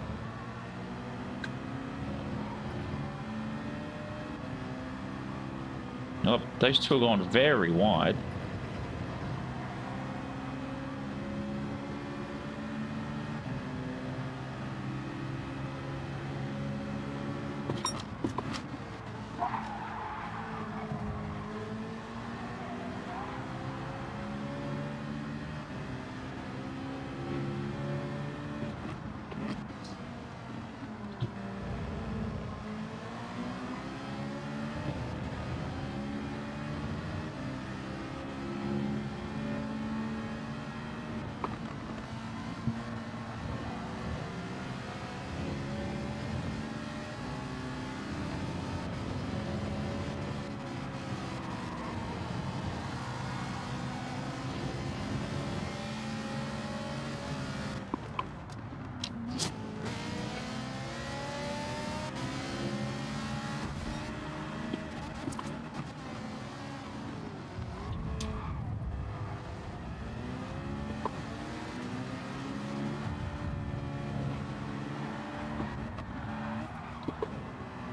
Oh, those two are going very wide.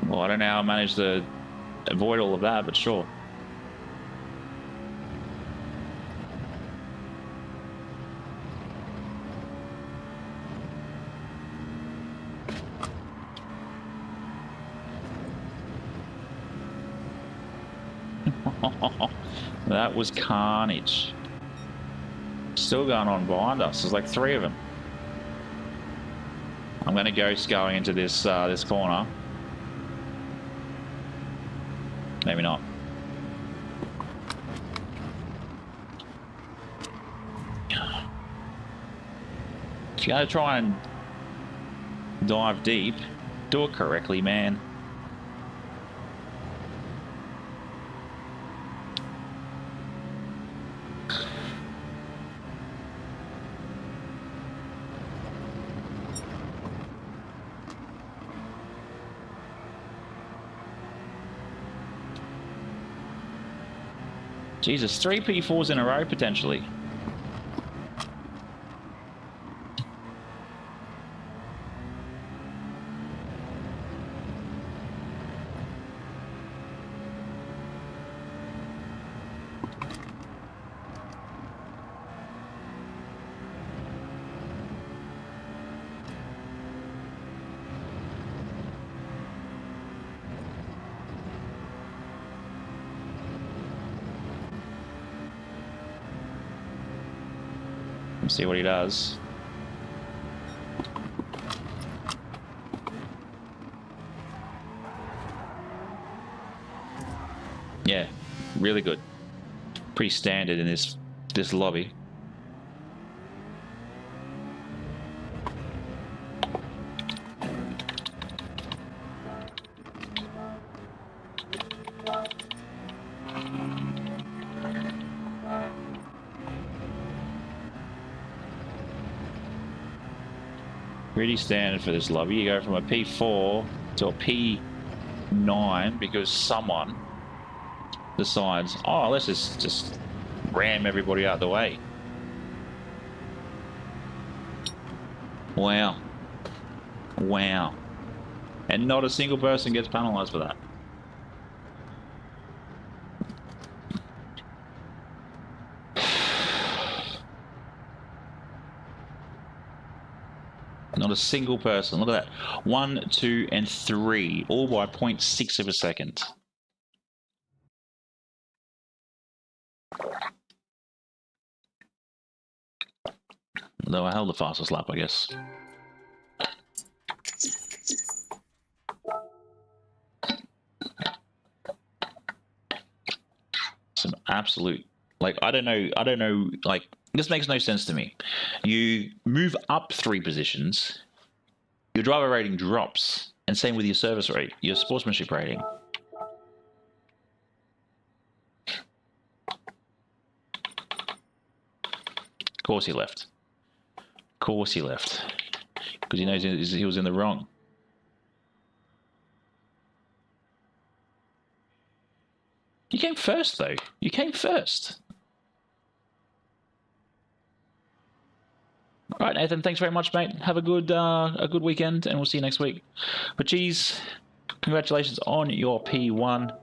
Well, I don't know how I managed to avoid all of that, but sure. That was carnage. Still going on behind us. There's like 3 of them. I'm going to ghost going into this this corner. Maybe not. If you're going to try and dive deep, do it correctly, man. Jesus, 3 P4s in a row, potentially. See what he does. Yeah, really good. Pretty standard in this lobby. Pretty standard for this lobby. You go from a P4 to a P9 because someone decides, oh, let's just ram everybody out of the way. Wow. Wow. And not a single person gets penalized for that. Not a single person. Look at that. 1, 2, and 3, all by 0.6 of a second. Though I held the fastest lap, I guess. Some absolute, like, I don't know, like, this makes no sense to me. You move up 3 positions, your driver rating drops, and same with your service rate, your sportsmanship rating. Of course he left. Of course he left. Because he knows he was in the wrong. You came first, though. You came first. All right, Nathan. Thanks very much, mate. Have a good weekend, and we'll see you next week. But geez, congratulations on your P1.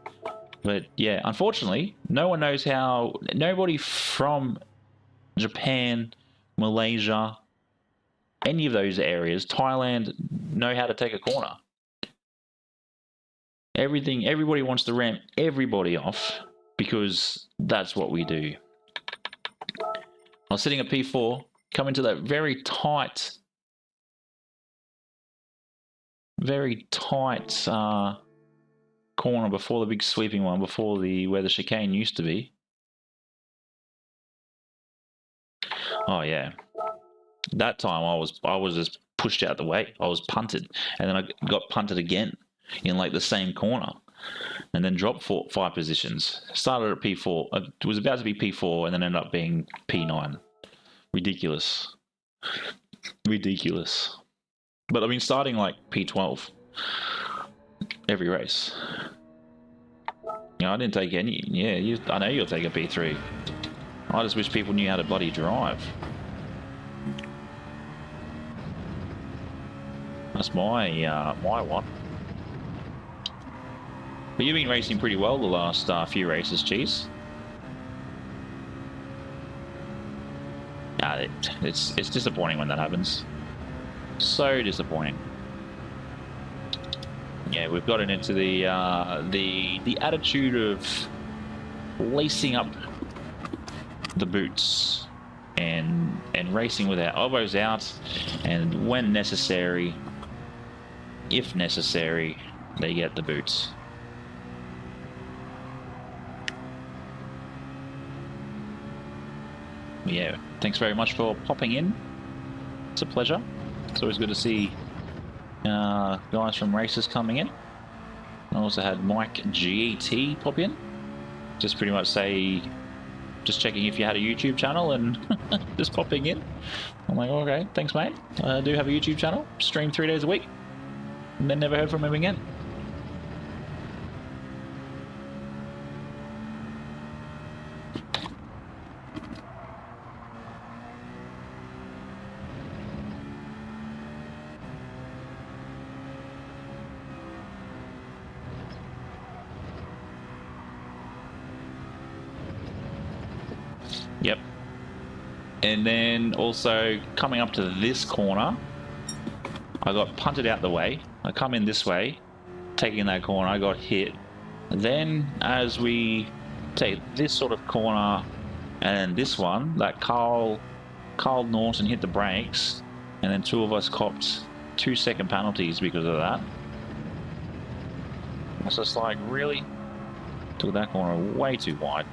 But yeah, unfortunately, no one knows how. Nobody from Japan, Malaysia, any of those areas, Thailand, know how to take a corner. Everybody wants to ramp everybody off because that's what we do. I was sitting at P4, come into that very tight corner before the big sweeping one, before where the chicane used to be. Oh yeah, that time I was just pushed out the way. I was punted, and then I got punted again in like the same corner, and then dropped 5 positions. Started at P4. It was about to be P4, and then ended up being P9. Ridiculous. Ridiculous. But I've been starting like P12 every race. You know, I didn't take any. Yeah, I know you'll take a P3. I just wish people knew how to bloody drive. That's my my one. But you've been racing pretty well the last few races, Cheese. It's disappointing when that happens. So disappointing. Yeah, we've gotten into the attitude of lacing up the boots and racing with our elbows out, and when necessary, if necessary, they get the boots. Yeah, thanks very much for popping in. It's a pleasure. It's always good to see guys from races coming in. I also had Mike GT pop in. Just pretty much say, just checking if you had a YouTube channel and just popping in. I'm like, okay, thanks mate. I do have a YouTube channel, stream 3 days a week, and then never heard from him again. Yep. And then also coming up to this corner, I got punted out the way. I come in this way, taking that corner, I got hit. Then as we take this sort of corner and this one, that Carl Norton hit the brakes, and then 2 of us copped 2-second penalties because of that. It's just like, really? Took that corner way too wide.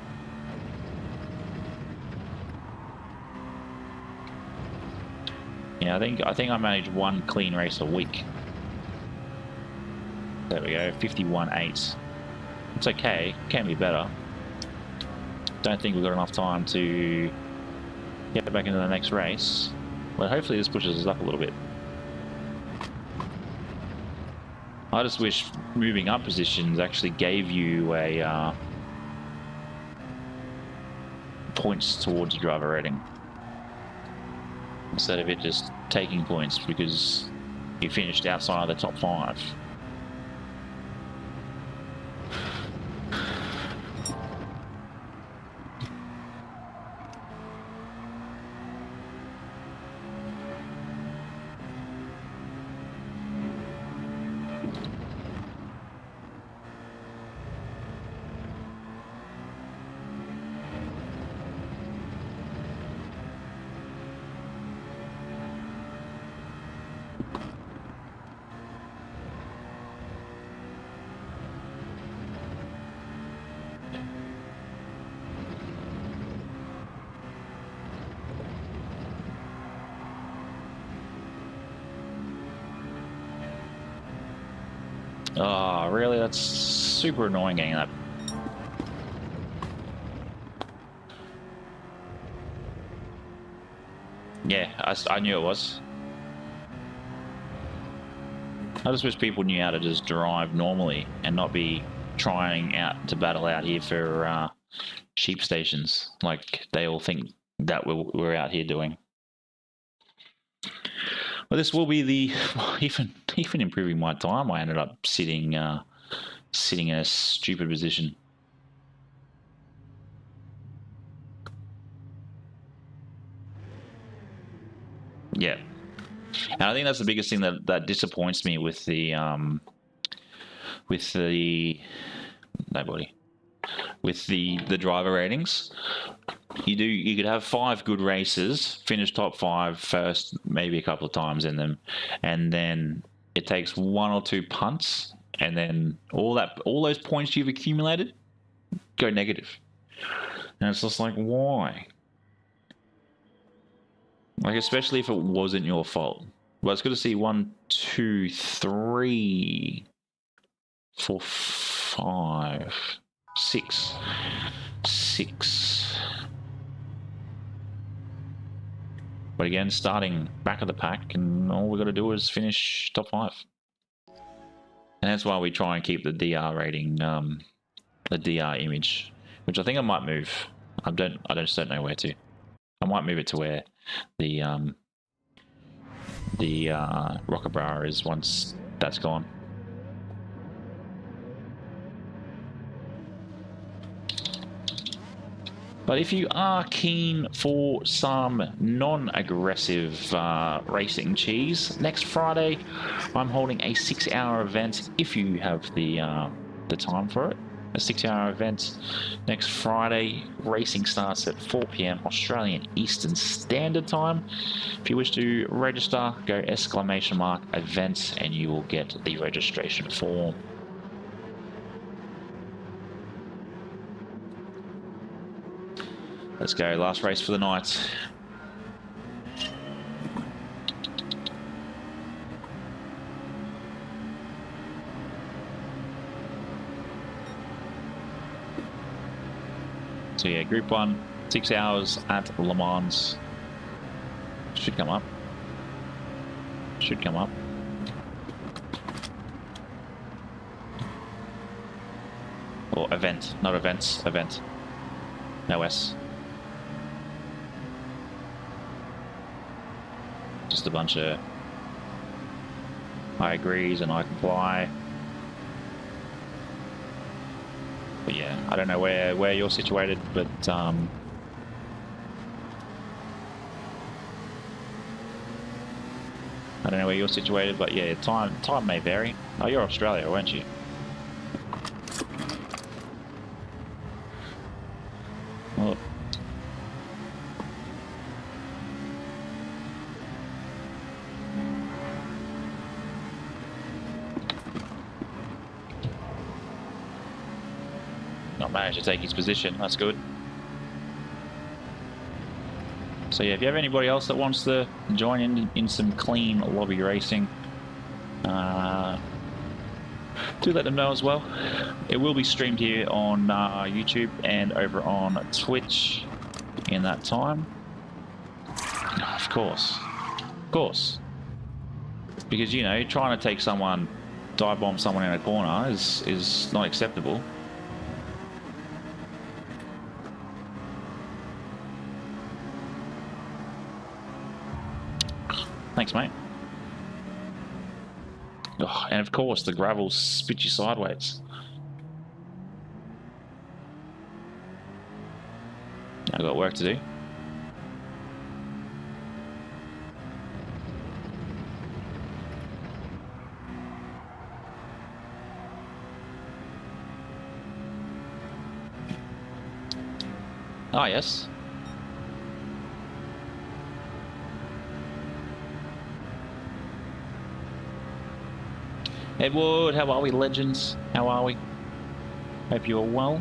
Yeah, I think I manage 1 clean race a week. There we go, 51.8. It's okay, can be better. Don't think we've got enough time to get back into the next race. But hopefully this pushes us up a little bit. I just wish moving up positions actually gave you a points towards your driver rating instead of it just taking points because you finished outside the top 5. Oh, really? That's super annoying getting that. Yeah, I knew it was. I just wish people knew how to just drive normally and not be trying out to battle out here for sheep stations like they all think that we're out here doing. Well, this will be the even improving my time. I ended up sitting in a stupid position. Yeah, and I think that's the biggest thing that disappoints me with the driver ratings. You could have 5 good races, finish top 5 first, maybe a couple of times in them, and then it takes 1 or 2 punts, and then all those points you've accumulated go negative. And it's just like, why? Like, especially if it wasn't your fault. Well, it's good to see 1, 2, 3, 4, 5, 6. But again, starting back of the pack, and all we got to do is finish top 5. And that's why we try and keep the DR rating, the DR image, which I think I might move. I just don't know where to. I might move it to where the Rockabra is once that's gone. But if you are keen for some non-aggressive racing cheese, next Friday I'm holding a 6-hour event if you have the time for it. A 6-hour event next Friday. Racing starts at 4 PM Australian Eastern Standard Time. If you wish to register, go !events and you will get the registration form. Let's go, last race for the night. So yeah, Group 1, 6 hours at Le Mans. Should come up. Should come up. Or event, not events, event. No S. Just a bunch of I agrees and I comply. But yeah, I don't know where you're situated, but I don't know where you're situated, but yeah, time may vary. Oh, you're Australia, weren't you? Oh. Not managed to take his position, that's good. So yeah, if you have anybody else that wants to join in some clean lobby racing, do let them know as well. It will be streamed here on YouTube and over on Twitch in that time. Of course. Because, you know, trying to take someone dive bomb someone in a corner is not acceptable. Thanks, mate. Oh, and of course, the gravel spits you sideways. I've got work to do. Ah, yes. Edward, how are we, legends? How are we? Hope you are well.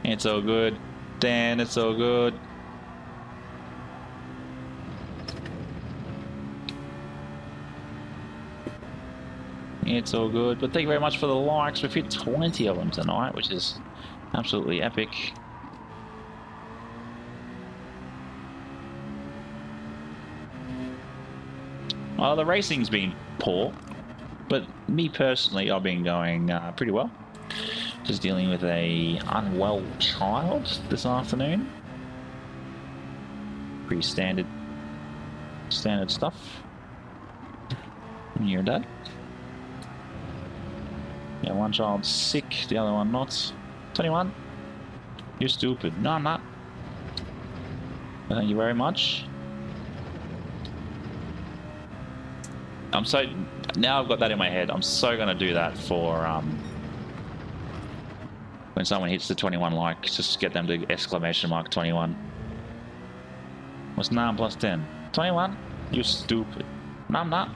It's all good. Dan, it's all good. It's all good. But thank you very much for the likes. We've hit 20 of them tonight, which is absolutely epic. Well, the racing's been poor, but me personally, I've been going pretty well. Just dealing with a unwell child this afternoon. Pretty standard stuff. When you're a dad. Yeah, one child's sick, the other one not. 21. You're stupid. No, I'm not. Thank you very much. I'm so... Now I've got that in my head. I'm so going to do that for... when someone hits the 21 likes, just get them to exclamation mark 21. What's 9 plus 10? 21? You stupid. No, I'm not.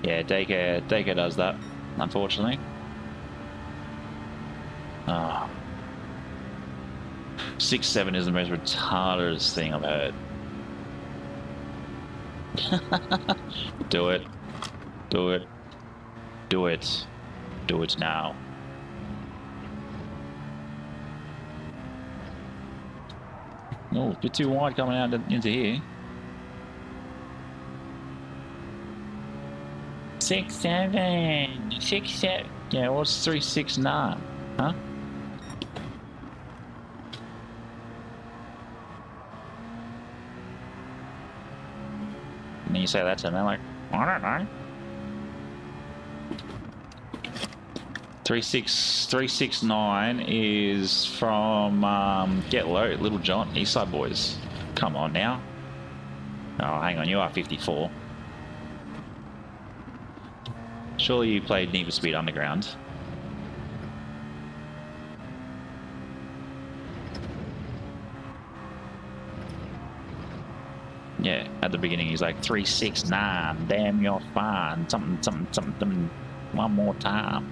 Yeah, daycare does that, unfortunately. Ah. 6-7 is the most retarded thing I've heard. Do it. Do it. Do it. Do it now. Oh, a bit too wide coming out into here. 6-7. 6-7. Yeah, what's 3-6-9? Huh? And you say that to me, I'm like, I don't know. 3-6-9 is from Get Low, Little John, Eastside Boys. Come on now. Oh, hang on, you are 54. Surely you played Need for Speed Underground. Yeah, at the beginning he's like 3-6-9. Damn, you're fine. Something. One more time.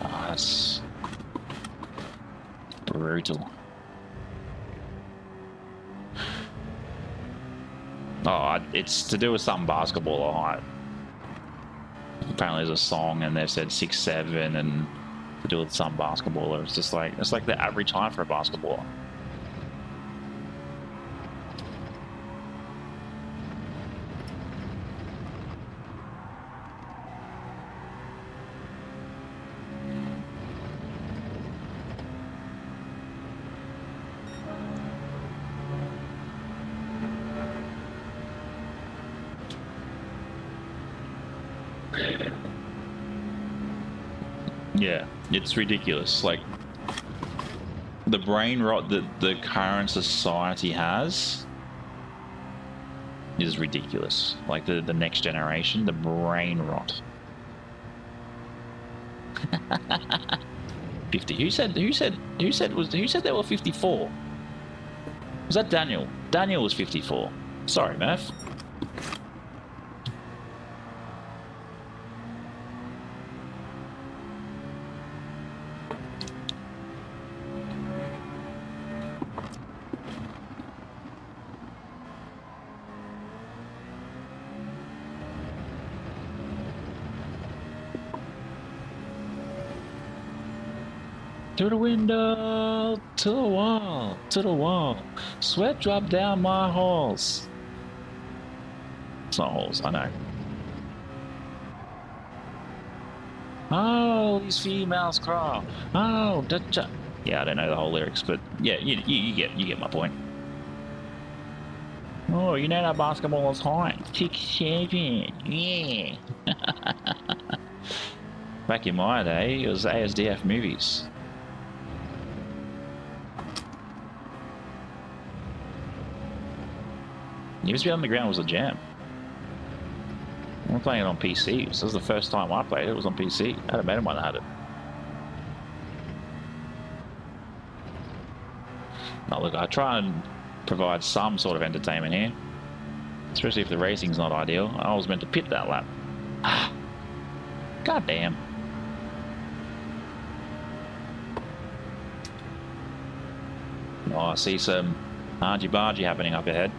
Oh, that's brutal. Oh, it's to do with some basketball, alright. Apparently there's a song and they've said 6-7 and to do with some basketballer. It's just like, it's like the average height for a basketballer. Yeah, it's ridiculous. Like, the brain rot that the current society has is ridiculous. Like the next generation, the brain rot. 50. Who said there were 54? Was that Daniel? Daniel was 54. Sorry, Murph. Through the window, to the wall, to the wall. Sweat drop down my halls. It's not halls, I know. Oh, these females cry. Oh, yeah, I don't know the whole lyrics, but yeah, you get my point. Oh, you know that basketball is hot. 6'7", yeah. Back in my day, it was ASDF movies. USB Underground was a jam. I'm playing it on PC. This was the first time I played it. It was on PC. I had a mate of mine that had it. Now look, I try and provide some sort of entertainment here, especially if the racing's not ideal. I was meant to pit that lap. God damn. Oh, I see some argy-bargy happening up ahead.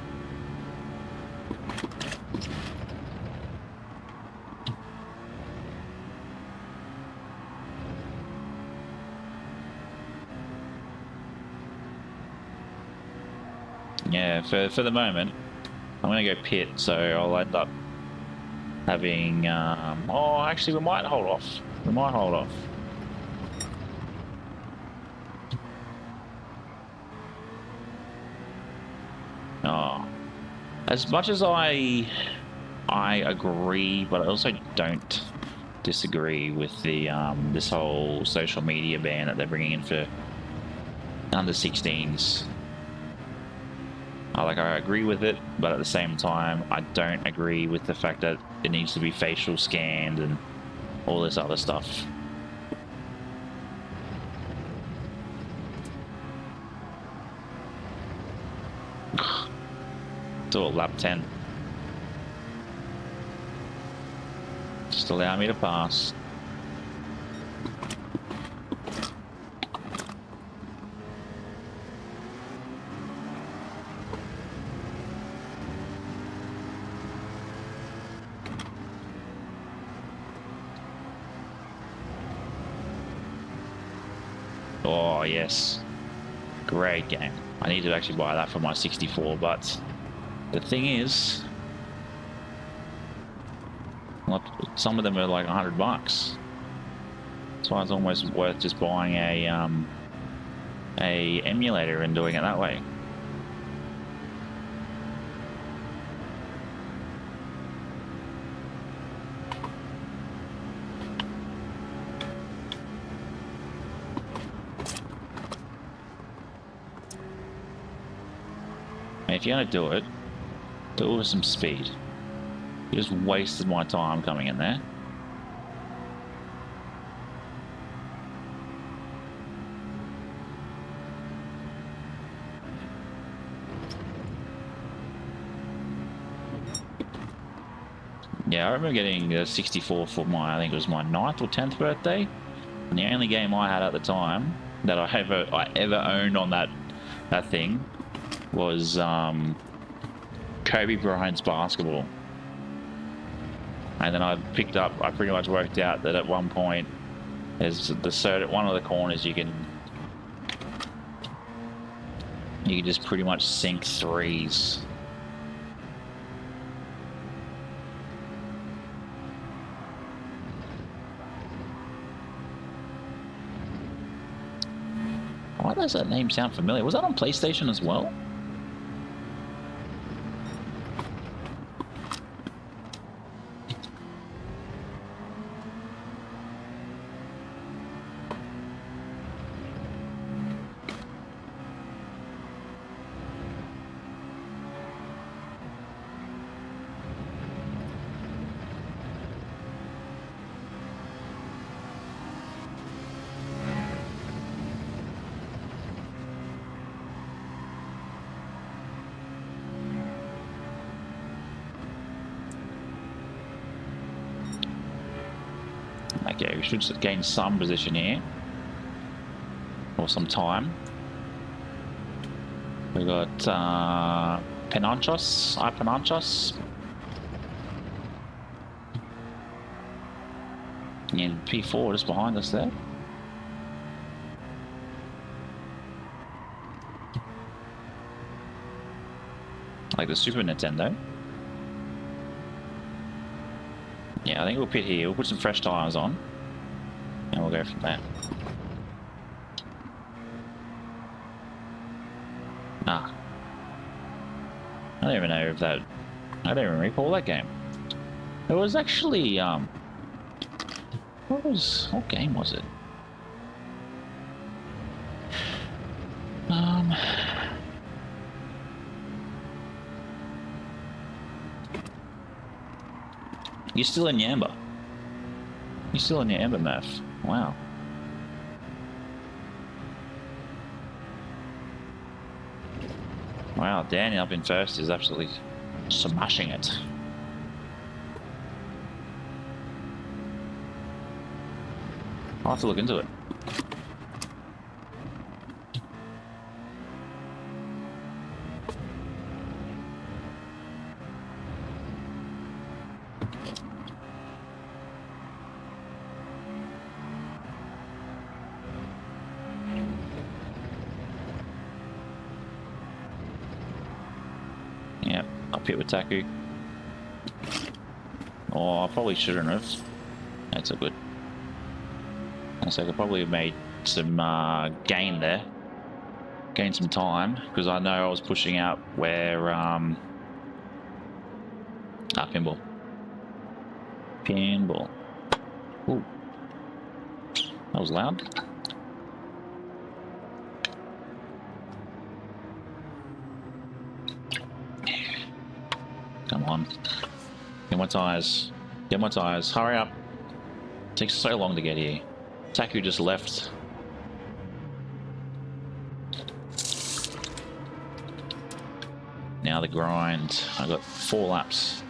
Yeah, for the moment, I'm going to go pit, so I'll end up having... oh, actually, we might hold off. We might hold off. Oh. As much as I agree, but I also don't disagree with the this whole social media ban that they're bringing in for under 16s. I agree with it, but at the same time, I don't agree with the fact that it needs to be facial scanned and all this other stuff. Do a lap 10. Just allow me to pass. Oh, yes. Great game. I need to actually buy that for my 64, but the thing is, some of them are like $100. That's why it's almost worth just buying a emulator and doing it that way. If you're going to do it with some speed. You just wasted my time coming in there. Yeah, I remember getting a 64 for my, I think it was my 9th or 10th birthday. And the only game I had at the time that I ever owned on that thing was Kobe Bryant's basketball. And then I pretty much worked out that at one point, there's one of the corners you can just pretty much sink threes. Why does that name sound familiar? Was that on PlayStation as well? Okay, we should gain some position here. Or some time. We got Penanchos. And P4 just behind us there. like the Super Nintendo. Yeah, I think we'll pit here. We'll put some fresh tyres on, and we'll go from there. Ah, I don't even know if that. I don't even recall that game. It was actually what game was it? You're still in Yamba. You're still in your Yamba, Murph. Wow. Wow, Danny up in first is absolutely smashing it. I'll have to look into it. Yep, up here with Taku. Oh, I probably shouldn't have. That's all good. So I could probably have made some gain there. Gain some time, because I know I was pushing out where... pinball. Pinball. Ooh. That was loud. Come on. Get my tires. Get my tires. Hurry up. It takes so long to get here. Taku just left. Now the grind. I got 4 laps.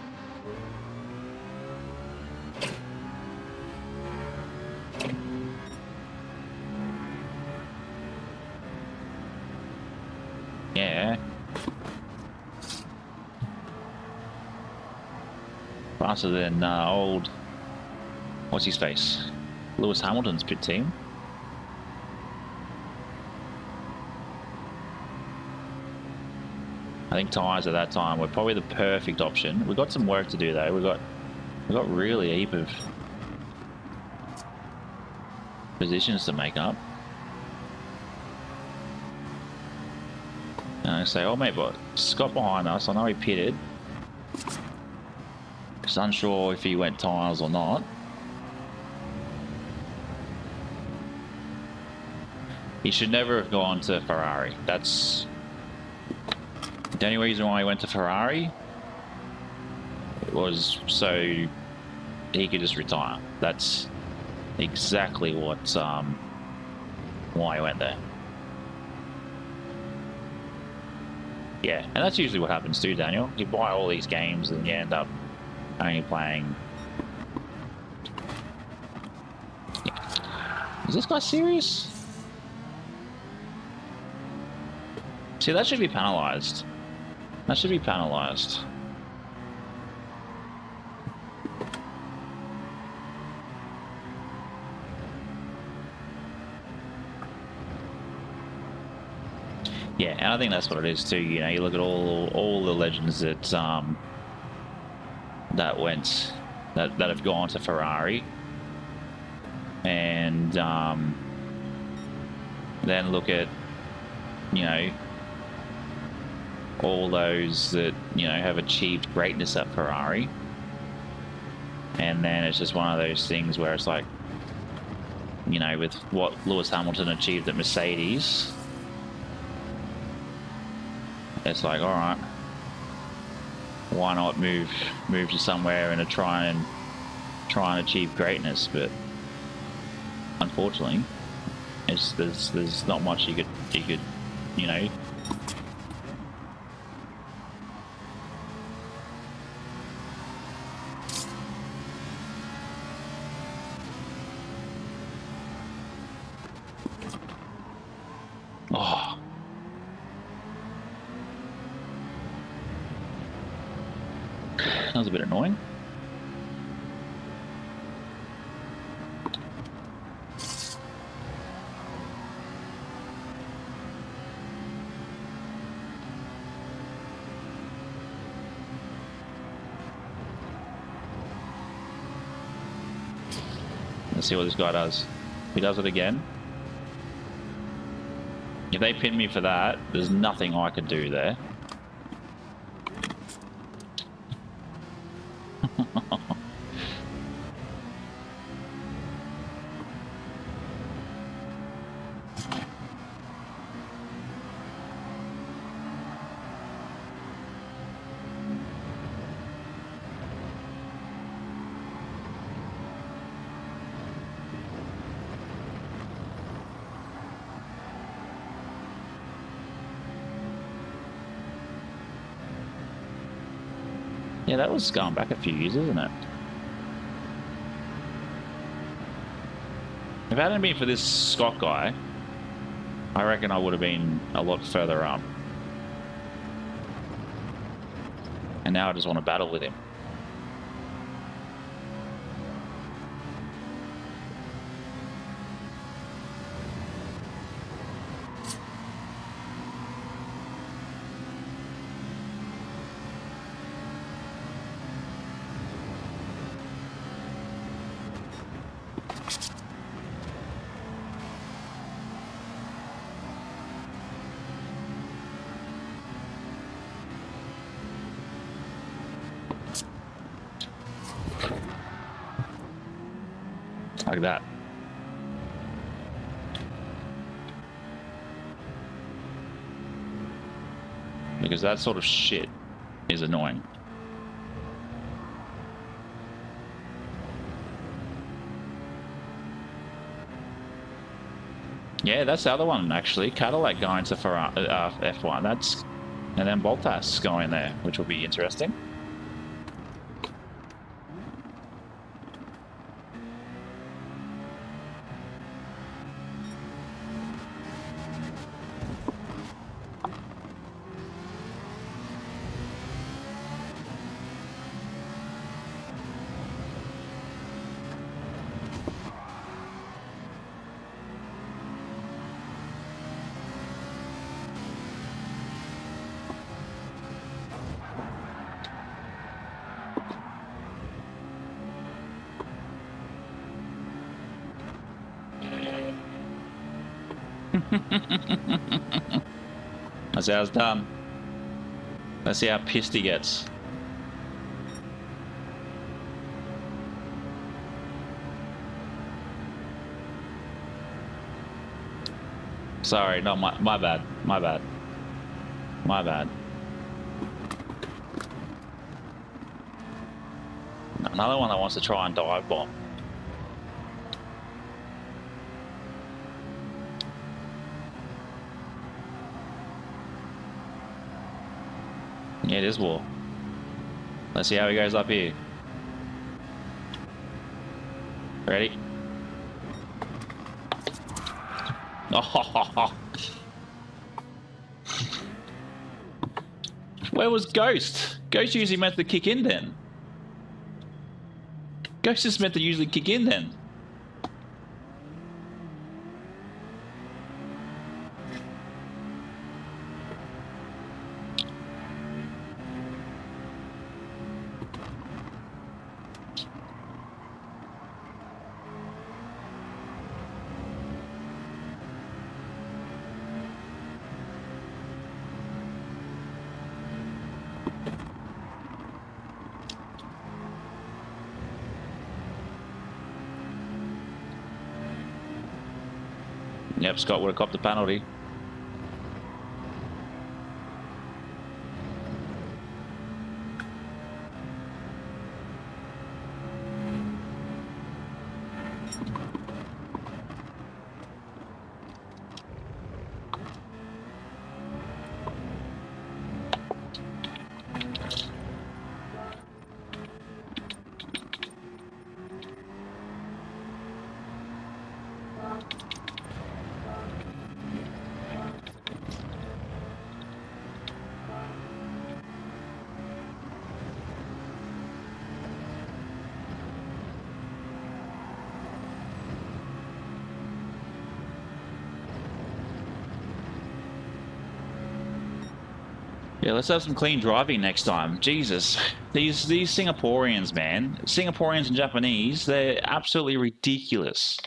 Yeah. Faster than old... What's his face? Lewis Hamilton's pit team. I think tyres at that time were probably the perfect option. We've got some work to do though. We've got really a heap of positions to make up. And I say, oh mate, but Scott behind us. I know he pitted. Just unsure if he went tyres or not. He should never have gone to Ferrari. That's the only reason why he went to Ferrari was so he could just retire. That's exactly what why he went there. Yeah, and that's usually what happens too, Daniel. You buy all these games and you end up only playing. Is this guy serious? See, that should be penalised. That should be penalised. Yeah, and I think that's what it is too. You know, you look at all the legends that that have gone to Ferrari, and then look at, you know, all those that, you know, have achieved greatness at Ferrari, and then it's just one of those things where it's like, you know, with what Lewis Hamilton achieved at Mercedes, it's like, all right, why not move to somewhere and try and achieve greatness? But unfortunately, there's not much you could you know. Oh. That was a bit annoying. Let's see what this guy does. He does it again. If they pin me for that, there's nothing I could do there. Yeah, that was going back a few years, isn't it? If it hadn't been for this Scott guy, I reckon I would have been a lot further up. And now I just want to battle with him. Like that. Because that sort of shit is annoying. Yeah, that's the other one actually. Cadillac going to F1. That's, and then Bottas going there, which will be interesting. That's how it's done. Let's see how pissed he gets. Sorry, no, my bad. My bad. My bad. Another one that wants to try and dive bomb. Yeah, it is war. Let's see how he goes up here. Ready? Oh. Where was Ghost? Ghost usually meant to kick in then. Ghost is meant to usually kick in then. Yep, Scott would have copped the penalty. Yeah, let's have some clean driving next time. Jesus, these Singaporeans, man, Singaporeans and Japanese, they're absolutely ridiculous.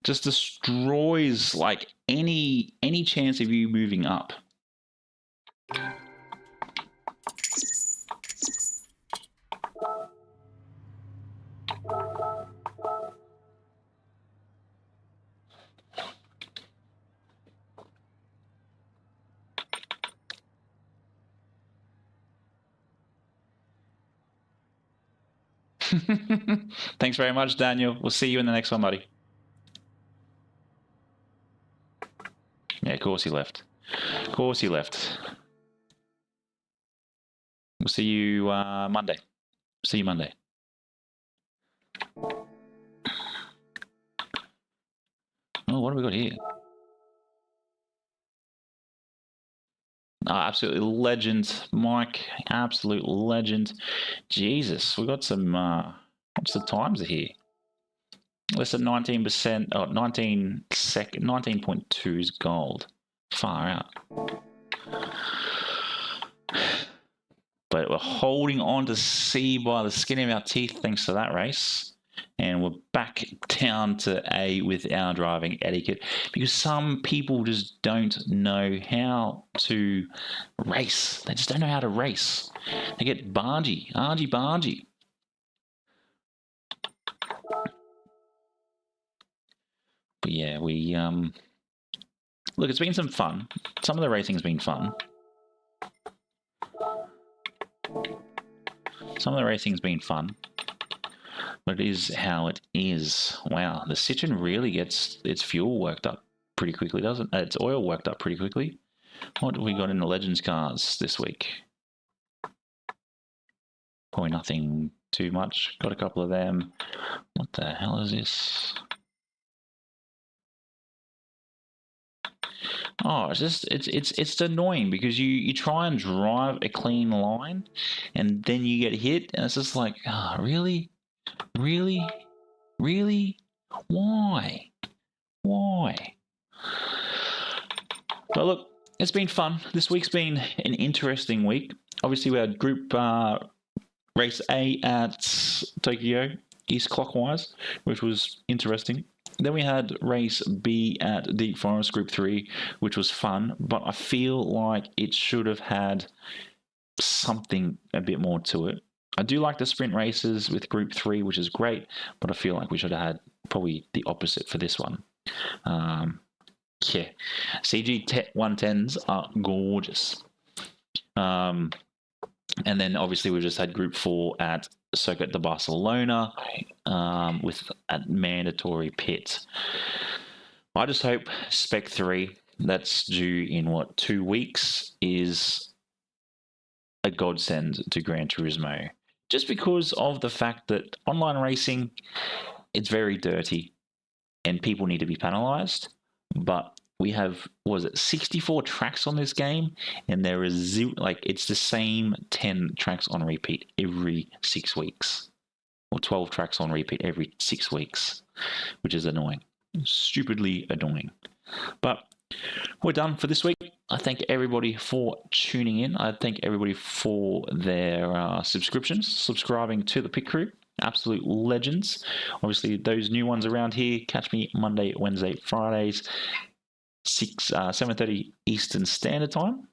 Just destroys like any chance of you moving up. Thanks very much, Daniel. We'll see you in the next one, buddy. Yeah, of course he left. Of course he left. We'll see you Monday. See you Monday. Oh, what have we got here? Oh, absolutely legend, Mike. Absolute legend. Jesus, we got some. What's the times here? Less than 19%. Oh, 19.2 is gold. Far out. But we're holding on to C by the skin of our teeth thanks to that race. And we're back down to A with our driving etiquette because some people just don't know how to race. They just don't know how to race. They get argy-bargy. But yeah, we look, it's been some fun. Some of the racing's been fun. Some of the racing's been fun. But it is how it is. Wow, the Citroen really gets its fuel worked up pretty quickly, doesn't it? Its oil worked up pretty quickly. What have we got in the Legends cars this week? Probably nothing too much. Got a couple of them. What the hell is this? Oh, it's annoying because you try and drive a clean line and then you get hit and it's just like, oh, really? Really? Really? Why? Why? But look, it's been fun. This week's been an interesting week. Obviously, we had Group Race A at Tokyo East Clockwise, which was interesting. Then we had Race B at Deep Forest Group 3, which was fun, but I feel like it should have had something a bit more to it. I do like the sprint races with Group 3, which is great, but I feel like we should have had probably the opposite for this one. Yeah, CG 110s are gorgeous. And then obviously we just had Group 4 at Circuit de Barcelona with a mandatory pit. I just hope Spec 3, that's due in 2 weeks, is a godsend to Gran Turismo. Just because of the fact that online racing, it's very dirty and people need to be penalized. But we have, 64 tracks on this game, and there is zero, it's the same 10 tracks on repeat every 6 weeks, or 12 tracks on repeat every 6 weeks, which is annoying, stupidly annoying. But we're done for this week. I thank everybody for tuning in. I thank everybody for their subscribing to the Pit Crew. Absolute legends. Obviously, those new ones around here, catch me Monday, Wednesday, Fridays, 7:30 Eastern Standard Time.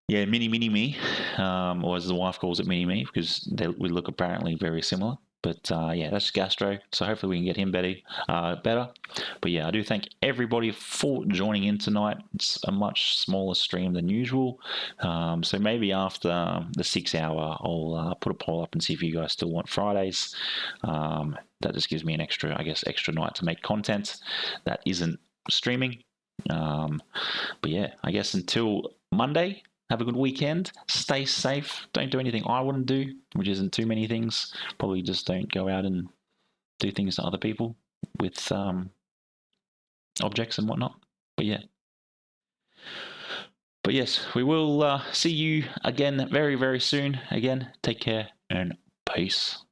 Yeah, mini me, or as the wife calls it, mini me, because we look apparently very similar. But yeah, that's Gastro. So hopefully we can get him better. But yeah, I do thank everybody for joining in tonight. It's a much smaller stream than usual. So maybe after the 6 hour, I'll put a poll up and see if you guys still want Fridays. That just gives me an extra night to make content that isn't streaming. But yeah, I guess until Monday, have a good weekend. Stay safe. Don't do anything I wouldn't do, which isn't too many things. Probably just don't go out and do things to other people with objects and whatnot. But yeah. But yes, we will see you again very, very soon. Again, take care and peace.